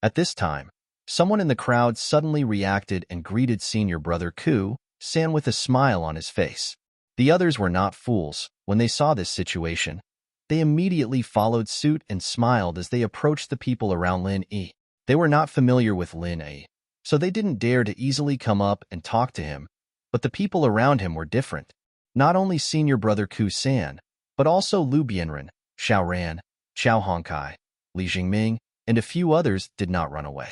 At this time, someone in the crowd suddenly reacted and greeted senior brother Ku-san with a smile on his face. The others were not fools. When they saw this situation, they immediately followed suit and smiled as they approached the people around Lin Yi. They were not familiar with Lin Yi, so they didn't dare to easily come up and talk to him, but the people around him were different. Not only senior brother Ku-san, but also Lu Bianren, Xiao Ran, Xiao Hongkai, Li Jingming, and a few others did not run away.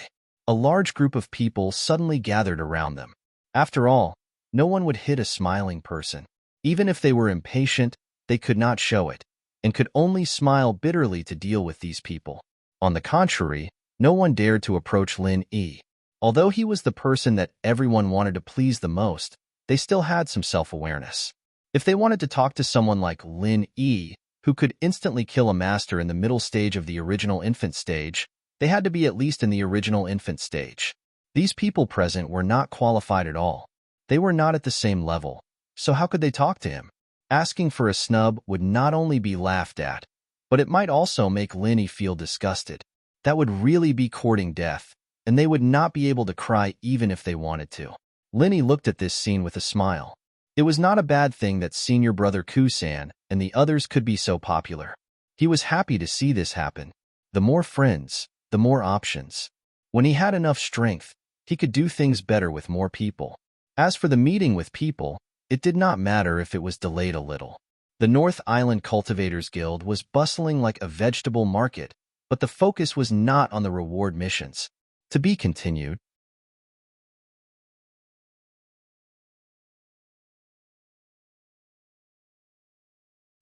A large group of people suddenly gathered around them. After all, no one would hit a smiling person. Even if they were impatient, they could not show it, and could only smile bitterly to deal with these people. On the contrary, no one dared to approach Lin Yi. Although he was the person that everyone wanted to please the most, they still had some self-awareness. If they wanted to talk to someone like Lin Yi, who could instantly kill a master in the middle stage of the original infant stage, they had to be at least in the original infant stage. These people present were not qualified at all. They were not at the same level, so how could they talk to him? Asking for a snub would not only be laughed at, but it might also make Lin Yi feel disgusted. That would really be courting death, and they would not be able to cry even if they wanted to. Lin Yi looked at this scene with a smile. It was not a bad thing that senior brother Ku-san and the others could be so popular. He was happy to see this happen. The more friends, the more options. When he had enough strength, he could do things better with more people. As for the meeting with people, it did not matter if it was delayed a little. The North Island Cultivators Guild was bustling like a vegetable market, but the focus was not on the reward missions. To be continued.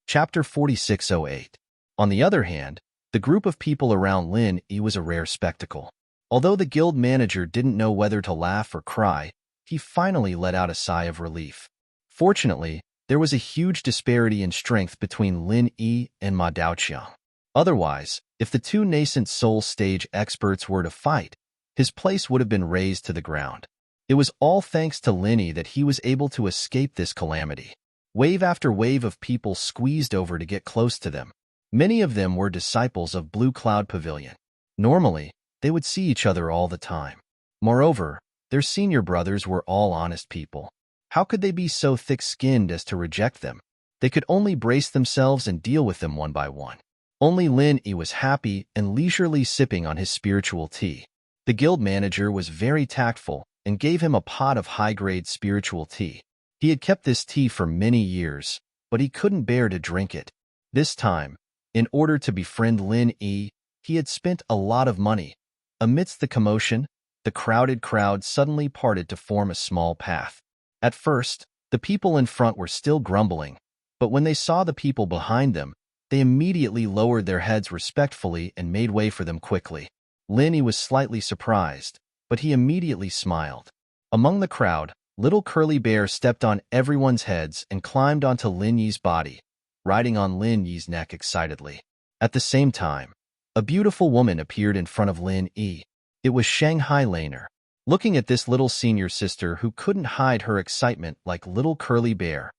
Chapter 4608. On the other hand, the group of people around Lin Yi was a rare spectacle. Although the guild manager didn't know whether to laugh or cry, he finally let out a sigh of relief. Fortunately, there was a huge disparity in strength between Lin Yi and Ma Daoqiang. Otherwise, if the two nascent soul stage experts were to fight, his place would have been razed to the ground. It was all thanks to Linny that he was able to escape this calamity. Wave after wave of people squeezed over to get close to them. Many of them were disciples of Blue Cloud Pavilion. Normally, they would see each other all the time. Moreover, their senior brothers were all honest people. How could they be so thick-skinned as to reject them? They could only brace themselves and deal with them one by one. Only Lin Yi was happy and leisurely sipping on his spiritual tea. The guild manager was very tactful and gave him a pot of high-grade spiritual tea. He had kept this tea for many years, but he couldn't bear to drink it. This time, in order to befriend Lin Yi, he had spent a lot of money. Amidst the commotion, the crowded crowd suddenly parted to form a small path. At first, the people in front were still grumbling, but when they saw the people behind them, they immediately lowered their heads respectfully and made way for them quickly. Lin Yi was slightly surprised, but he immediately smiled. Among the crowd, little Curly Bear stepped on everyone's heads and climbed onto Lin Yi's body, riding on Lin Yi's neck excitedly. At the same time, a beautiful woman appeared in front of Lin Yi. It was Shanghai Laner. Looking at this little senior sister who couldn't hide her excitement like little Curly Bear,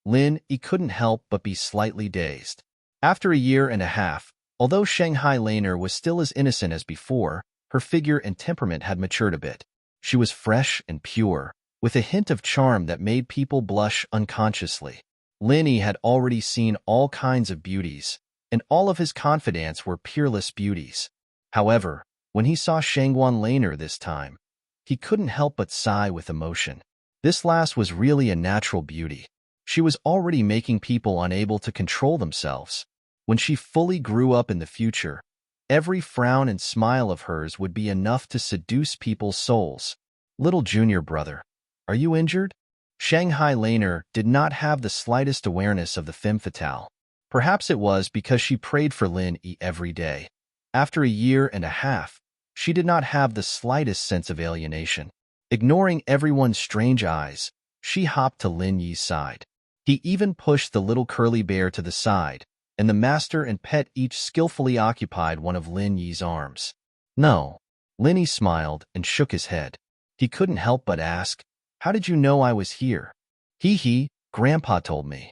Lin Yi couldn't help but be slightly dazed. After a year and a half, although Shanghai Laner was still as innocent as before, her figure and temperament had matured a bit. She was fresh and pure, with a hint of charm that made people blush unconsciously. Lin Yi had already seen all kinds of beauties, and all of his confidants were peerless beauties. However, when he saw Shangguan Laner this time, he couldn't help but sigh with emotion. This lass was really a natural beauty. She was already making people unable to control themselves. When she fully grew up in the future, every frown and smile of hers would be enough to seduce people's souls. Little junior brother, are you injured? Shanghai Laner did not have the slightest awareness of the femme fatale. Perhaps it was because she prayed for Lin Yi every day. After a year and a half, she did not have the slightest sense of alienation. Ignoring everyone's strange eyes, she hopped to Lin Yi's side. He even pushed the little Curly Bear to the side, and the master and pet each skillfully occupied one of Lin Yi's arms. No. Lin Yi smiled and shook his head. He couldn't help but ask, "How did you know I was here?" He, Grandpa told me.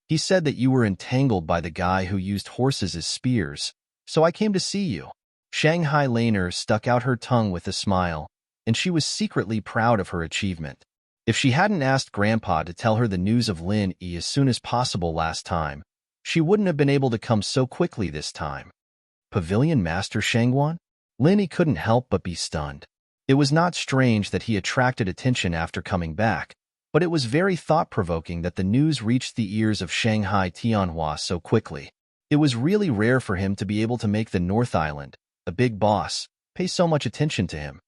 He said that you were entangled by the guy who used horses as spears, so I came to see you. Shanghai Laner stuck out her tongue with a smile, and she was secretly proud of her achievement. If she hadn't asked Grandpa to tell her the news of Lin Yi as soon as possible last time, she wouldn't have been able to come so quickly this time. Pavilion Master Shangguan? Lin Yi couldn't help but be stunned. It was not strange that he attracted attention after coming back, but it was very thought-provoking that the news reached the ears of Shanghai Tianhua so quickly. It was really rare for him to be able to make the North Island, a big boss, pay so much attention to him.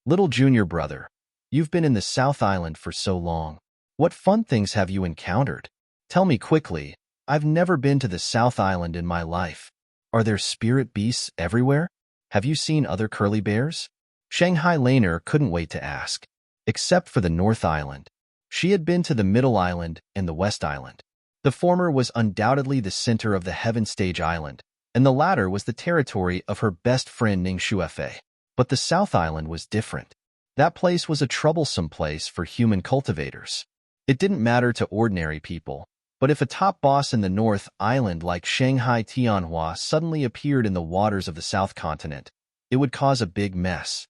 Little junior brother, you've been in the South Island for so long. What fun things have you encountered? Tell me quickly, I've never been to the South Island in my life. Are there spirit beasts everywhere? Have you seen other curly bears? Shanghai Laner couldn't wait to ask. Except for the North Island. She had been to the Middle Island and the West Island. The former was undoubtedly the center of the Heaven Stage Island, and the latter was the territory of her best friend Ning Shuefei. But the South Island was different. That place was a troublesome place for human cultivators. It didn't matter to ordinary people, but if a top boss in the North Island like Shanghai Tianhua suddenly appeared in the waters of the South Continent, it would cause a big mess.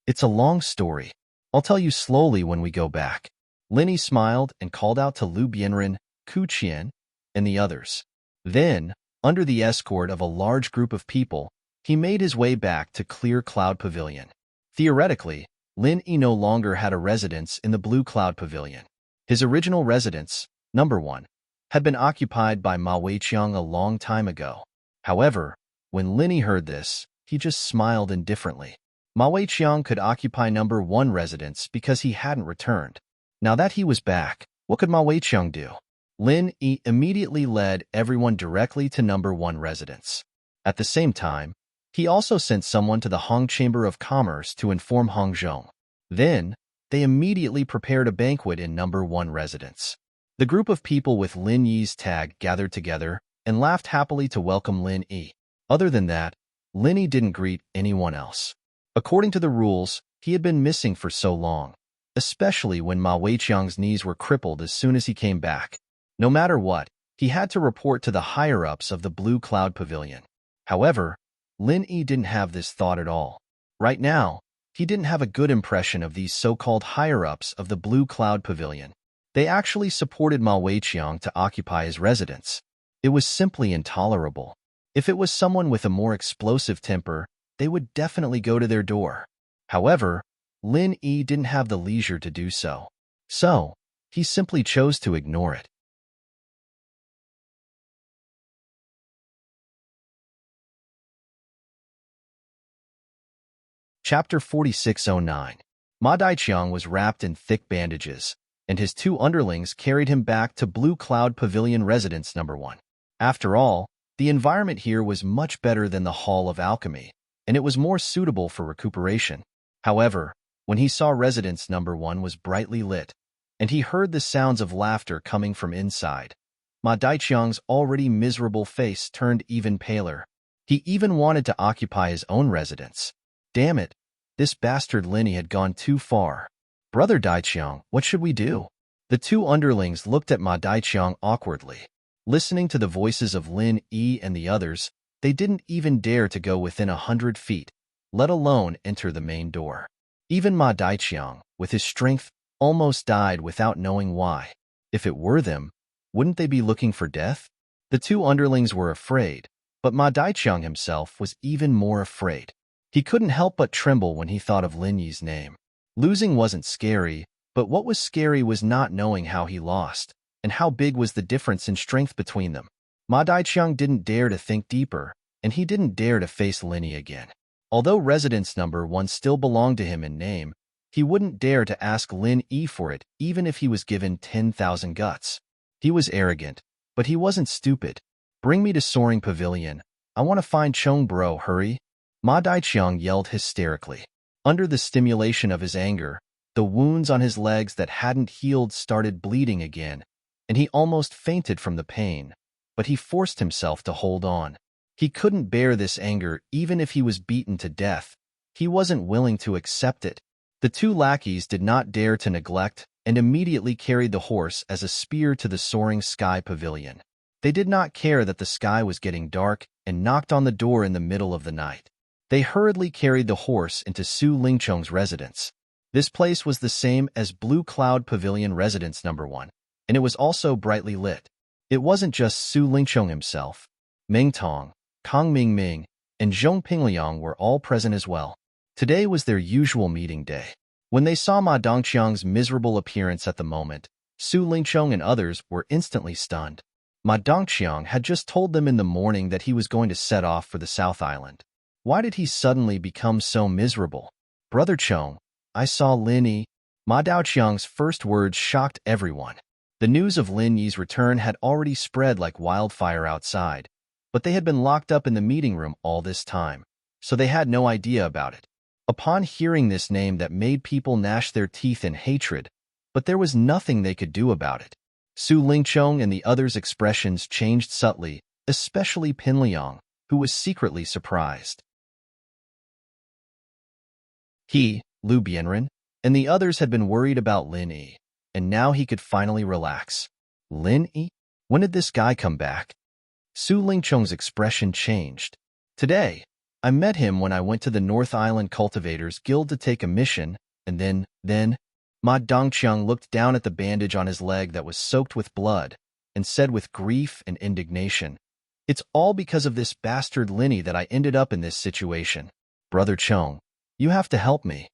It's a long story. I'll tell you slowly when we go back. Lin Yi smiled and called out to Lu Bianren, Ku Qian, and the others. Then, under the escort of a large group of people, he made his way back to Clear Cloud Pavilion. Theoretically, Lin Yi no longer had a residence in the Blue Cloud Pavilion. His original residence, number 1, had been occupied by Ma Weiqiang a long time ago. However, when Lin Yi heard this, he just smiled indifferently. Ma Weiqiang could occupy number 1 residence because he hadn't returned. Now that he was back, what could Ma Weiqiang do? Lin Yi immediately led everyone directly to number 1 residence. At the same time, he also sent someone to the Hong Chamber of Commerce to inform Hong Zhong. Then, they immediately prepared a banquet in number 1 residence. The group of people with Lin Yi's tag gathered together and laughed happily to welcome Lin Yi. Other than that, Lin Yi didn't greet anyone else. According to the rules, he had been missing for so long, especially when Ma Weiqiang's knees were crippled as soon as he came back. No matter what, he had to report to the higher-ups of the Blue Cloud Pavilion. However, Lin Yi didn't have this thought at all. Right now, he didn't have a good impression of these so-called higher-ups of the Blue Cloud Pavilion. They actually supported Ma Weiqiang to occupy his residence. It was simply intolerable. If it was someone with a more explosive temper, they would definitely go to their door. However, Lin Yi didn't have the leisure to do so. So, he simply chose to ignore it. Chapter 4609. Ma Daiqiang was wrapped in thick bandages, and his two underlings carried him back to Blue Cloud Pavilion Residence Number 1. After all, the environment here was much better than the Hall of Alchemy, and it was more suitable for recuperation. However, when he saw Residence Number 1 was brightly lit, and he heard the sounds of laughter coming from inside, Ma Daiqiang's already miserable face turned even paler. He even wanted to occupy his own residence. Damn it, this bastard Lin Yi had gone too far. Brother Daiqiang, what should we do? The two underlings looked at Ma Daiqiang awkwardly. Listening to the voices of Lin Yi and the others, they didn't even dare to go within 100 feet, let alone enter the main door. Even Ma Daiqiang, with his strength, almost died without knowing why. If it were them, wouldn't they be looking for death? The two underlings were afraid, but Ma Daiqiang himself was even more afraid. He couldn't help but tremble when he thought of Lin Yi's name. Losing wasn't scary, but what was scary was not knowing how he lost, and how big was the difference in strength between them. Ma Daiqiang didn't dare to think deeper, and he didn't dare to face Lin Yi again. Although Residence Number 1 still belonged to him in name, he wouldn't dare to ask Lin Yi for it even if he was given 10,000 guts. He was arrogant, but he wasn't stupid. Bring me to Soaring Pavilion. I want to find Chong bro, hurry. Ma Daiqiang yelled hysterically. Under the stimulation of his anger, the wounds on his legs that hadn't healed started bleeding again, and he almost fainted from the pain, but he forced himself to hold on. He couldn't bear this anger even if he was beaten to death. He wasn't willing to accept it. The two lackeys did not dare to neglect and immediately carried the horse as a spear to the soaring sky pavilion. They did not care that the sky was getting dark and knocked on the door in the middle of the night. They hurriedly carried the horse into Su Lingchong's residence. This place was the same as Blue Cloud Pavilion Residence Number 1, and it was also brightly lit. It wasn't just Su Lingchong himself. Ming Tong, Kang Ming, and Zhong Pingliang were all present as well. Today was their usual meeting day. When they saw Ma Dongqiang's miserable appearance at the moment, Su Lingchong and others were instantly stunned. Ma Dongqiang had just told them in the morning that he was going to set off for the South Island. Why did he suddenly become so miserable? Brother Chong, I saw Lin Yi. Ma Dongqiang's first words shocked everyone. The news of Lin Yi's return had already spread like wildfire outside, but they had been locked up in the meeting room all this time, so they had no idea about it. Upon hearing this name that made people gnash their teeth in hatred, but there was nothing they could do about it. Su Lingchong and the others' expressions changed subtly, especially Pinliang, who was secretly surprised. He, Lu Bianren, and the others had been worried about Lin Yi, and now he could finally relax. Lin Yi? When did this guy come back? Su Lingchong's expression changed. Today, I met him when I went to the North Island Cultivators Guild to take a mission, and then, Ma Dongqiang looked down at the bandage on his leg that was soaked with blood, and said with grief and indignation, "It's all because of this bastard Lin Yi that I ended up in this situation. Brother Chong, you have to help me."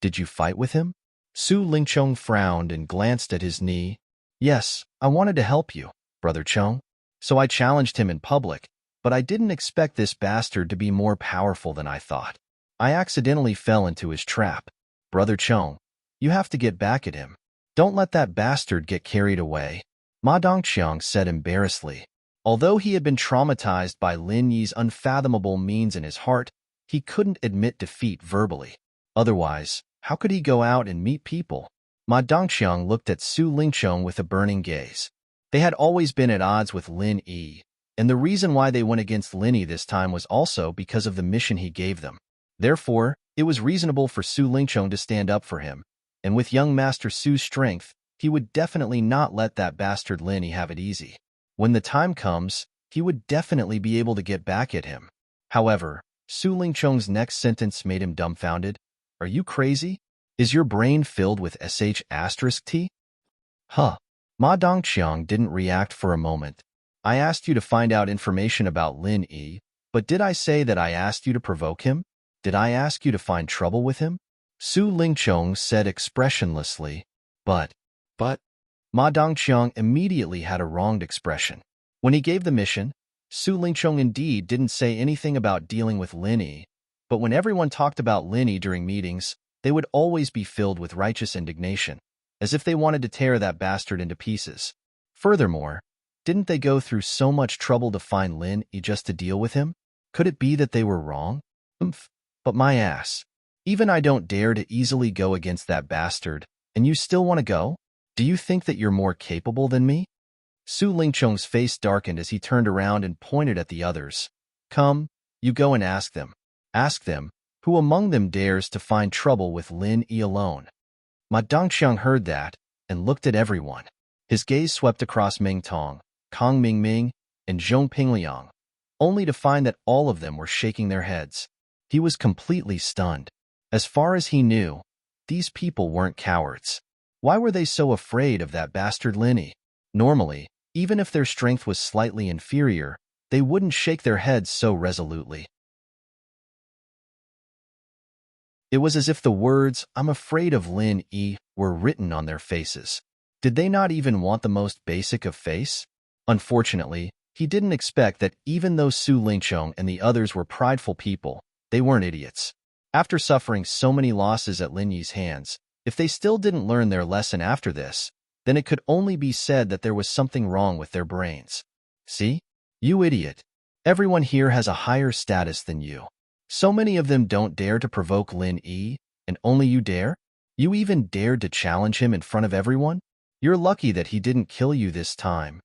Did you fight with him? Su Lingchong frowned and glanced at his knee. Yes, I wanted to help you, Brother Chong. So I challenged him in public, but I didn't expect this bastard to be more powerful than I thought. I accidentally fell into his trap. Brother Chong, you have to get back at him. Don't let that bastard get carried away. Ma Dongqiang said embarrassedly. Although he had been traumatized by Lin Yi's unfathomable means in his heart, he couldn't admit defeat verbally. Otherwise, how could he go out and meet people? Ma Dongxiang looked at Su Lingqiang with a burning gaze. They had always been at odds with Lin Yi, and the reason why they went against Lin Yi this time was also because of the mission he gave them. Therefore, it was reasonable for Su Lingqiang to stand up for him, and with young Master Su's strength, he would definitely not let that bastard Lin Yi have it easy. When the time comes, he would definitely be able to get back at him. However, Su Lingqiang's next sentence made him dumbfounded. Are you crazy? Is your brain filled with sh*t? Huh. Ma Dongxiang didn't react for a moment. I asked you to find out information about Lin Yi, but did I say that I asked you to provoke him? Did I ask you to find trouble with him? Su Lingqiang said expressionlessly. But, Ma Dongxiang immediately had a wronged expression. When he gave the mission, Su Lingqiang indeed didn't say anything about dealing with Lin Yi, but when everyone talked about Lin Yi during meetings, they would always be filled with righteous indignation, as if they wanted to tear that bastard into pieces. Furthermore, didn't they go through so much trouble to find Lin Yi just to deal with him? Could it be that they were wrong? But my ass. Even I don't dare to easily go against that bastard, and you still want to go? Do you think that you're more capable than me? Su Lingqiang's face darkened as he turned around and pointed at the others. Come, you go and ask them. Ask them, who among them dares to find trouble with Lin Yi alone? Ma Dongxiang heard that and looked at everyone. His gaze swept across Ming Tong, Kong Mingming, and Zhong Pingliang, only to find that all of them were shaking their heads. He was completely stunned. As far as he knew, these people weren't cowards. Why were they so afraid of that bastard Lin Yi? Normally, even if their strength was slightly inferior, they wouldn't shake their heads so resolutely. It was as if the words, "I'm afraid of Lin Yi," were written on their faces. Did they not even want the most basic of face? Unfortunately, he didn't expect that even though Su Lingqiang and the others were prideful people, they weren't idiots. After suffering so many losses at Lin Yi's hands, if they still didn't learn their lesson after this, then it could only be said that there was something wrong with their brains. See? You idiot. Everyone here has a higher status than you. So many of them don't dare to provoke Lin Yi, and only you dare? You even dared to challenge him in front of everyone? You're lucky that he didn't kill you this time.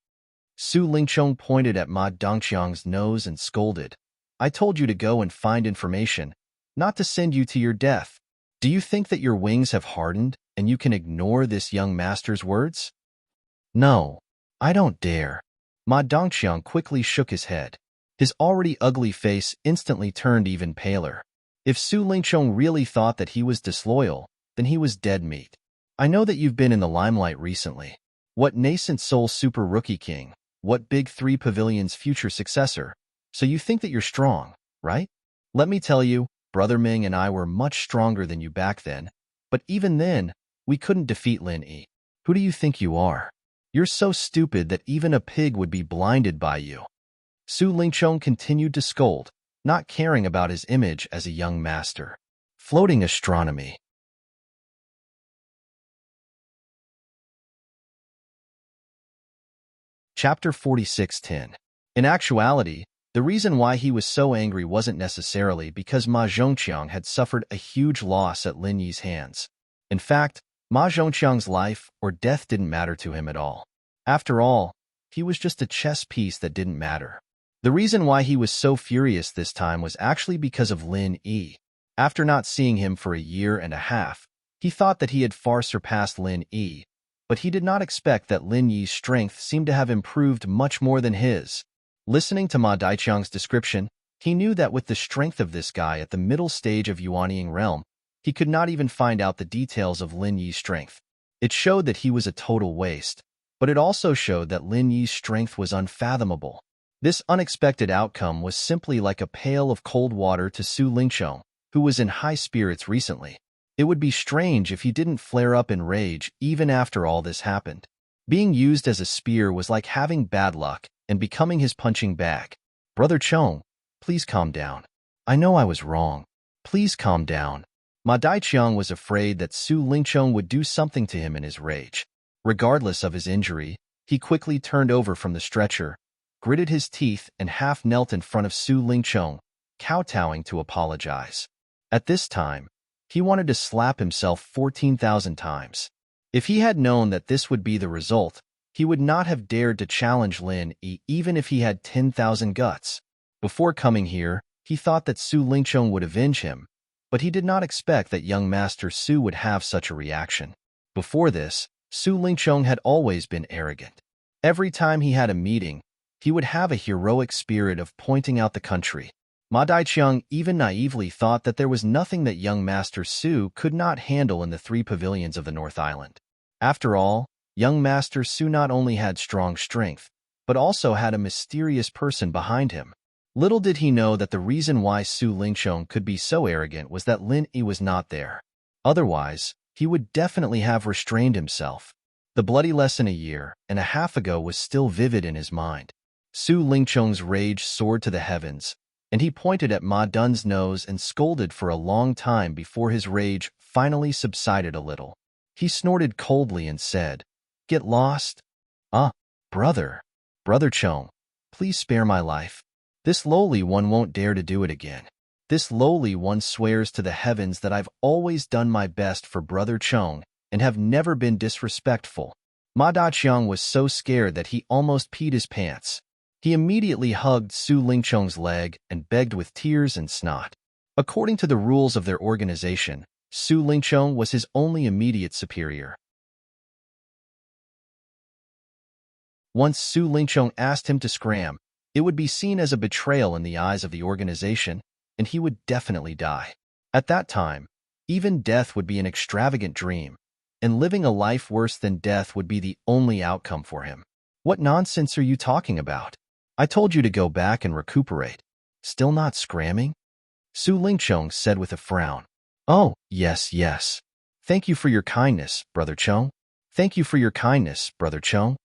Su Lingqiang pointed at Ma Dongxiang's nose and scolded. I told you to go and find information, not to send you to your death. Do you think that your wings have hardened and you can ignore this young master's words? No, I don't dare. Ma Dongxiang quickly shook his head. His already ugly face instantly turned even paler. If Su Lingqiang really thought that he was disloyal, then he was dead meat. I know that you've been in the limelight recently. What nascent soul super rookie king? What big 3 pavilion's future successor? So you think that you're strong, right? Let me tell you, Brother Ming and I were much stronger than you back then, but even then, we couldn't defeat Lin Yi. Who do you think you are? You're so stupid that even a pig would be blinded by you. Su Lingqiang continued to scold, not caring about his image as a young master. Floating astronomy. Chapter 46:10. In actuality, the reason why he was so angry wasn't necessarily because Ma Zhongqiang had suffered a huge loss at Lin Yi's hands. In fact, Ma Zhongqiang's life or death didn't matter to him at all. After all, he was just a chess piece that didn't matter. The reason why he was so furious this time was actually because of Lin Yi. After not seeing him for a year and a half, he thought that he had far surpassed Lin Yi, but he did not expect that Lin Yi's strength seemed to have improved much more than his. Listening to Ma Daiqiang's description, he knew that with the strength of this guy at the middle stage of Yuanying realm, he could not even find out the details of Lin Yi's strength. It showed that he was a total waste, but it also showed that Lin Yi's strength was unfathomable. This unexpected outcome was simply like a pail of cold water to Su Lingqiang, who was in high spirits recently. It would be strange if he didn't flare up in rage even after all this happened. Being used as a spear was like having bad luck and becoming his punching bag. Brother Chong, please calm down. I know I was wrong. Please calm down. Ma Daiqiang was afraid that Su Lingqiang would do something to him in his rage. Regardless of his injury, he quickly turned over from the stretcher, gritted his teeth, and half knelt in front of Su Lingqiang, kowtowing to apologize. At this time, he wanted to slap himself 14,000 times. If he had known that this would be the result, he would not have dared to challenge Lin Yi even if he had 10,000 guts. Before coming here, he thought that Su Lingqiong would avenge him, but he did not expect that young Master Su would have such a reaction. Before this, Su Lingqiong had always been arrogant. Every time he had a meeting, he would have a heroic spirit of pointing out the country. Ma Daiqiang even naively thought that there was nothing that young Master Su could not handle in the 3 pavilions of the North Island. After all, young Master Su not only had strong strength, but also had a mysterious person behind him. Little did he know that the reason why Su Lingqiong could be so arrogant was that Lin Yi was not there. Otherwise, he would definitely have restrained himself. The bloody lesson a year and a half ago was still vivid in his mind. Su Lingqiong's rage soared to the heavens, and he pointed at Ma Dun's nose and scolded for a long time before his rage finally subsided a little. He snorted coldly and said, "Get lost? Brother Chong, please spare my life. This lowly one won't dare to do it again. This lowly one swears to the heavens that I've always done my best for Brother Chong and have never been disrespectful." Ma Daiqiang was so scared that he almost peed his pants. He immediately hugged Su Lingqiong's leg and begged with tears and snot. According to the rules of their organization, Su Lingqiong was his only immediate superior. Once Su Lingqiong asked him to scram, it would be seen as a betrayal in the eyes of the organization, and he would definitely die. At that time, even death would be an extravagant dream, and living a life worse than death would be the only outcome for him. What nonsense are you talking about? I told you to go back and recuperate. Still not scramming? Su Lingqiong said with a frown. Oh, yes. Thank you for your kindness, Brother Chong. Thank you for your kindness, Brother Chong.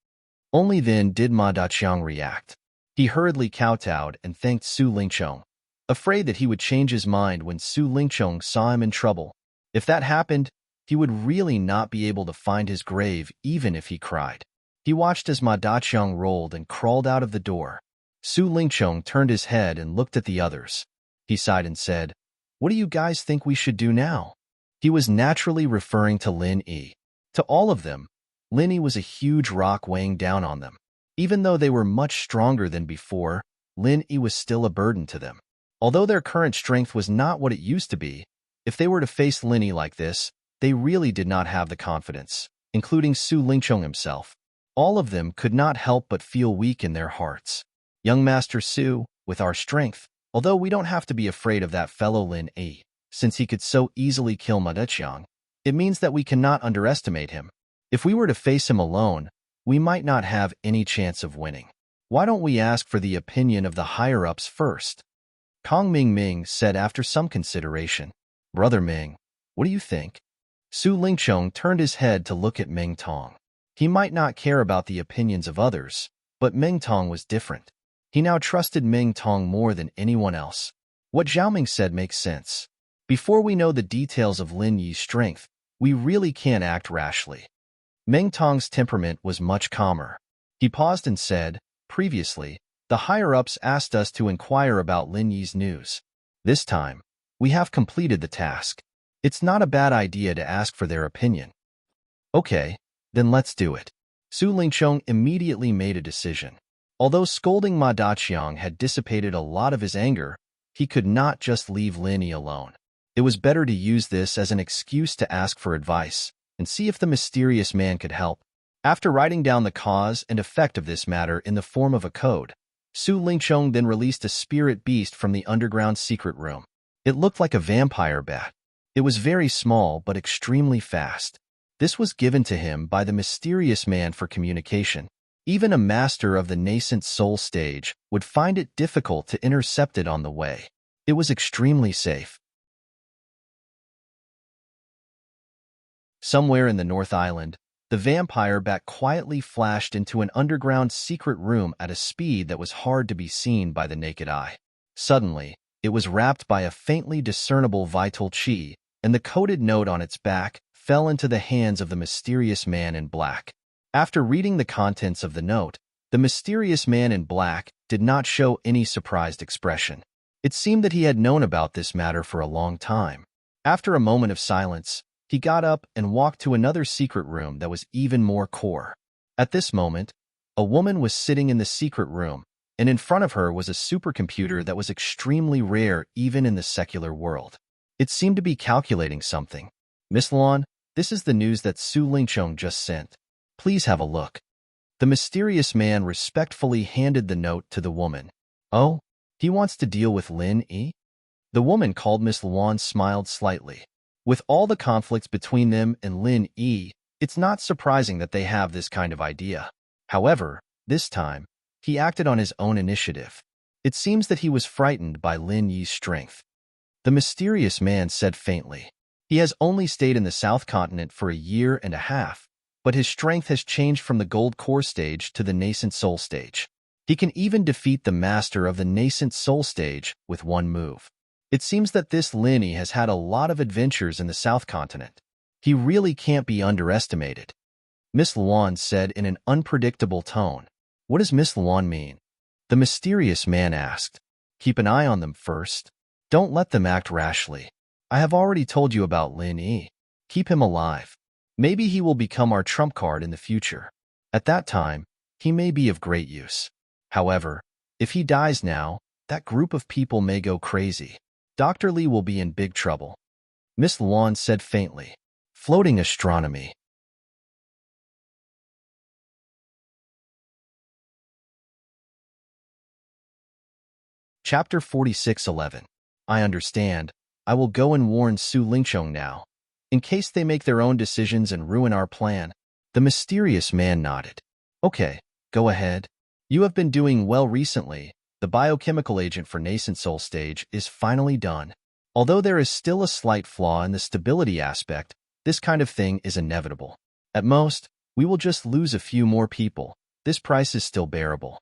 Only then did Ma Daiqiang react. He hurriedly kowtowed and thanked Su Lingqiong, afraid that he would change his mind when Su Lingqiong saw him in trouble. If that happened, he would really not be able to find his grave even if he cried. He watched as Ma Daiqiang rolled and crawled out of the door. Su Lingqiong turned his head and looked at the others. He sighed and said, "What do you guys think we should do now?" He was naturally referring to Lin Yi. To all of them, Lin Yi was a huge rock weighing down on them. Even though they were much stronger than before, Lin Yi was still a burden to them. Although their current strength was not what it used to be, if they were to face Lin Yi like this, they really did not have the confidence, including Su Lingqiong himself. All of them could not help but feel weak in their hearts. Young Master Su, with our strength, although we don't have to be afraid of that fellow Lin Yi, since he could so easily kill Ma Daiqiang, it means that we cannot underestimate him. If we were to face him alone, we might not have any chance of winning. Why don't we ask for the opinion of the higher-ups first? Kong Ming said after some consideration. Brother Ming, what do you think? Su Lingqiong turned his head to look at Ming Tong. He might not care about the opinions of others, but Ming Tong was different. He now trusted Ming Tong more than anyone else. What Zhao Ming said makes sense. Before we know the details of Lin Yi's strength, we really can't act rashly. Ming Tong's temperament was much calmer. He paused and said, "Previously, the higher-ups asked us to inquire about Lin Yi's news. This time, we have completed the task. It's not a bad idea to ask for their opinion." Okay, then let's do it. Su Lingqiong immediately made a decision. Although scolding Ma Daiqiang had dissipated a lot of his anger, he could not just leave Lin Yi alone. It was better to use this as an excuse to ask for advice and see if the mysterious man could help. After writing down the cause and effect of this matter in the form of a code, Su Lingqiong then released a spirit beast from the underground secret room. It looked like a vampire bat. It was very small but extremely fast. This was given to him by the mysterious man for communication. Even a master of the nascent soul stage would find it difficult to intercept it on the way. It was extremely safe. Somewhere in the North Island, the vampire bat quietly flashed into an underground secret room at a speed that was hard to be seen by the naked eye. Suddenly, it was wrapped by a faintly discernible vital chi, and the coded note on its back fell into the hands of the mysterious man in black. After reading the contents of the note, the mysterious man in black did not show any surprised expression. It seemed that he had known about this matter for a long time. After a moment of silence, He got up and walked to another secret room that was even more core. At this moment, a woman was sitting in the secret room, and in front of her was a supercomputer that was extremely rare even in the secular world. It seemed to be calculating something. "Miss Luan, this is the news that Su Lingchong just sent. Please have a look." The mysterious man respectfully handed the note to the woman. "Oh, he wants to deal with Lin Yi?" The woman called Miss Luan smiled slightly. With all the conflicts between them and Lin Yi, it's not surprising that they have this kind of idea. However, this time, he acted on his own initiative. It seems that he was frightened by Lin Yi's strength. The mysterious man said faintly, "He has only stayed in the South Continent for a year and a half, but his strength has changed from the Gold Core stage to the Nascent Soul stage. He can even defeat the master of the Nascent Soul stage with one move. It seems that this Lin Yi has had a lot of adventures in the South Continent. He really can't be underestimated." Miss Luan said in an unpredictable tone. "What does Miss Luan mean?" The mysterious man asked. "Keep an eye on them first. Don't let them act rashly. I have already told you about Lin Yi. Keep him alive. Maybe he will become our trump card in the future. At that time, he may be of great use. However, if he dies now, that group of people may go crazy. Dr. Li will be in big trouble." Miss Luan said faintly. Floating astronomy. Chapter 46:11. I understand. I will go and warn Su Lingchong now, in case they make their own decisions and ruin our plan. The mysterious man nodded. "Okay, go ahead. You have been doing well recently. The biochemical agent for Nascent Soul stage is finally done. Although there is still a slight flaw in the stability aspect, this kind of thing is inevitable. At most, we will just lose a few more people. This price is still bearable."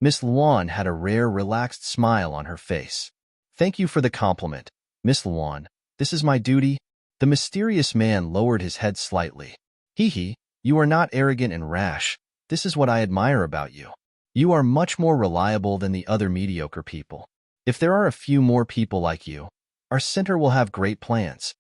Miss Luan had a rare, relaxed smile on her face. "Thank you for the compliment, Miss Luan. This is my duty." The mysterious man lowered his head slightly. "Hee, you are not arrogant and rash. This is what I admire about you. You are much more reliable than the other mediocre people. If there are a few more people like you, our center will have great plans."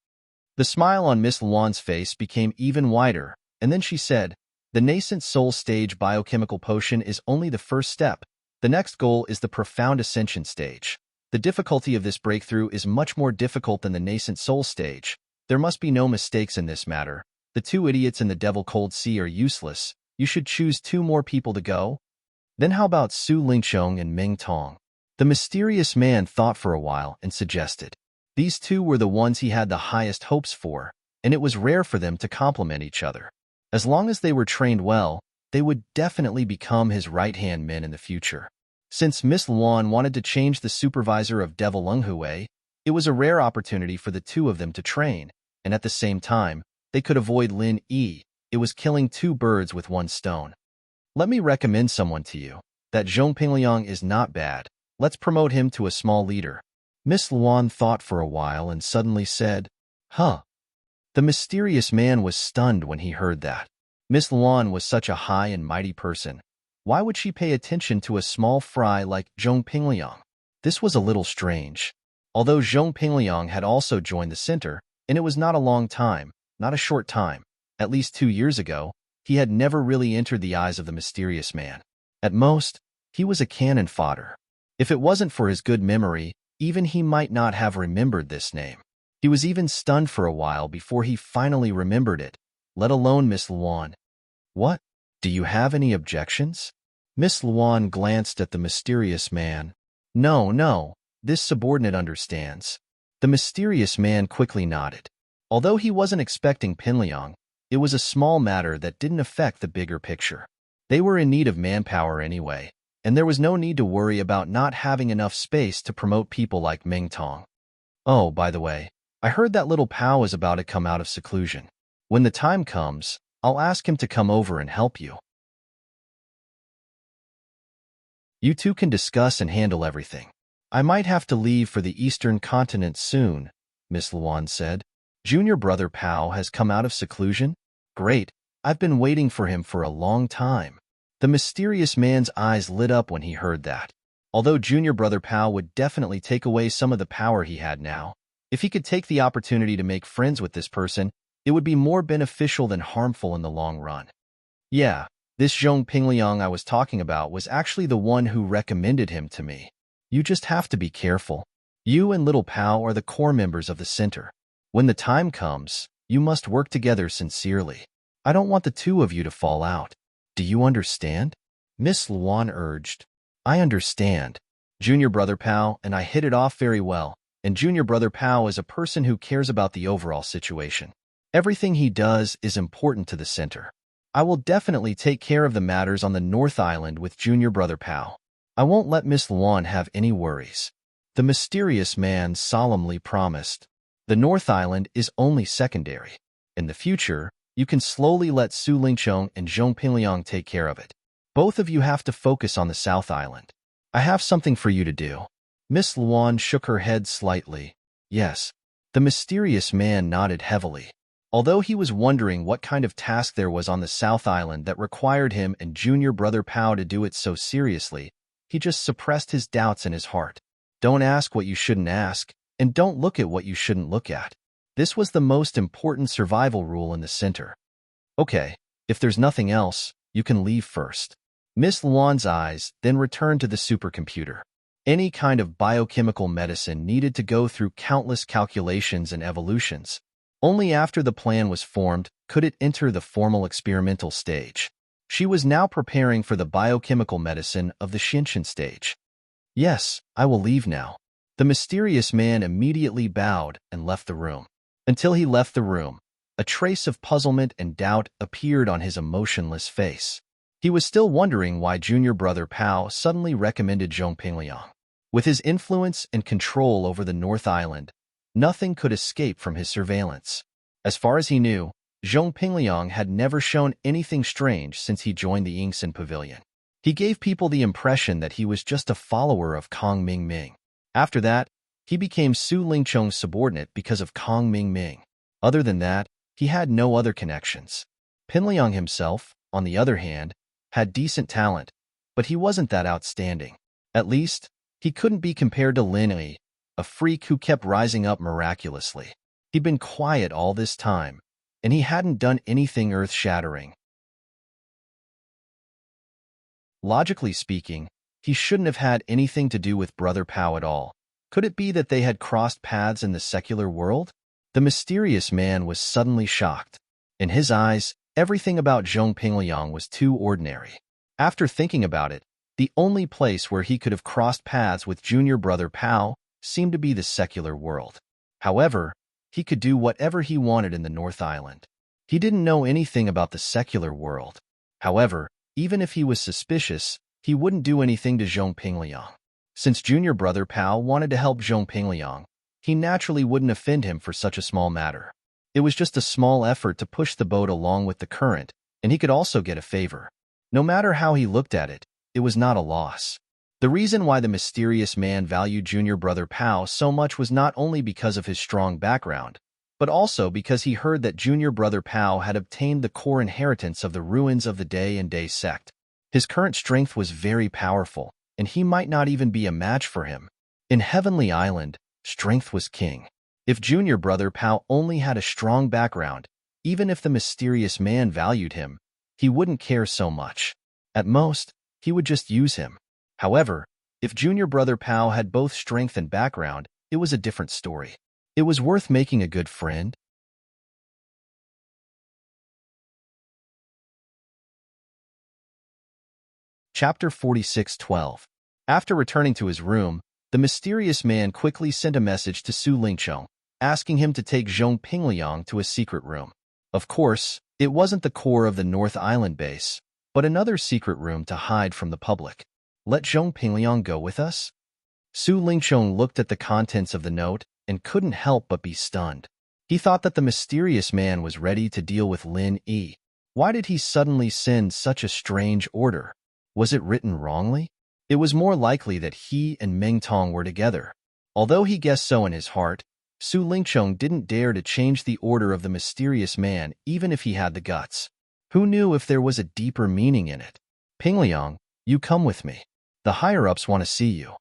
The smile on Miss Luan's face became even wider, and then she said, "The Nascent Soul stage biochemical potion is only the first step. The next goal is the profound ascension stage. The difficulty of this breakthrough is much more difficult than the Nascent Soul stage. There must be no mistakes in this matter. The two idiots in the Devil Cold Sea are useless. You should choose 2 more people to go. Then how about Su Lingchong and Ming Tong?" The mysterious man thought for a while and suggested. These 2 were the ones he had the highest hopes for, and it was rare for them to complement each other. As long as they were trained well, they would definitely become his right-hand men in the future. Since Miss Luan wanted to change the supervisor of Devil Lunghui, it was a rare opportunity for the 2 of them to train, and at the same time, they could avoid Lin Yi. It was killing 2 birds with 1 stone. "Let me recommend someone to you. That Zhong Pingliang is not bad. Let's promote him to a small leader." Miss Luan thought for a while and suddenly said, "Huh." The mysterious man was stunned when he heard that. Miss Luan was such a high and mighty person. Why would she pay attention to a small fry like Zhong Pingliang? This was a little strange. Although Zhong Pingliang had also joined the center, and it was not a long time, not a short time, at least 2 years ago, he had never really entered the eyes of the mysterious man. At most, he was a cannon fodder. If it wasn't for his good memory, even he might not have remembered this name. He was even stunned for a while before he finally remembered it, let alone Miss Luan. "What? Do you have any objections?" Miss Luan glanced at the mysterious man. No, this subordinate understands." The mysterious man quickly nodded. Although he wasn't expecting Pinliang, it was a small matter that didn't affect the bigger picture. They were in need of manpower anyway, and there was no need to worry about not having enough space to promote people like Ming Tong. "Oh, by the way, I heard that little Pao is about to come out of seclusion. When the time comes, I'll ask him to come over and help you. You 2 can discuss and handle everything. I might have to leave for the Eastern Continent soon," Miss Luan said. "Junior brother Pao has come out of seclusion? Great, I've been waiting for him for a long time." The mysterious man's eyes lit up when he heard that. Although junior brother Pao would definitely take away some of the power he had now, if he could take the opportunity to make friends with this person, It would be more beneficial than harmful in the long run. Yeah, this Zhong Pingliang I was talking about was actually the one who recommended him to me. You just have to be careful. You and Little Pao are the core members of the center. When the time comes, you must work together sincerely. I don't want the two of you to fall out. Do you understand? Miss Luan urged. I understand. Junior Brother Pao and I hit it off very well, and Junior Brother Pao is a person who cares about the overall situation. Everything he does is important to the center. I will definitely take care of the matters on the North Island with Junior Brother Pao. I won't let Miss Luan have any worries. The mysterious man solemnly promised. The North Island is only secondary. In the future, you can slowly let Su Lingchong and Zhong Pingliang take care of it. Both of you have to focus on the South Island. I have something for you to do. Miss Luan shook her head slightly. Yes. The mysterious man nodded heavily. Although he was wondering what kind of task there was on the South Island that required him and Junior Brother Pao to do it so seriously, he just suppressed his doubts in his heart. Don't ask what you shouldn't ask, and don't look at what you shouldn't look at. This was the most important survival rule in the center. Okay, if there's nothing else, you can leave first. Miss Luan's eyes then returned to the supercomputer. Any kind of biochemical medicine needed to go through countless calculations and evolutions. Only after the plan was formed could it enter the formal experimental stage. She was now preparing for the biochemical medicine of the Shinshin stage. Yes, I will leave now. The mysterious man immediately bowed and left the room. Until he left the room, a trace of puzzlement and doubt appeared on his emotionless face. He was still wondering why Junior Brother Pao suddenly recommended Zhong Pingliang. With his influence and control over the North Island, nothing could escape from his surveillance. As far as he knew, Zhong Pingliang had never shown anything strange since he joined the Yingxin Pavilion. He gave people the impression that he was just a follower of Kong Ming. After that, he became Su Lingchong's subordinate because of Kong Ming. Other than that, he had no other connections. Pingliang himself, on the other hand, had decent talent, but he wasn't that outstanding. At least, he couldn't be compared to Lin Yi, a freak who kept rising up miraculously. He'd been quiet all this time, and he hadn't done anything earth-shattering. Logically speaking, he shouldn't have had anything to do with Brother Pao at all. Could it be that they had crossed paths in the secular world? The mysterious man was suddenly shocked. In his eyes, everything about Zhong Pingliang was too ordinary. After thinking about it, the only place where he could have crossed paths with Junior Brother Pao seemed to be the secular world. However, he could do whatever he wanted in the North Island. He didn't know anything about the secular world. However, even if he was suspicious, he wouldn't do anything to Zhong Pingliang. Since Junior Brother Pao wanted to help Zhong Pingliang, he naturally wouldn't offend him for such a small matter. It was just a small effort to push the boat along with the current, and he could also get a favor. No matter how he looked at it, it was not a loss. The reason why the mysterious man valued Junior Brother Pao so much was not only because of his strong background, but also because he heard that Junior Brother Pao had obtained the core inheritance of the ruins of the Day and Day sect. His current strength was very powerful, and he might not even be a match for him. In Heavenly Island, strength was king. If Junior Brother Pao only had a strong background, even if the mysterious man valued him, he wouldn't care so much. At most, he would just use him. However, if Junior Brother Pao had both strength and background, it was a different story. It was worth making a good friend. Chapter 46:12. After returning to his room, the mysterious man quickly sent a message to Su Lingchong, asking him to take Zhong Pingliang to a secret room. Of course, it wasn't the core of the North Island base, but another secret room to hide from the public. Let Zhong Pingliang go with us? Su Lingchong looked at the contents of the note and couldn't help but be stunned. He thought that the mysterious man was ready to deal with Lin Yi. Why did he suddenly send such a strange order? Was it written wrongly? It was more likely that he and Meng Tong were together. Although he guessed so in his heart, Su Lingchong didn't dare to change the order of the mysterious man even if he had the guts. Who knew if there was a deeper meaning in it? Pingliang, you come with me. The higher-ups want to see you.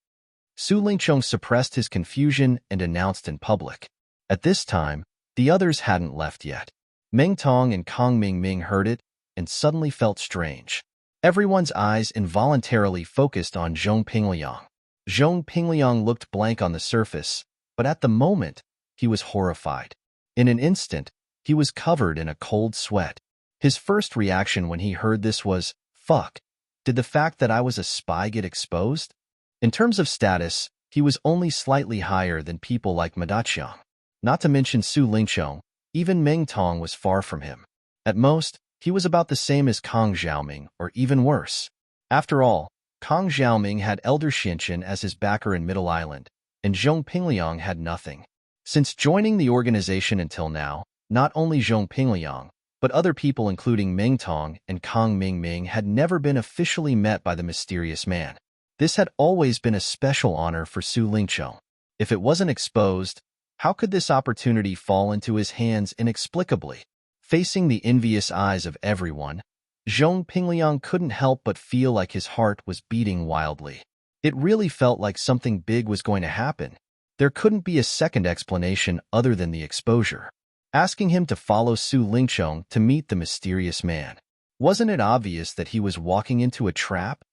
Su Lingchong suppressed his confusion and announced in public. At this time, the others hadn't left yet. Meng Tong and Kong Ming heard it and suddenly felt strange. Everyone's eyes involuntarily focused on Zhong Pingliang. Zhong Pingliang looked blank on the surface, but at the moment, he was horrified. In an instant, he was covered in a cold sweat. His first reaction when he heard this was, "Fuck, did the fact that I was a spy get exposed?" In terms of status, he was only slightly higher than people like Ma Daqiang. Not to mention Su Lingqiang, even Meng Tong was far from him. At most, he was about the same as Kang Xiaoming, or even worse. After all, Kang Xiaoming had Elder Xianqian as his backer in Middle Island, and Zhong Pingliang had nothing. Since joining the organization until now, not only Zhong Pingliang, but other people including Meng Tong and Kang Ming had never been officially met by the mysterious man. This had always been a special honor for Su Lingqiang. If it wasn't exposed, how could this opportunity fall into his hands inexplicably? Facing the envious eyes of everyone, Zhong Pingliang couldn't help but feel like his heart was beating wildly. It really felt like something big was going to happen. There couldn't be a second explanation other than the exposure. Asking him to follow Su Lingqiang to meet the mysterious man. Wasn't it obvious that he was walking into a trap?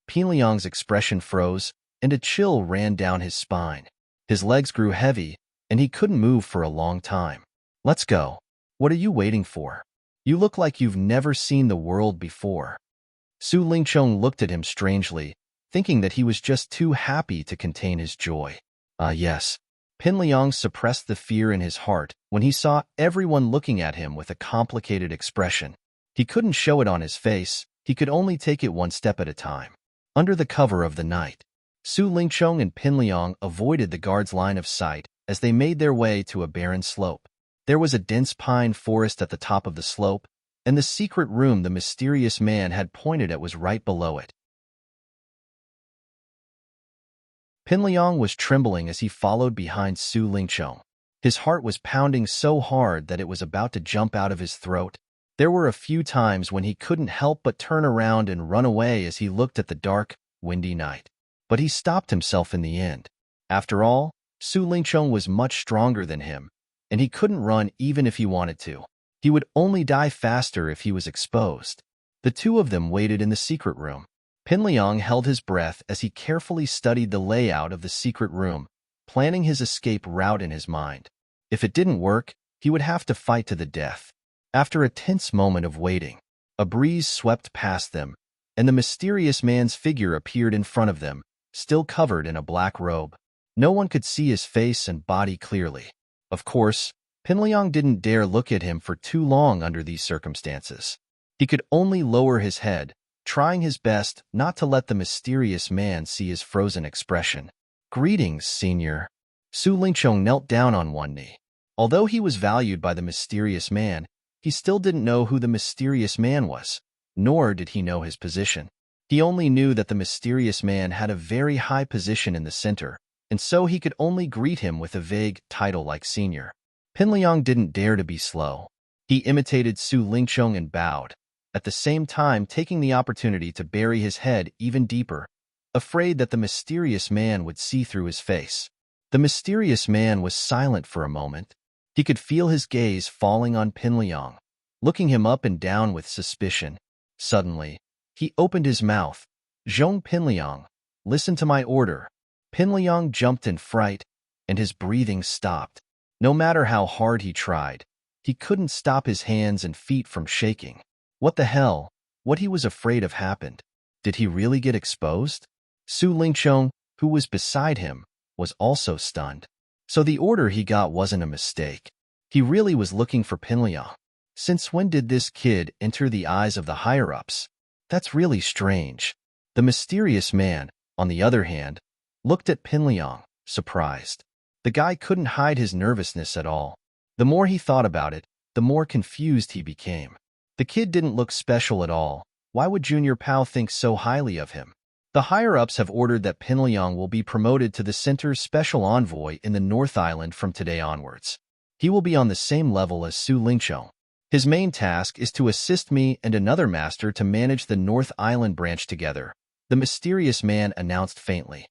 Pingliang's expression froze, and a chill ran down his spine. His legs grew heavy, and he couldn't move for a long time. "Let's go. What are you waiting for? You look like you've never seen the world before." Su Lingqiang looked at him strangely, thinking that he was just too happy to contain his joy. Yes. Pingliang suppressed the fear in his heart when he saw everyone looking at him with a complicated expression. He couldn't show it on his face, he could only take it one step at a time. Under the cover of the night, Su Lingqiang and Pingliang avoided the guard's line of sight as they made their way to a barren slope. There was a dense pine forest at the top of the slope, and the secret room the mysterious man had pointed at was right below it. Pingliang was trembling as he followed behind Su Lingqiang. His heart was pounding so hard that it was about to jump out of his throat. There were a few times when he couldn't help but turn around and run away as he looked at the dark, windy night. But he stopped himself in the end. After all, Su Lingqiang was much stronger than him, and he couldn't run even if he wanted to. He would only die faster if he was exposed. The two of them waited in the secret room. Pingliang held his breath as he carefully studied the layout of the secret room, planning his escape route in his mind. If it didn't work, he would have to fight to the death. After a tense moment of waiting, a breeze swept past them, and the mysterious man's figure appeared in front of them, still covered in a black robe. No one could see his face and body clearly. Of course, Pingliang didn't dare look at him for too long under these circumstances. He could only lower his head, trying his best not to let the mysterious man see his frozen expression. "Greetings, Senior." Su Lingqiang knelt down on one knee. Although he was valued by the mysterious man, he still didn't know who the mysterious man was, nor did he know his position. He only knew that the mysterious man had a very high position in the center, and so he could only greet him with a vague title like Senior. Pingliang didn't dare to be slow. He imitated Su Lingqiang and bowed, at the same time taking the opportunity to bury his head even deeper, afraid that the mysterious man would see through his face. The mysterious man was silent for a moment. He could feel his gaze falling on Pingliang, looking him up and down with suspicion. Suddenly, he opened his mouth. "Zhong Pingliang, listen to my order." Pingliang jumped in fright, and his breathing stopped. No matter how hard he tried, he couldn't stop his hands and feet from shaking. What the hell? What he was afraid of happened. Did he really get exposed? Su Lingqiang, who was beside him, was also stunned. So the order he got wasn't a mistake. He really was looking for Pingliang. Since when did this kid enter the eyes of the higher-ups? That's really strange. The mysterious man, on the other hand, looked at Pingliang, surprised. The guy couldn't hide his nervousness at all. The more he thought about it, the more confused he became. The kid didn't look special at all. Why would Junior Pao think so highly of him? The higher-ups have ordered that Pingliang will be promoted to the center's special envoy in the North Island from today onwards. He will be on the same level as Su Lingqiang. His main task is to assist me and another master to manage the North Island branch together, the mysterious man announced faintly.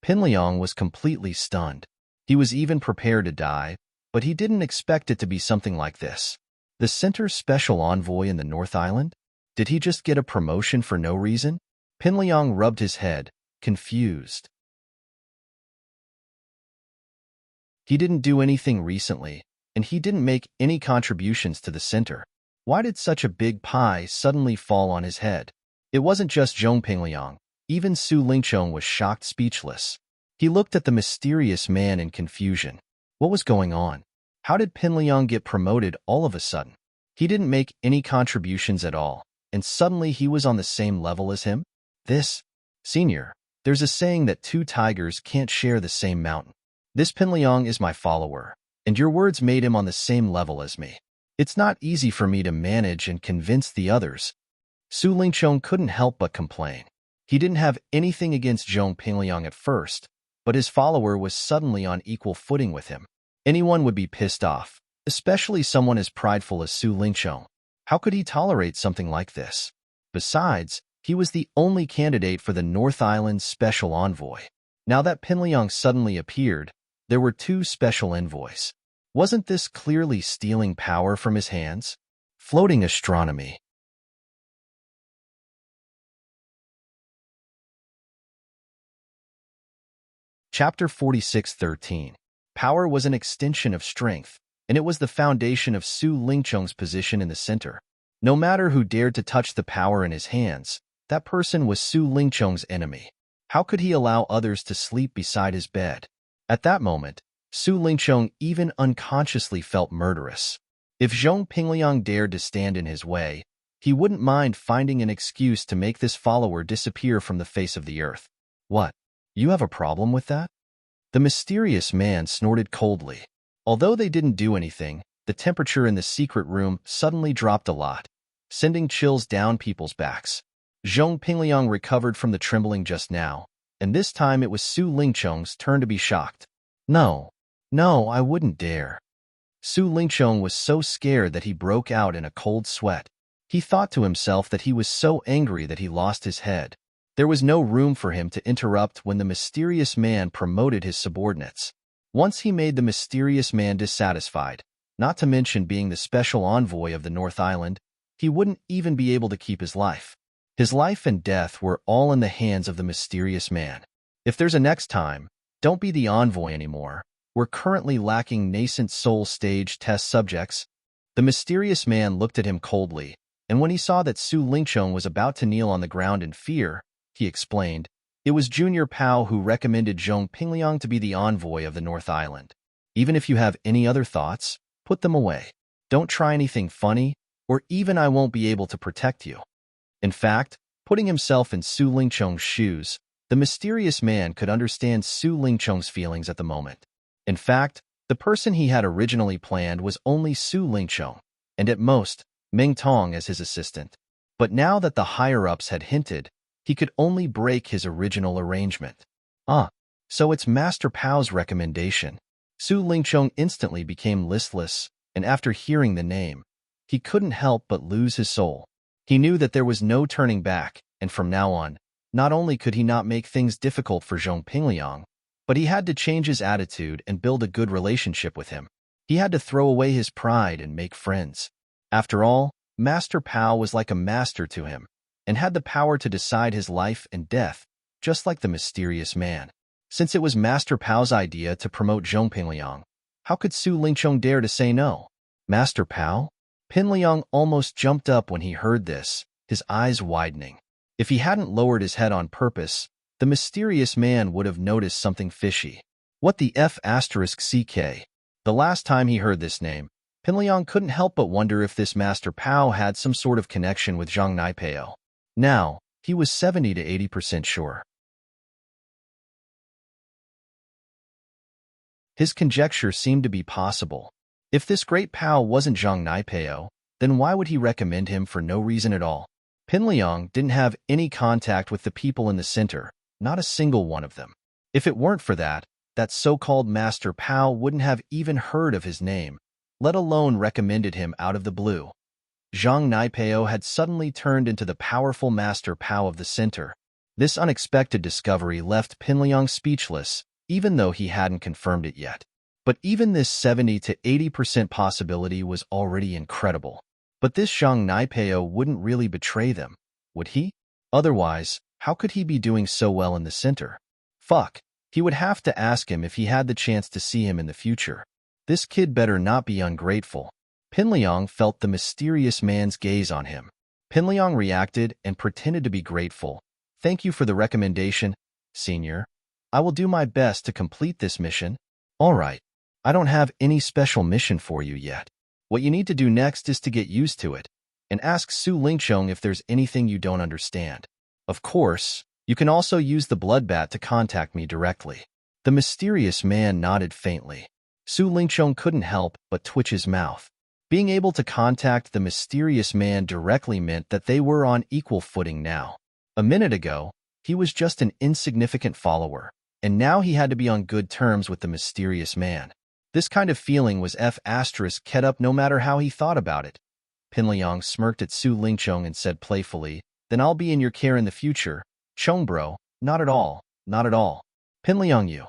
Pingliang was completely stunned. He was even prepared to die, but he didn't expect it to be something like this. The center's special envoy in the North Island? Did he just get a promotion for no reason? Pinliang rubbed his head, confused. He didn't do anything recently, and he didn't make any contributions to the center. Why did such a big pie suddenly fall on his head? It wasn't just Zhong Pingliang. Even Su Lingchong was shocked, speechless. He looked at the mysterious man in confusion. What was going on? How did Pinliang get promoted all of a sudden? He didn't make any contributions at all, and suddenly he was on the same level as him? Senior, there's a saying that two tigers can't share the same mountain. This Pinliang is my follower, and your words made him on the same level as me. It's not easy for me to manage and convince the others. Su Lingchong couldn't help but complain. He didn't have anything against Zhong Pingliang at first, but his follower was suddenly on equal footing with him. Anyone would be pissed off, especially someone as prideful as Su Lingchong. How could he tolerate something like this? Besides, he was the only candidate for the North Island's special envoy. Now that Pinliang suddenly appeared, there were two special envoys. Wasn't this clearly stealing power from his hands? Floating astronomy. Chapter 46:13. Power was an extension of strength, and it was the foundation of Su Lingchong's position in the center. No matter who dared to touch the power in his hands, that person was Su Lingchong's enemy. How could he allow others to sleep beside his bed? At that moment, Su Lingchong even unconsciously felt murderous. If Zhong Pingliang dared to stand in his way, he wouldn't mind finding an excuse to make this follower disappear from the face of the earth. What? You have a problem with that? The mysterious man snorted coldly. Although they didn't do anything, the temperature in the secret room suddenly dropped a lot, sending chills down people's backs. Zhong Pingliang recovered from the trembling just now, and this time it was Su Lingchong's turn to be shocked. No, I wouldn't dare. Su Lingchong was so scared that he broke out in a cold sweat. He thought to himself that he was so angry that he lost his head. There was no room for him to interrupt when the mysterious man promoted his subordinates. Once he made the mysterious man dissatisfied, not to mention being the special envoy of the North Island, he wouldn't even be able to keep his life. His life and death were all in the hands of the mysterious man. If there's a next time, don't be the envoy anymore. We're currently lacking nascent soul stage test subjects. The mysterious man looked at him coldly, and when he saw that Su Lingchong was about to kneel on the ground in fear, he explained, "It was Junior Pao who recommended Zhong Pingliang to be the envoy of the North Island. Even if you have any other thoughts, put them away. Don't try anything funny, or even I won't be able to protect you." In fact, putting himself in Su Lingchong's shoes, the mysterious man could understand Su Lingchong's feelings at the moment. In fact, the person he had originally planned was only Su Lingchong, and at most, Meng Tong as his assistant. But now that the higher-ups had hinted, he could only break his original arrangement. So it's Master Pao's recommendation. Su Lingchong instantly became listless, and after hearing the name, he couldn't help but lose his soul. He knew that there was no turning back, and from now on, not only could he not make things difficult for Zhong Pingliang, but he had to change his attitude and build a good relationship with him. He had to throw away his pride and make friends. After all, Master Pao was like a master to him, and had the power to decide his life and death, just like the mysterious man. Since it was Master Pao's idea to promote Zhong Pingliang, how could Su Lingchong dare to say no? Master Pao? Pinliang almost jumped up when he heard this, his eyes widening. If he hadn't lowered his head on purpose, the mysterious man would have noticed something fishy. What the F***CK? The last time he heard this name, Pinliang couldn't help but wonder if this Master Pao had some sort of connection with Zhang Naipeo. Now, he was 70 to 80% sure. His conjecture seemed to be possible. If this great Pao wasn't Zhang Naipeo, then why would he recommend him for no reason at all? Pinliang didn't have any contact with the people in the center, not a single one of them. If it weren't for that, that so-called Master Pao wouldn't have even heard of his name, let alone recommended him out of the blue. Zhang Naipeo had suddenly turned into the powerful Master Pao of the center. This unexpected discovery left Pinliang speechless, even though he hadn't confirmed it yet. But even this 70 to 80% possibility was already incredible. But this Zhang Naipeo wouldn't really betray them, would he? Otherwise, how could he be doing so well in the center? Fuck, he would have to ask him if he had the chance to see him in the future. This kid better not be ungrateful. Pinliang felt the mysterious man's gaze on him. Pinliang reacted and pretended to be grateful. Thank you for the recommendation, senior. I will do my best to complete this mission. All right. I don't have any special mission for you yet. What you need to do next is to get used to it and ask Su Lingchong if there's anything you don't understand. Of course, you can also use the blood bat to contact me directly. The mysterious man nodded faintly. Su Lingchong couldn't help but twitch his mouth. Being able to contact the mysterious man directly meant that they were on equal footing now. A minute ago, he was just an insignificant follower, and now he had to be on good terms with the mysterious man. This kind of feeling was kept up no matter how he thought about it. Pinliang smirked at Su Lingchong and said playfully, "Then I'll be in your care in the future. Chong bro, not at all, not at all." Pinliang you.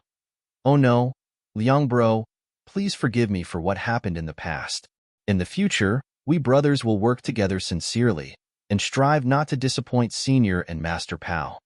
"Oh no, Liang bro, please forgive me for what happened in the past. In the future, we brothers will work together sincerely and strive not to disappoint Senior and Master Pao."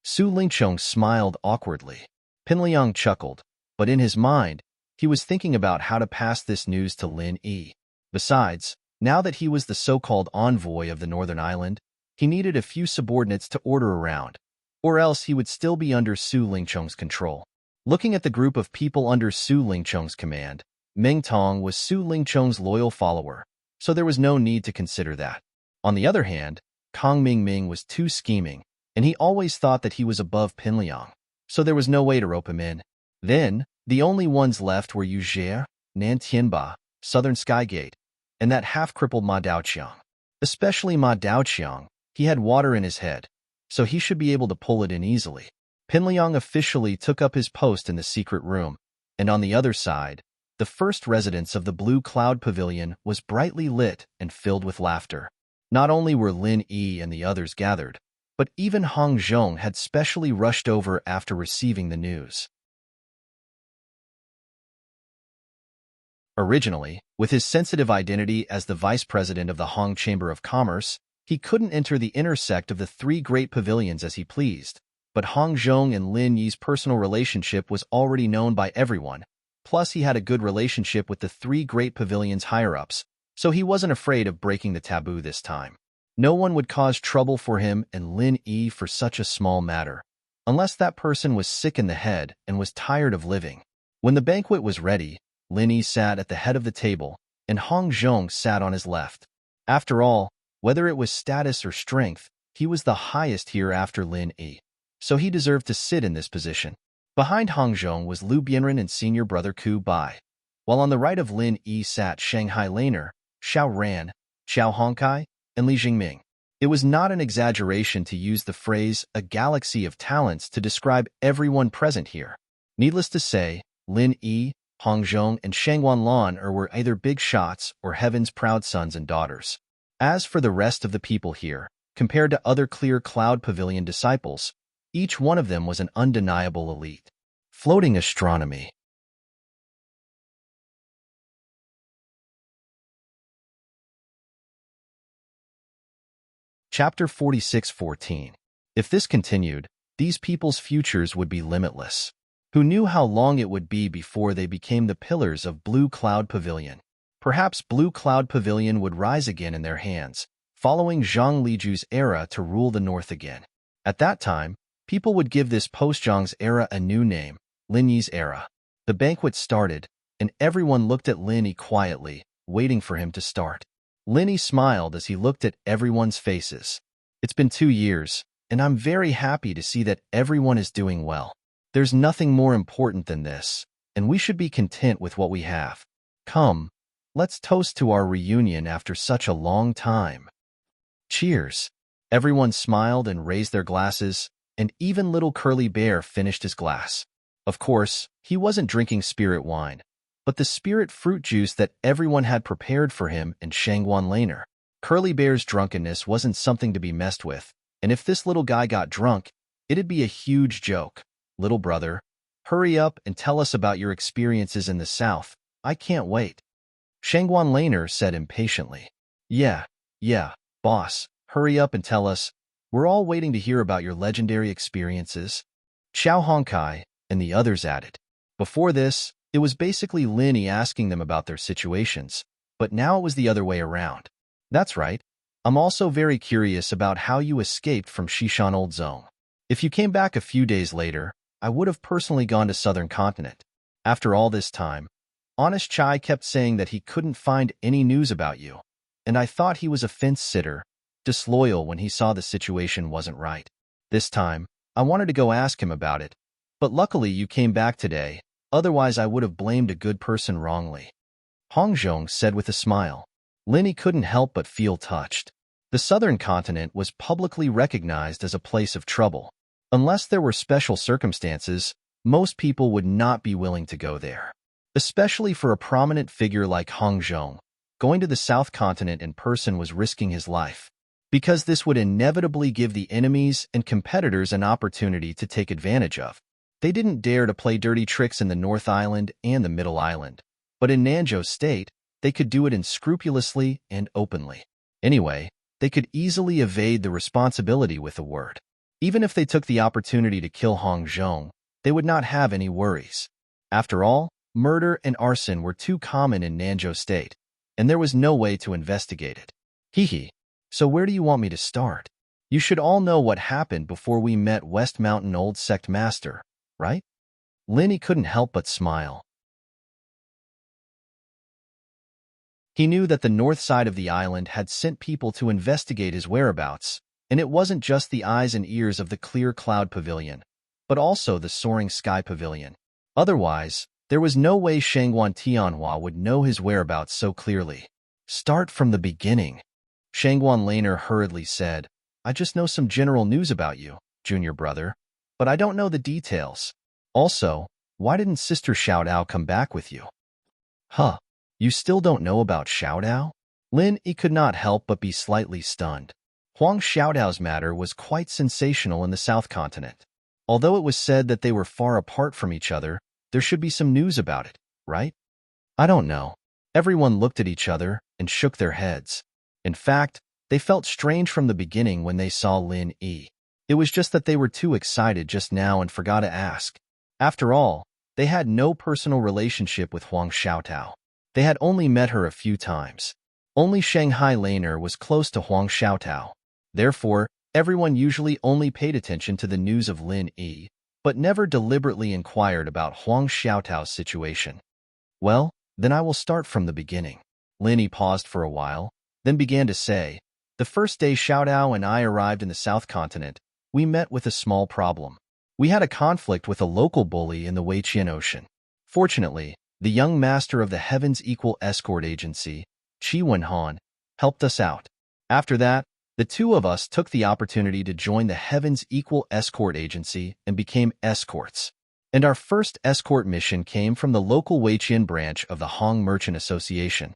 Su Lingchong smiled awkwardly. Pinliang chuckled, but in his mind, he was thinking about how to pass this news to Lin Yi. Besides, now that he was the so-called envoy of the Northern Island, he needed a few subordinates to order around, or else he would still be under Su Lingchong's control. Looking at the group of people under Su Lingchong's command, Meng Tong was Su Lingchong's loyal follower, so there was no need to consider that. On the other hand, Kang Mingming was too scheming, and he always thought that he was above Pinliang, so there was no way to rope him in. Then, the only ones left were Yu Jie, Nan Tianba, Southern Skygate, and that half-crippled Ma Daoqiang. Especially Ma Daoqiang, he had water in his head, so he should be able to pull it in easily. Pinliang officially took up his post in the secret room, and on the other side, the first residence of the Blue Cloud Pavilion was brightly lit and filled with laughter. Not only were Lin Yi and the others gathered, but even Hong Zhong had specially rushed over after receiving the news. Originally, with his sensitive identity as the vice president of the Hong Chamber of Commerce, he couldn't enter the intersect of the three great pavilions as he pleased, but Hong Zhong and Lin Yi's personal relationship was already known by everyone, plus he had a good relationship with the three great pavilions' higher-ups, so he wasn't afraid of breaking the taboo this time. No one would cause trouble for him and Lin Yi for such a small matter, unless that person was sick in the head and was tired of living. When the banquet was ready, Lin Yi sat at the head of the table, and Hong Zhong sat on his left. After all, whether it was status or strength, he was the highest here after Lin Yi, so he deserved to sit in this position. Behind Hong Zhong was Liu Bianren and senior brother Ku Bai, while on the right of Lin Yi sat Shanghai Laner, Xiao Ran, Xiao Hongkai, and Li Jingming. It was not an exaggeration to use the phrase "a galaxy of talents" to describe everyone present here. Needless to say, Lin Yi, Hong Zhong, and Shang Wanlan were either big shots or heaven's proud sons and daughters. As for the rest of the people here, compared to other Clear Cloud Pavilion disciples, each one of them was an undeniable elite. Floating astronomy. Chapter 46:14. If this continued, these people's futures would be limitless. Who knew how long it would be before they became the pillars of Blue Cloud Pavilion? Perhaps Blue Cloud Pavilion would rise again in their hands, following Zhang Liju's era to rule the north again. At that time, people would give this post-Zhang's era a new name, Lin Yi's era. The banquet started, and everyone looked at Lin Yi quietly, waiting for him to start. Lin Yi smiled as he looked at everyone's faces. It's been 2 years, and I'm very happy to see that everyone is doing well. There's nothing more important than this, and we should be content with what we have. Come, let's toast to our reunion after such a long time. Cheers. Everyone smiled and raised their glasses, and even little Curly Bear finished his glass. Of course, he wasn't drinking spirit wine, but the spirit fruit juice that everyone had prepared for him and Shangwan Laner. Curly Bear's drunkenness wasn't something to be messed with, and if this little guy got drunk, it'd be a huge joke. Little brother, Hurry up and tell us about your experiences in the south. I can't wait. Shangguan Laner said impatiently. Yeah, boss. Hurry up and tell us. We're all waiting to hear about your legendary experiences. Xiao Hongkai and the others added. Before this, it was basically Linny asking them about their situations, but now it was the other way around. That's right. I'm also very curious about how you escaped from Shishan Old Zone. If you came back a few days later, I would have personally gone to Southern Continent. After all this time, Honest Chai kept saying that he couldn't find any news about you, and I thought he was a fence-sitter, disloyal when he saw the situation wasn't right. This time, I wanted to go ask him about it, but luckily you came back today, otherwise I would have blamed a good person wrongly. Hong Zhong said with a smile. Linny couldn't help but feel touched. The Southern Continent was publicly recognized as a place of trouble. Unless there were special circumstances, most people would not be willing to go there. Especially for a prominent figure like Hong Zhong, going to the South Continent in person was risking his life, because this would inevitably give the enemies and competitors an opportunity to take advantage of. They didn't dare to play dirty tricks in the North Island and the Middle Island, but in Nanzhou State, they could do it unscrupulously and openly. Anyway, they could easily evade the responsibility with a word. Even if they took the opportunity to kill Hong Zhong, they would not have any worries. After all, murder and arson were too common in Nanzhou State, and there was no way to investigate it. Hee. So where do you want me to start? You should all know what happened before we met West Mountain Old Sect Master, right? Linny couldn't help but smile. He knew that the north side of the island had sent people to investigate his whereabouts, and it wasn't just the eyes and ears of the Clear Cloud Pavilion, but also the Soaring Sky Pavilion. Otherwise, there was no way Shangguan Tianhua would know his whereabouts so clearly. Start from the beginning. Shangguan Laner hurriedly said, I just know some general news about you, junior brother, but I don't know the details. Also, why didn't Sister Xiaodao come back with you? Huh, you still don't know about Xiaodao? Lin Yi could not help but be slightly stunned. Huang Xiaodao's matter was quite sensational in the South Continent. Although it was said that they were far apart from each other, there should be some news about it, right? I don't know. Everyone looked at each other and shook their heads. In fact, they felt strange from the beginning when they saw Lin Yi. It was just that they were too excited just now and forgot to ask. After all, they had no personal relationship with Huang Xiaotao. They had only met her a few times. Only Shanghai Laner was close to Huang Xiaotao. Therefore, everyone usually only paid attention to the news of Lin Yi, but never deliberately inquired about Huang Xiaotao's situation. Well, then I will start from the beginning. Lin Yi paused for a while, then began to say, the first day Xiaodao and I arrived in the South Continent, we met with a small problem. We had a conflict with a local bully in the Weiqian Ocean. Fortunately, the young master of the Heaven's Equal Escort Agency, Qi Wenhan, helped us out. After that, the two of us took the opportunity to join the Heaven's Equal Escort Agency and became escorts. And our first escort mission came from the local Weiqian branch of the Hong Merchant Association.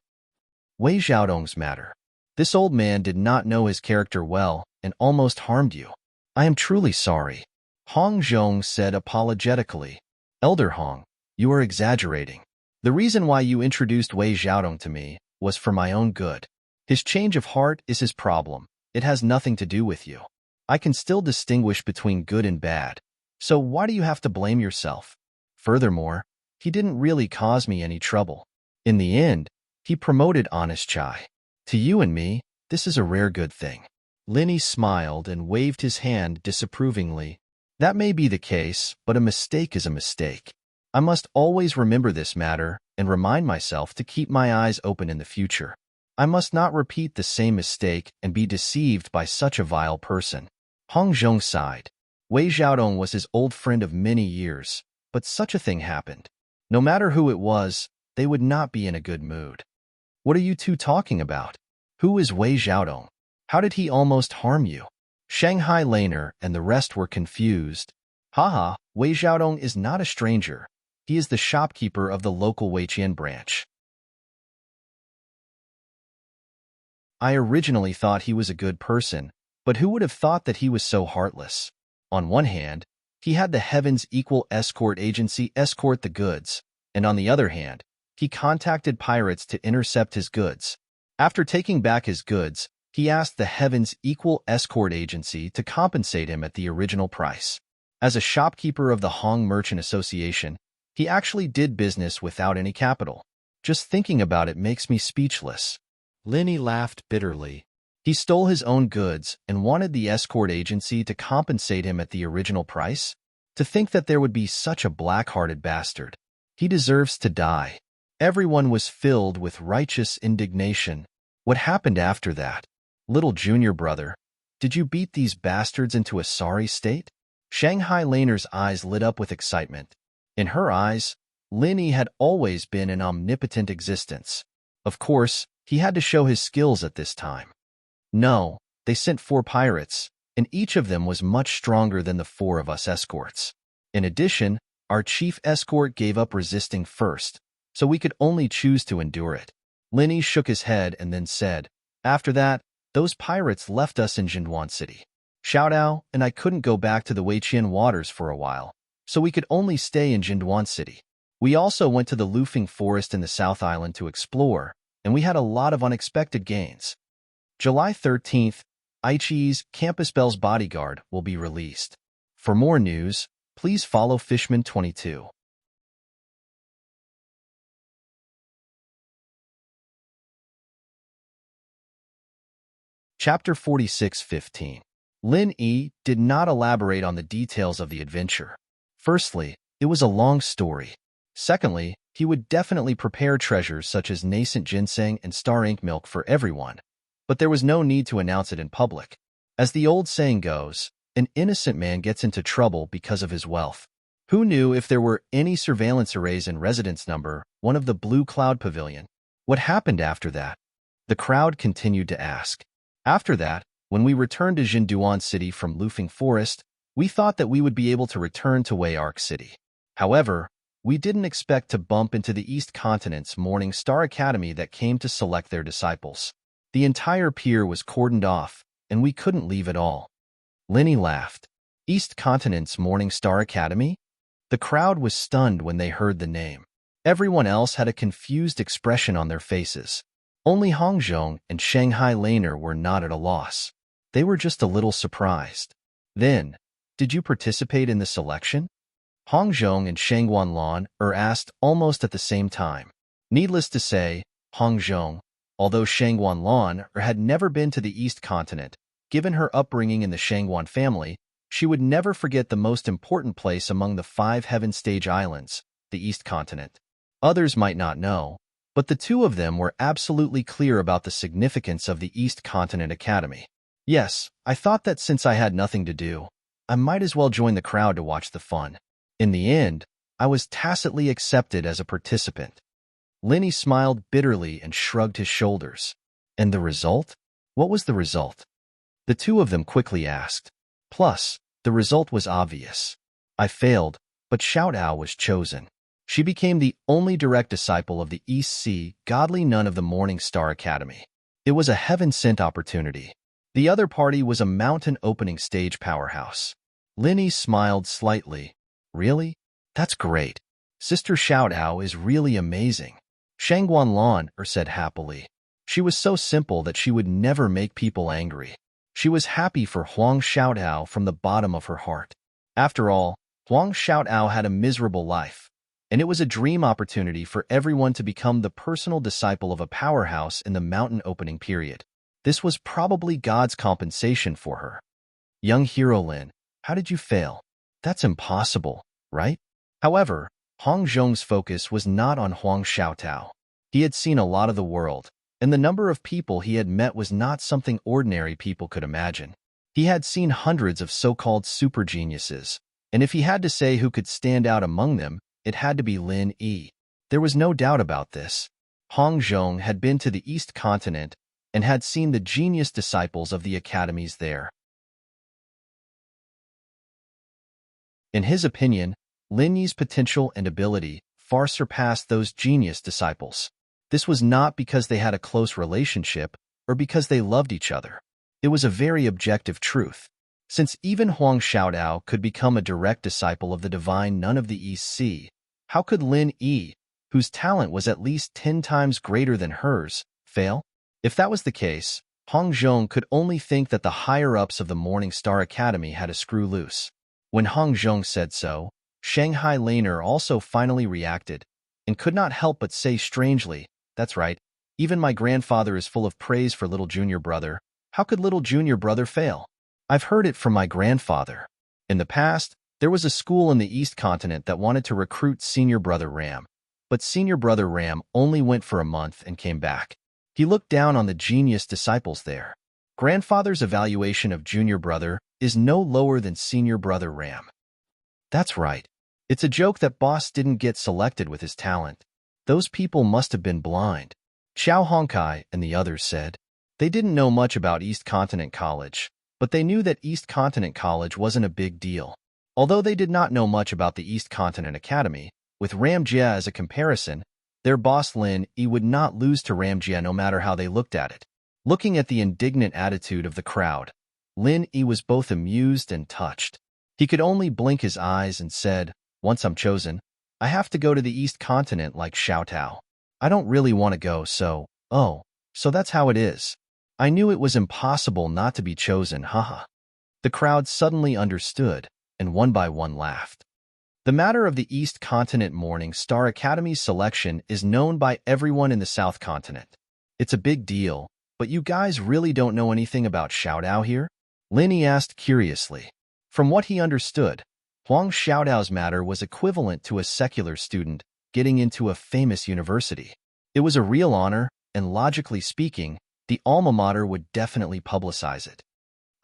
Wei Xiaodong's matter. This old man did not know his character well and almost harmed you. I am truly sorry. Hong Zhong said apologetically. Elder Hong, you are exaggerating. The reason why you introduced Wei Xiaodong to me was for my own good. His change of heart is his problem. It has nothing to do with you. I can still distinguish between good and bad. So why do you have to blame yourself? Furthermore, he didn't really cause me any trouble. In the end, he promoted Honest Chai. To you and me, this is a rare good thing. Linny smiled and waved his hand disapprovingly. That may be the case, but a mistake is a mistake. I must always remember this matter and remind myself to keep my eyes open in the future. I must not repeat the same mistake and be deceived by such a vile person. Hong Zhong sighed. Wei Xiaodong was his old friend of many years, but such a thing happened. No matter who it was, they would not be in a good mood. What are you two talking about? Who is Wei Xiaodong? How did he almost harm you? Shanghai Laner and the rest were confused. Haha, Wei Xiaodong is not a stranger. He is the shopkeeper of the local Weiqian branch. I originally thought he was a good person, but who would have thought that he was so heartless? On one hand, he had the Heaven's Equal escort agency escort the goods, and on the other hand, he contacted pirates to intercept his goods. After taking back his goods, he asked the Heaven's Equal escort agency to compensate him at the original price. As a shopkeeper of the Hong Merchant Association, he actually did business without any capital. Just thinking about it makes me speechless. Linny laughed bitterly. He stole his own goods and wanted the escort agency to compensate him at the original price? To think that there would be such a black-hearted bastard. He deserves to die. Everyone was filled with righteous indignation. What happened after that? Little junior brother, did you beat these bastards into a sorry state? Shanghai Laner's eyes lit up with excitement. In her eyes, Linny had always been an omnipotent existence. Of course, he had to show his skills at this time. No, they sent 4 pirates, and each of them was much stronger than the 4 of us escorts. In addition, our chief escort gave up resisting first, so we could only choose to endure it. Linny shook his head and then said, after that, those pirates left us in Jinduan City. Xiaodao and I couldn't go back to the Weiqian waters for a while, so we could only stay in Jinduan City. We also went to the Lufeng Forest in the South Island to explore, and we had a lot of unexpected gains. July 13th, Aichi's Campus Bell's Bodyguard will be released. For more news, please follow Fishman22. Chapter 46:15. Lin Yi did not elaborate on the details of the adventure. Firstly, it was a long story. Secondly, he would definitely prepare treasures such as nascent ginseng and star ink milk for everyone, but there was no need to announce it in public. As the old saying goes, an innocent man gets into trouble because of his wealth. Who knew if there were any surveillance arrays in residence number 1 of the Blue Cloud Pavilion? What happened after that? The crowd continued to ask. After that, when we returned to Jinduan City from Lufeng Forest, we thought that we would be able to return to Wayark City. However, we didn't expect to bump into the East Continent's Morning Star Academy that came to select their disciples. The entire pier was cordoned off, and we couldn't leave at all. Linny laughed. East Continent's Morning Star Academy? The crowd was stunned when they heard the name. Everyone else had a confused expression on their faces. Only Hongzhong and Shanghai Laner were not at a loss. They were just a little surprised. Then, did you participate in the selection? Hongzhong and Shangguan Lan are asked almost at the same time. Needless to say, Hongzhong, although Shangguan Lan had never been to the East Continent, given her upbringing in the Shangguan family, she would never forget the most important place among the 5 Heaven Stage Islands, the East Continent. Others might not know, but the 2 of them were absolutely clear about the significance of the East Continent Academy. Yes, I thought that since I had nothing to do, I might as well join the crowd to watch the fun. In the end, I was tacitly accepted as a participant. Linny smiled bitterly and shrugged his shoulders. And the result? What was the result? The 2 of them quickly asked. Plus, the result was obvious. I failed, but Xiaodao was chosen. She became the only direct disciple of the East Sea godly nun of the Morning Star Academy. It was a heaven-sent opportunity. The other party was a mountain opening stage powerhouse. Linny smiled slightly. Really? That's great. Sister Xiaodao is really amazing. Shangguan Lan said happily. She was so simple that she would never make people angry. She was happy for Huang Xiaodao from the bottom of her heart. After all, Huang Xiaodao had a miserable life, and it was a dream opportunity for everyone to become the personal disciple of a powerhouse in the mountain opening period. This was probably God's compensation for her. Young hero Lin, how did you fail? That's impossible, right? However, Hongzhong's focus was not on Huang Xiaotao. He had seen a lot of the world, and the number of people he had met was not something ordinary people could imagine. He had seen hundreds of so-called super geniuses, and if he had to say who could stand out among them, it had to be Lin Yi. There was no doubt about this. Hongzhong had been to the East Continent and had seen the genius disciples of the academies there. In his opinion, Lin Yi's potential and ability far surpassed those genius disciples. This was not because they had a close relationship or because they loved each other. It was a very objective truth. Since even Huang Xiaodao could become a direct disciple of the divine nun of the East Sea, how could Lin Yi, whose talent was at least 10 times greater than hers, fail? If that was the case, Hong Zhong could only think that the higher-ups of the Morning Star Academy had a screw loose. When Hong Zhong said so, Shanghai Laner also finally reacted, and could not help but say strangely, "That's right, even my grandfather is full of praise for little junior brother. How could little junior brother fail? I've heard it from my grandfather. In the past, there was a school in the East Continent that wanted to recruit senior brother Ram, but senior brother Ram only went for a month and came back. He looked down on the genius disciples there. Grandfather's evaluation of junior brother is no lower than senior brother Ram." That's right. It's a joke that boss didn't get selected with his talent. Those people must have been blind. Xiao Hongkai and the others said. They didn't know much about East Continent College, but they knew that East Continent College wasn't a big deal. Although they did not know much about the East Continent Academy, with Ram Jia as a comparison, their boss Lin Yi would not lose to Ram Jia no matter how they looked at it. Looking at the indignant attitude of the crowd, Lin Yi was both amused and touched. He could only blink his eyes and said, "Once I'm chosen, I have to go to the East Continent like Xiao Tao. I don't really want to go, so that's how it is. I knew it was impossible not to be chosen, haha." The crowd suddenly understood, and one by one laughed. The matter of the East Continent Morning Star Academy's selection is known by everyone in the South Continent. It's a big deal, but you guys really don't know anything about Xiao Dao here? Lin Yi asked curiously. From what he understood, Huang Xiaodao's matter was equivalent to a secular student getting into a famous university. It was a real honor, and logically speaking, the alma mater would definitely publicize it.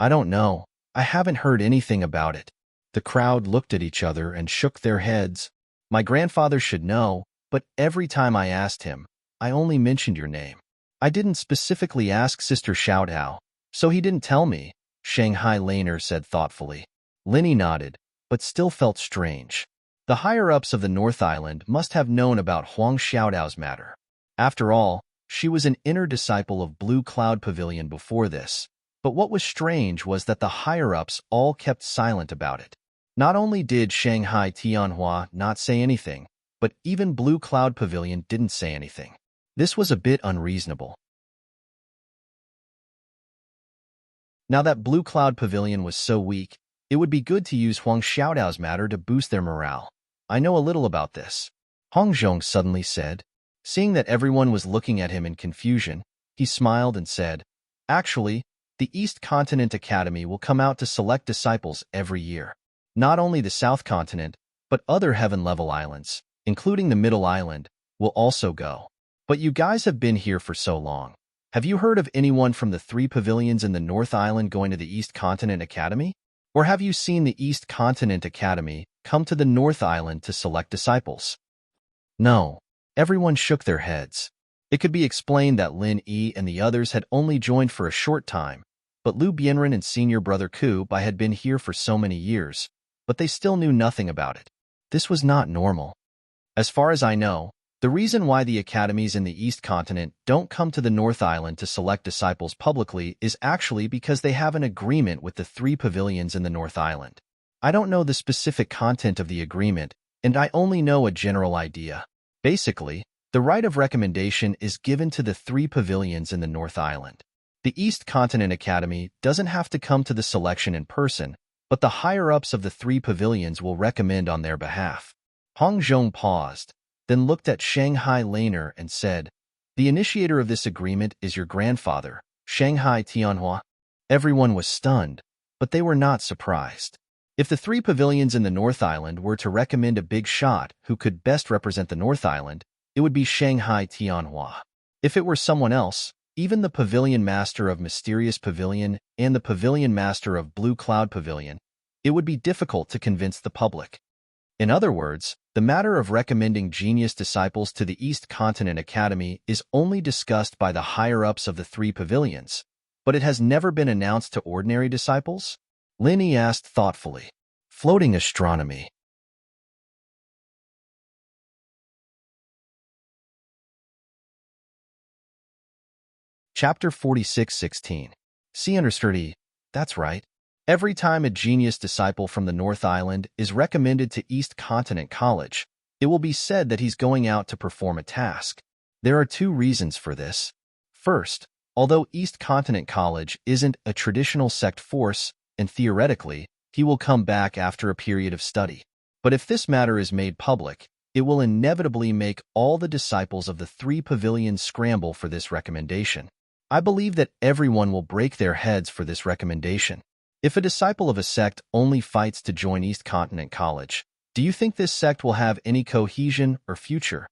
I don't know. I haven't heard anything about it. The crowd looked at each other and shook their heads. My grandfather should know, but every time I asked him, I only mentioned your name. I didn't specifically ask Sister Xiaodao, so he didn't tell me, Shanghai Laner said thoughtfully. Lin Yi nodded, but still felt strange. The higher-ups of the North Island must have known about Huang Xiaodao's matter. After all, she was an inner disciple of Blue Cloud Pavilion before this, but what was strange was that the higher-ups all kept silent about it. Not only did Shanghai Tianhua not say anything, but even Blue Cloud Pavilion didn't say anything. This was a bit unreasonable. Now that Blue Cloud Pavilion was so weak, it would be good to use Huang Xiaodao's matter to boost their morale. I know a little about this, Hong Zhong suddenly said. Seeing that everyone was looking at him in confusion, he smiled and said, "Actually, the East Continent Academy will come out to select disciples every year. Not only the South Continent, but other heaven-level islands, including the Middle Island, will also go. But you guys have been here for so long. Have you heard of anyone from the 3 pavilions in the North Island going to the East Continent Academy? Or have you seen the East Continent Academy come to the North Island to select disciples?" No. Everyone shook their heads. It could be explained that Lin Yi and the others had only joined for a short time, but Liu Bianren and senior brother Ku Bai had been here for so many years, but they still knew nothing about it. This was not normal. As far as I know, the reason why the academies in the East Continent don't come to the North Island to select disciples publicly is actually because they have an agreement with the 3 pavilions in the North Island. I don't know the specific content of the agreement, and I only know a general idea. Basically, the right of recommendation is given to the 3 pavilions in the North Island. The East Continent Academy doesn't have to come to the selection in person, but the higher-ups of the 3 pavilions will recommend on their behalf. Hong Zhong paused, then looked at Shanghai Laner and said, "The initiator of this agreement is your grandfather, Shanghai Tianhua." Everyone was stunned, but they were not surprised. If the 3 pavilions in the North Island were to recommend a big shot who could best represent the North Island, it would be Shanghai Tianhua. If it were someone else, even the Pavilion Master of Mysterious Pavilion and the Pavilion Master of Blue Cloud Pavilion, it would be difficult to convince the public. In other words, the matter of recommending genius disciples to the East Continent Academy is only discussed by the higher-ups of the 3 pavilions, but it has never been announced to ordinary disciples? Lin Yi asked thoughtfully. Floating astronomy. Chapter 46:16. See under study. That's right. Every time a genius disciple from the North Island is recommended to East Continent College, it will be said that he's going out to perform a task. There are two reasons for this. First, although East Continent College isn't a traditional sect force, and theoretically, he will come back after a period of study. But if this matter is made public, it will inevitably make all the disciples of the three pavilions scramble for this recommendation. I believe that everyone will break their heads for this recommendation. If a disciple of a sect only fights to join East Continent College, do you think this sect will have any cohesion or future?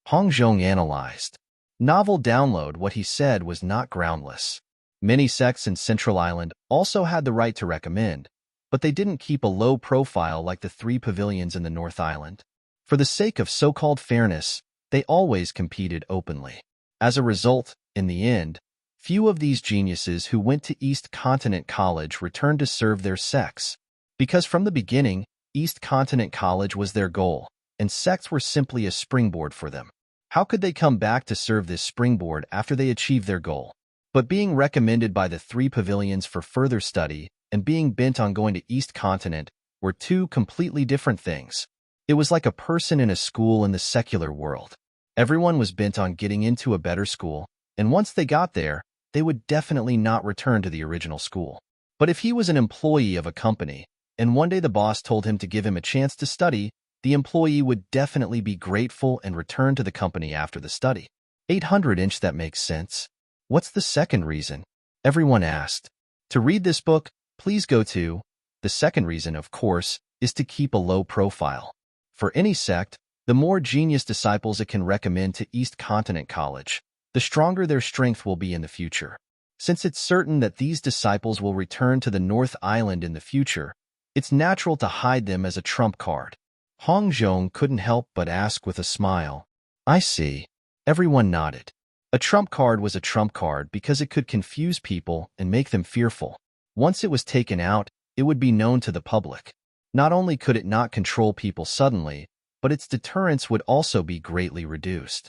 Hong Zhong analyzed. Novel download. What he said was not groundless. Many sects in Central Island also had the right to recommend, but they didn't keep a low profile like the three pavilions in the North Island. For the sake of so-called fairness, they always competed openly. As a result, in the end, few of these geniuses who went to East Continent College returned to serve their sects, because from the beginning, East Continent College was their goal, and sects were simply a springboard for them. How could they come back to serve this springboard after they achieved their goal? But being recommended by the three pavilions for further study and being bent on going to East Continent were two completely different things. It was like a person in a school in the secular world. Everyone was bent on getting into a better school, and once they got there, they would definitely not return to the original school. But if he was an employee of a company, and one day the boss told him to give him a chance to study, the employee would definitely be grateful and return to the company after the study. 800-inch. That makes sense. What's the second reason? Everyone asked. To read this book, please go to. The second reason, of course, is to keep a low profile. For any sect, the more genius disciples it can recommend to East Continent College, the stronger their strength will be in the future. Since it's certain that these disciples will return to the North Island in the future, it's natural to hide them as a trump card. Hong Zhong couldn't help but ask with a smile. I see. Everyone nodded. A trump card was a trump card because it could confuse people and make them fearful. Once it was taken out, it would be known to the public. Not only could it not control people suddenly, but its deterrence would also be greatly reduced.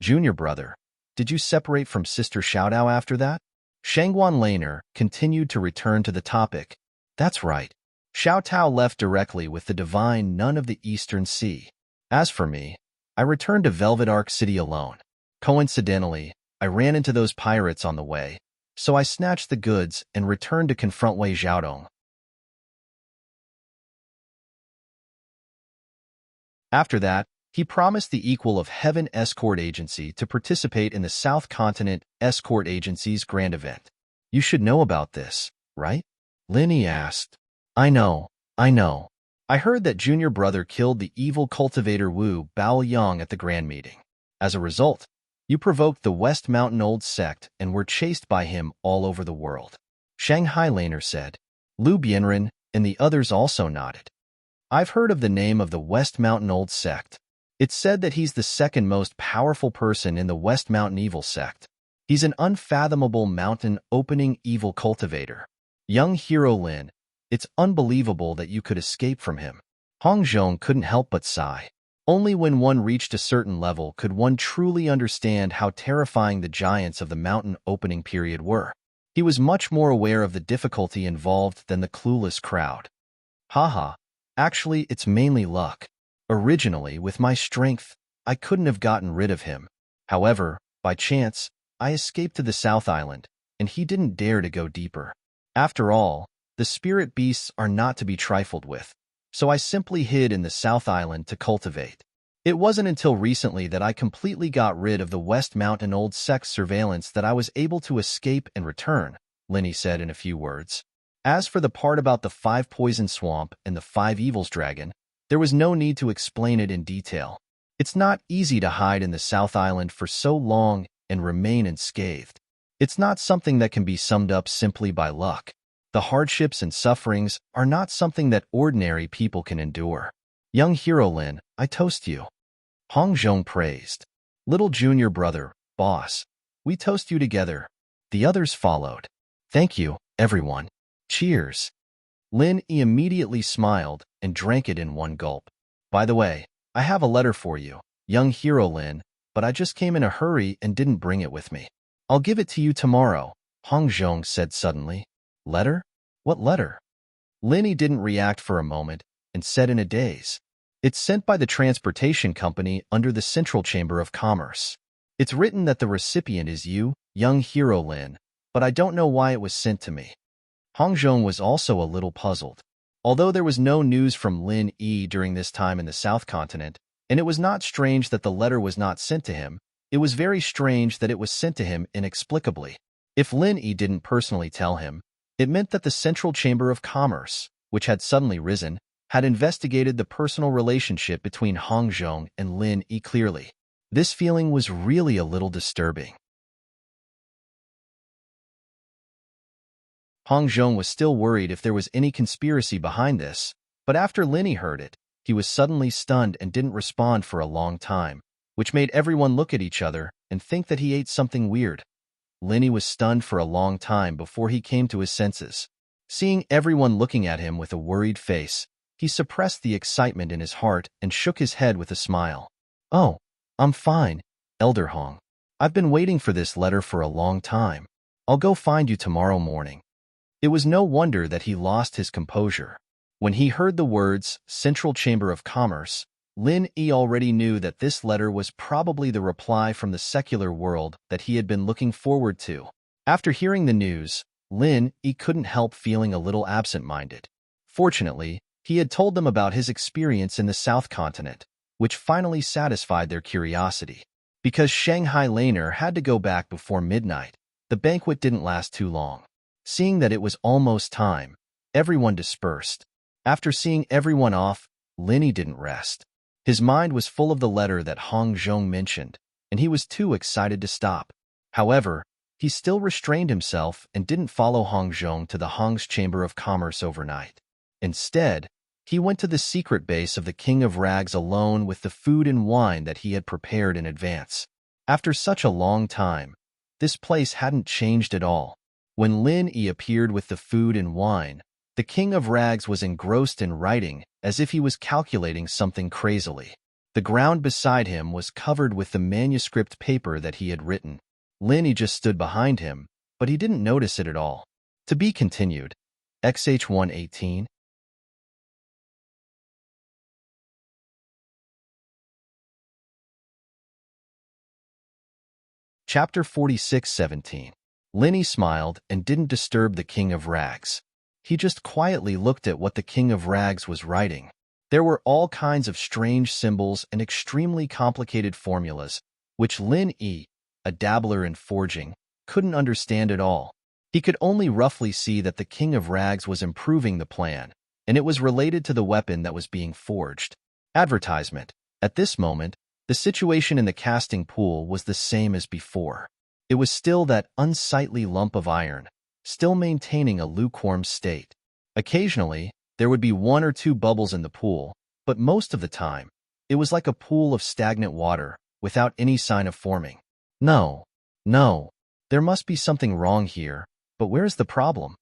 Junior brother, did you separate from Sister Xiaodao after that? Shangguan Laner continued to return to the topic. That's right. Xiaotao left directly with the divine nun of the Eastern Sea. As for me, I returned to Velvet Arc City alone. Coincidentally, I ran into those pirates on the way, so I snatched the goods and returned to confront Wei Xiaodong. After that, he promised the equal of Heaven Escort Agency to participate in the South Continent Escort Agency's grand event. You should know about this, right? Linny asked. I know. I heard that junior brother killed the evil cultivator Wu Baoyang at the grand meeting. As a result, you provoked the West Mountain Old Sect and were chased by him all over the world. Shanghai Laner said. Lu Bianren and the others also nodded. I've heard of the name of the West Mountain Old Sect. It's said that he's the second most powerful person in the West Mountain Evil Sect. He's an unfathomable mountain-opening evil cultivator. Young Hero Lin, it's unbelievable that you could escape from him. Hong Zhong couldn't help but sigh. Only when one reached a certain level could one truly understand how terrifying the giants of the mountain opening period were. He was much more aware of the difficulty involved than the clueless crowd. Haha. Actually, it's mainly luck. Originally, with my strength, I couldn't have gotten rid of him. However, by chance, I escaped to the South Island, and he didn't dare to go deeper. After all, the spirit beasts are not to be trifled with, so I simply hid in the South Island to cultivate. It wasn't until recently that I completely got rid of the West Mountain Old Sect's surveillance that I was able to escape and return, Linny said in a few words. As for the part about the 5 poison swamp and the 5 evils dragon, there was no need to explain it in detail. It's not easy to hide in the South Island for so long and remain unscathed. It's not something that can be summed up simply by luck. The hardships and sufferings are not something that ordinary people can endure. Young Hero Lin, I toast you. Hong Zhong praised. Little junior brother, boss, we toast you together. The others followed. Thank you, everyone. Cheers. Lin immediately smiled and drank it in one gulp. By the way, I have a letter for you, young Hero Lin, but I just came in a hurry and didn't bring it with me. I'll give it to you tomorrow, Hong Zhong said suddenly. Letter? What letter? Linny didn't react for a moment and said in a daze, "It's sent by the transportation company under the Central Chamber of Commerce. It's written that the recipient is you, young hero Lin, but I don't know why it was sent to me." Hong Zhong was also a little puzzled. Although there was no news from Lin Yi during this time in the South Continent, and it was not strange that the letter was not sent to him, it was very strange that it was sent to him inexplicably. If Lin Yi didn't personally tell him, it meant that the Central Chamber of Commerce, which had suddenly risen, had investigated the personal relationship between Hong Zhong and Lin Yi clearly. This feeling was really a little disturbing. Hong Zhong was still worried if there was any conspiracy behind this, but after Lin Yi heard it, he was suddenly stunned and didn't respond for a long time, which made everyone look at each other and think that he ate something weird. Lin Yi was stunned for a long time before he came to his senses. Seeing everyone looking at him with a worried face, he suppressed the excitement in his heart and shook his head with a smile. "Oh, I'm fine, Elder Hong. I've been waiting for this letter for a long time. I'll go find you tomorrow morning." It was no wonder that he lost his composure. When he heard the words Central Chamber of Commerce, Lin Yi already knew that this letter was probably the reply from the secular world that he had been looking forward to. After hearing the news, Lin Yi couldn't help feeling a little absent-minded. Fortunately, he had told them about his experience in the South Continent, which finally satisfied their curiosity. Because Shanghai Laner had to go back before midnight, the banquet didn't last too long. Seeing that it was almost time, everyone dispersed. After seeing everyone off, Lin Yi didn't rest. His mind was full of the letter that Hong Zhong mentioned, and he was too excited to stop. However, he still restrained himself and didn't follow Hong Zhong to the Hong's Chamber of Commerce overnight. Instead, he went to the secret base of the King of Rags alone with the food and wine that he had prepared in advance. After such a long time, this place hadn't changed at all. When Lin Yi appeared with the food and wine, the King of Rags was engrossed in writing as if he was calculating something crazily. The ground beside him was covered with the manuscript paper that he had written. Lin Yi just stood behind him, but he didn't notice it at all. To be continued. XH 118. Chapter 46:17. Lin Yi smiled and didn't disturb the King of Rags. He just quietly looked at what the King of Rags was writing. There were all kinds of strange symbols and extremely complicated formulas, which Lin Yi, a dabbler in forging, couldn't understand at all. He could only roughly see that the King of Rags was improving the plan, and it was related to the weapon that was being forged. Advertisement. At this moment, the situation in the casting pool was the same as before. It was still that unsightly lump of iron, still maintaining a lukewarm state. Occasionally, there would be one or two bubbles in the pool, but most of the time, it was like a pool of stagnant water, without any sign of forming. No, there must be something wrong here, but where's the problem?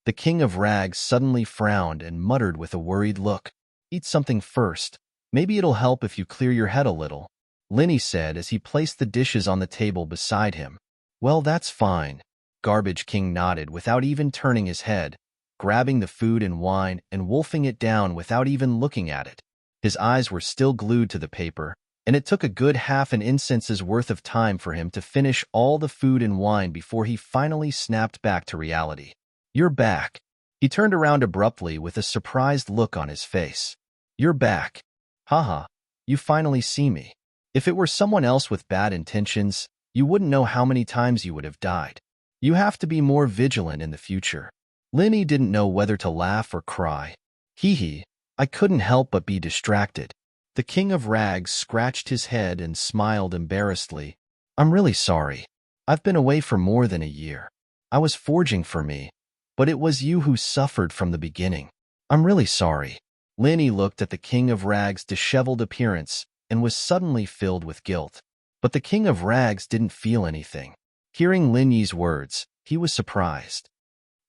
The King of Rags suddenly frowned and muttered with a worried look. "Eat something first. Maybe it'll help if you clear your head a little," Lin Yi said as he placed the dishes on the table beside him. "Well, that's fine." Garbage King nodded without even turning his head, grabbing the food and wine and wolfing it down without even looking at it. His eyes were still glued to the paper, and it took a good half an incense's worth of time for him to finish all the food and wine before he finally snapped back to reality. "You're back." He turned around abruptly with a surprised look on his face. "You're back. Haha, you finally see me. If it were someone else with bad intentions, you wouldn't know how many times you would have died. You have to be more vigilant in the future." Lin Yi didn't know whether to laugh or cry. Hee, I couldn't help but be distracted. The King of Rags scratched his head and smiled embarrassedly. "I'm really sorry. I've been away for more than a year. I was forging for me, but it was you who suffered from the beginning. I'm really sorry." Lin Yi looked at the King of Rags' disheveled appearance and was suddenly filled with guilt. But the King of Rags didn't feel anything. Hearing Lin Yi's words, he was surprised.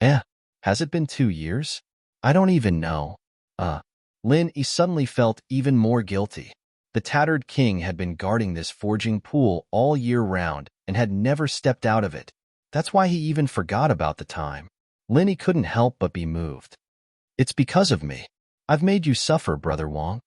Has it been 2 years? I don't even know. Lin Yi suddenly felt even more guilty. The tattered king had been guarding this forging pool all year round and had never stepped out of it. That's why he even forgot about the time. Linny couldn't help but be moved. It's because of me. I've made you suffer, Brother Wong.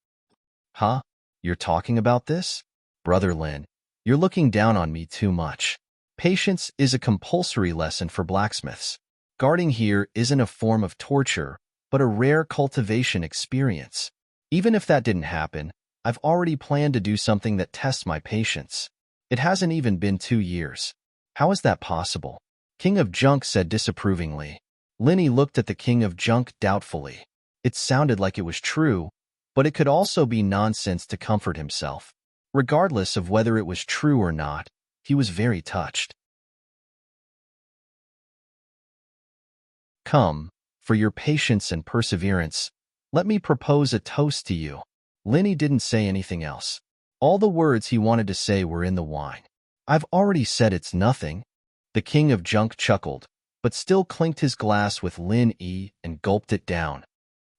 Huh? You're talking about this? Brother Lin, you're looking down on me too much. Patience is a compulsory lesson for blacksmiths. Guarding here isn't a form of torture, but a rare cultivation experience. Even if that didn't happen, I've already planned to do something that tests my patience. It hasn't even been 2 years. How is that possible? King of Junk said disapprovingly. Linny looked at the King of Junk doubtfully. It sounded like it was true, but it could also be nonsense to comfort himself. Regardless of whether it was true or not, he was very touched. Come, for your patience and perseverance, let me propose a toast to you. Linny didn't say anything else. All the words he wanted to say were in the wine. I've already said it's nothing. The King of Junk chuckled, but still clinked his glass with Lin Yi and gulped it down.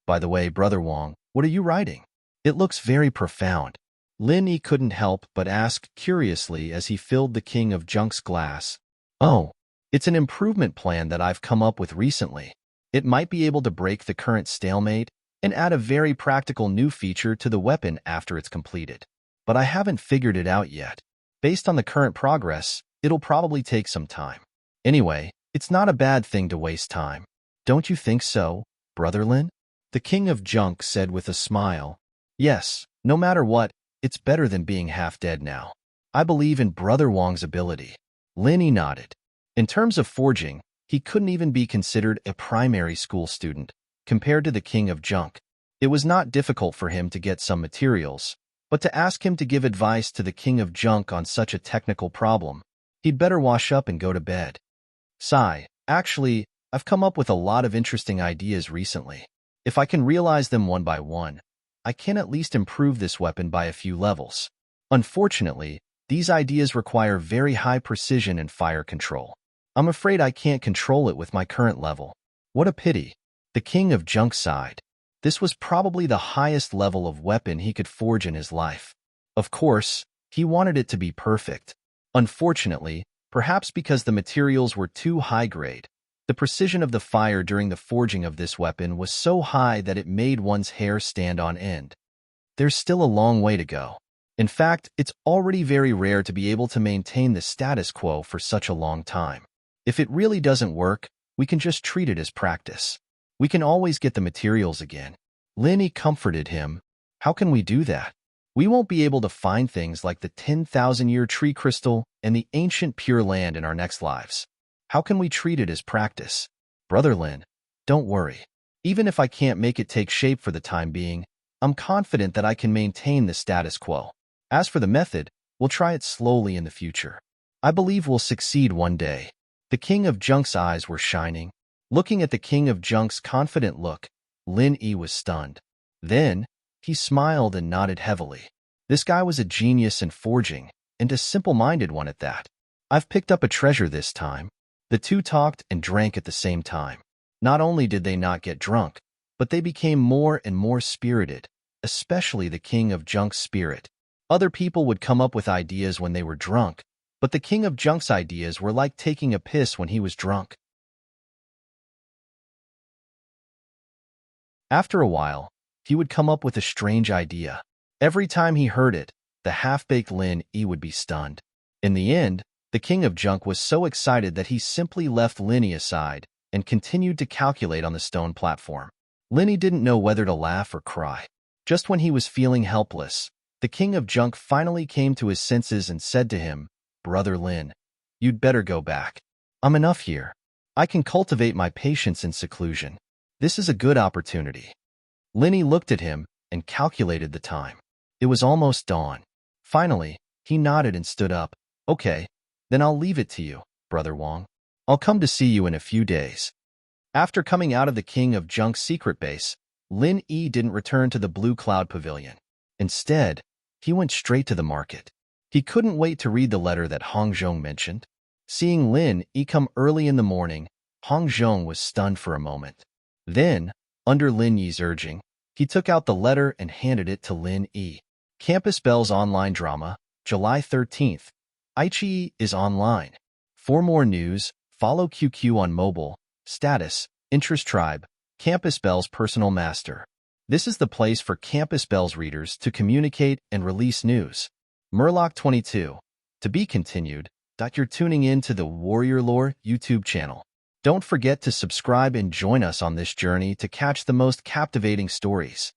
By the way, Brother Wong, what are you writing? It looks very profound. Lin Yi couldn't help but ask curiously as he filled the King of Junk's glass. Oh, it's an improvement plan that I've come up with recently. It might be able to break the current stalemate and add a very practical new feature to the weapon after it's completed. But I haven't figured it out yet. Based on the current progress, it'll probably take some time. Anyway, it's not a bad thing to waste time. Don't you think so, Brother Lin? The King of Junk said with a smile. Yes, no matter what, it's better than being half dead now. I believe in Brother Wong's ability. Linny nodded. In terms of forging, he couldn't even be considered a primary school student compared to the King of Junk. It was not difficult for him to get some materials, but to ask him to give advice to the King of Junk on such a technical problem, he'd better wash up and go to bed. Sigh, actually, I've come up with a lot of interesting ideas recently. If I can realize them one by one, I can at least improve this weapon by a few levels. Unfortunately, these ideas require very high precision and fire control. I'm afraid I can't control it with my current level. What a pity. The King of Junk sighed. This was probably the highest level of weapon he could forge in his life. Of course, he wanted it to be perfect. Unfortunately, perhaps because the materials were too high grade, the precision of the fire during the forging of this weapon was so high that it made one's hair stand on end. There's still a long way to go. In fact, it's already very rare to be able to maintain the status quo for such a long time. If it really doesn't work, we can just treat it as practice. We can always get the materials again. Linny comforted him. How can we do that? We won't be able to find things like the 10,000-year tree crystal and the ancient Pure Land in our next lives. How can we treat it as practice? Brother Lin, don't worry. Even if I can't make it take shape for the time being, I'm confident that I can maintain the status quo. As for the method, we'll try it slowly in the future. I believe we'll succeed one day. The King of Junk's eyes were shining. Looking at the King of Junk's confident look, Lin Yi was stunned. Then, he smiled and nodded heavily. This guy was a genius in forging, and a simple-minded one at that. I've picked up a treasure this time. The two talked and drank at the same time. Not only did they not get drunk, but they became more and more spirited, especially the King of Junk's spirit. Other people would come up with ideas when they were drunk, but the King of Junk's ideas were like taking a piss when he was drunk. After a while, he would come up with a strange idea. Every time he heard it, the half-baked Lin Yi would be stunned. In the end, the King of Junk was so excited that he simply left Linny aside and continued to calculate on the stone platform. Linny didn't know whether to laugh or cry. Just when he was feeling helpless, the King of Junk finally came to his senses and said to him, Brother Lin, you'd better go back. I'm enough here. I can cultivate my patience in seclusion. This is a good opportunity. Linny looked at him and calculated the time. It was almost dawn. Finally, he nodded and stood up. Okay, then I'll leave it to you, Brother Wong. I'll come to see you in a few days. After coming out of the King of Junk's secret base, Lin Yi didn't return to the Blue Cloud Pavilion. Instead, he went straight to the market. He couldn't wait to read the letter that Hong Zhong mentioned. Seeing Lin Yi come early in the morning, Hong Zhong was stunned for a moment. Then, under Lin Yi's urging, he took out the letter and handed it to Lin Yi. Campus Bells Online Drama, July 13th. Aichi is online. For more news, follow QQ on mobile, Status, Interest Tribe, Campus Bells Personal Master. This is the place for Campus Bells readers to communicate and release news. Murloc 22. To be continued. You're tuning in to the Warrior Lore YouTube channel. Don't forget to subscribe and join us on this journey to catch the most captivating stories.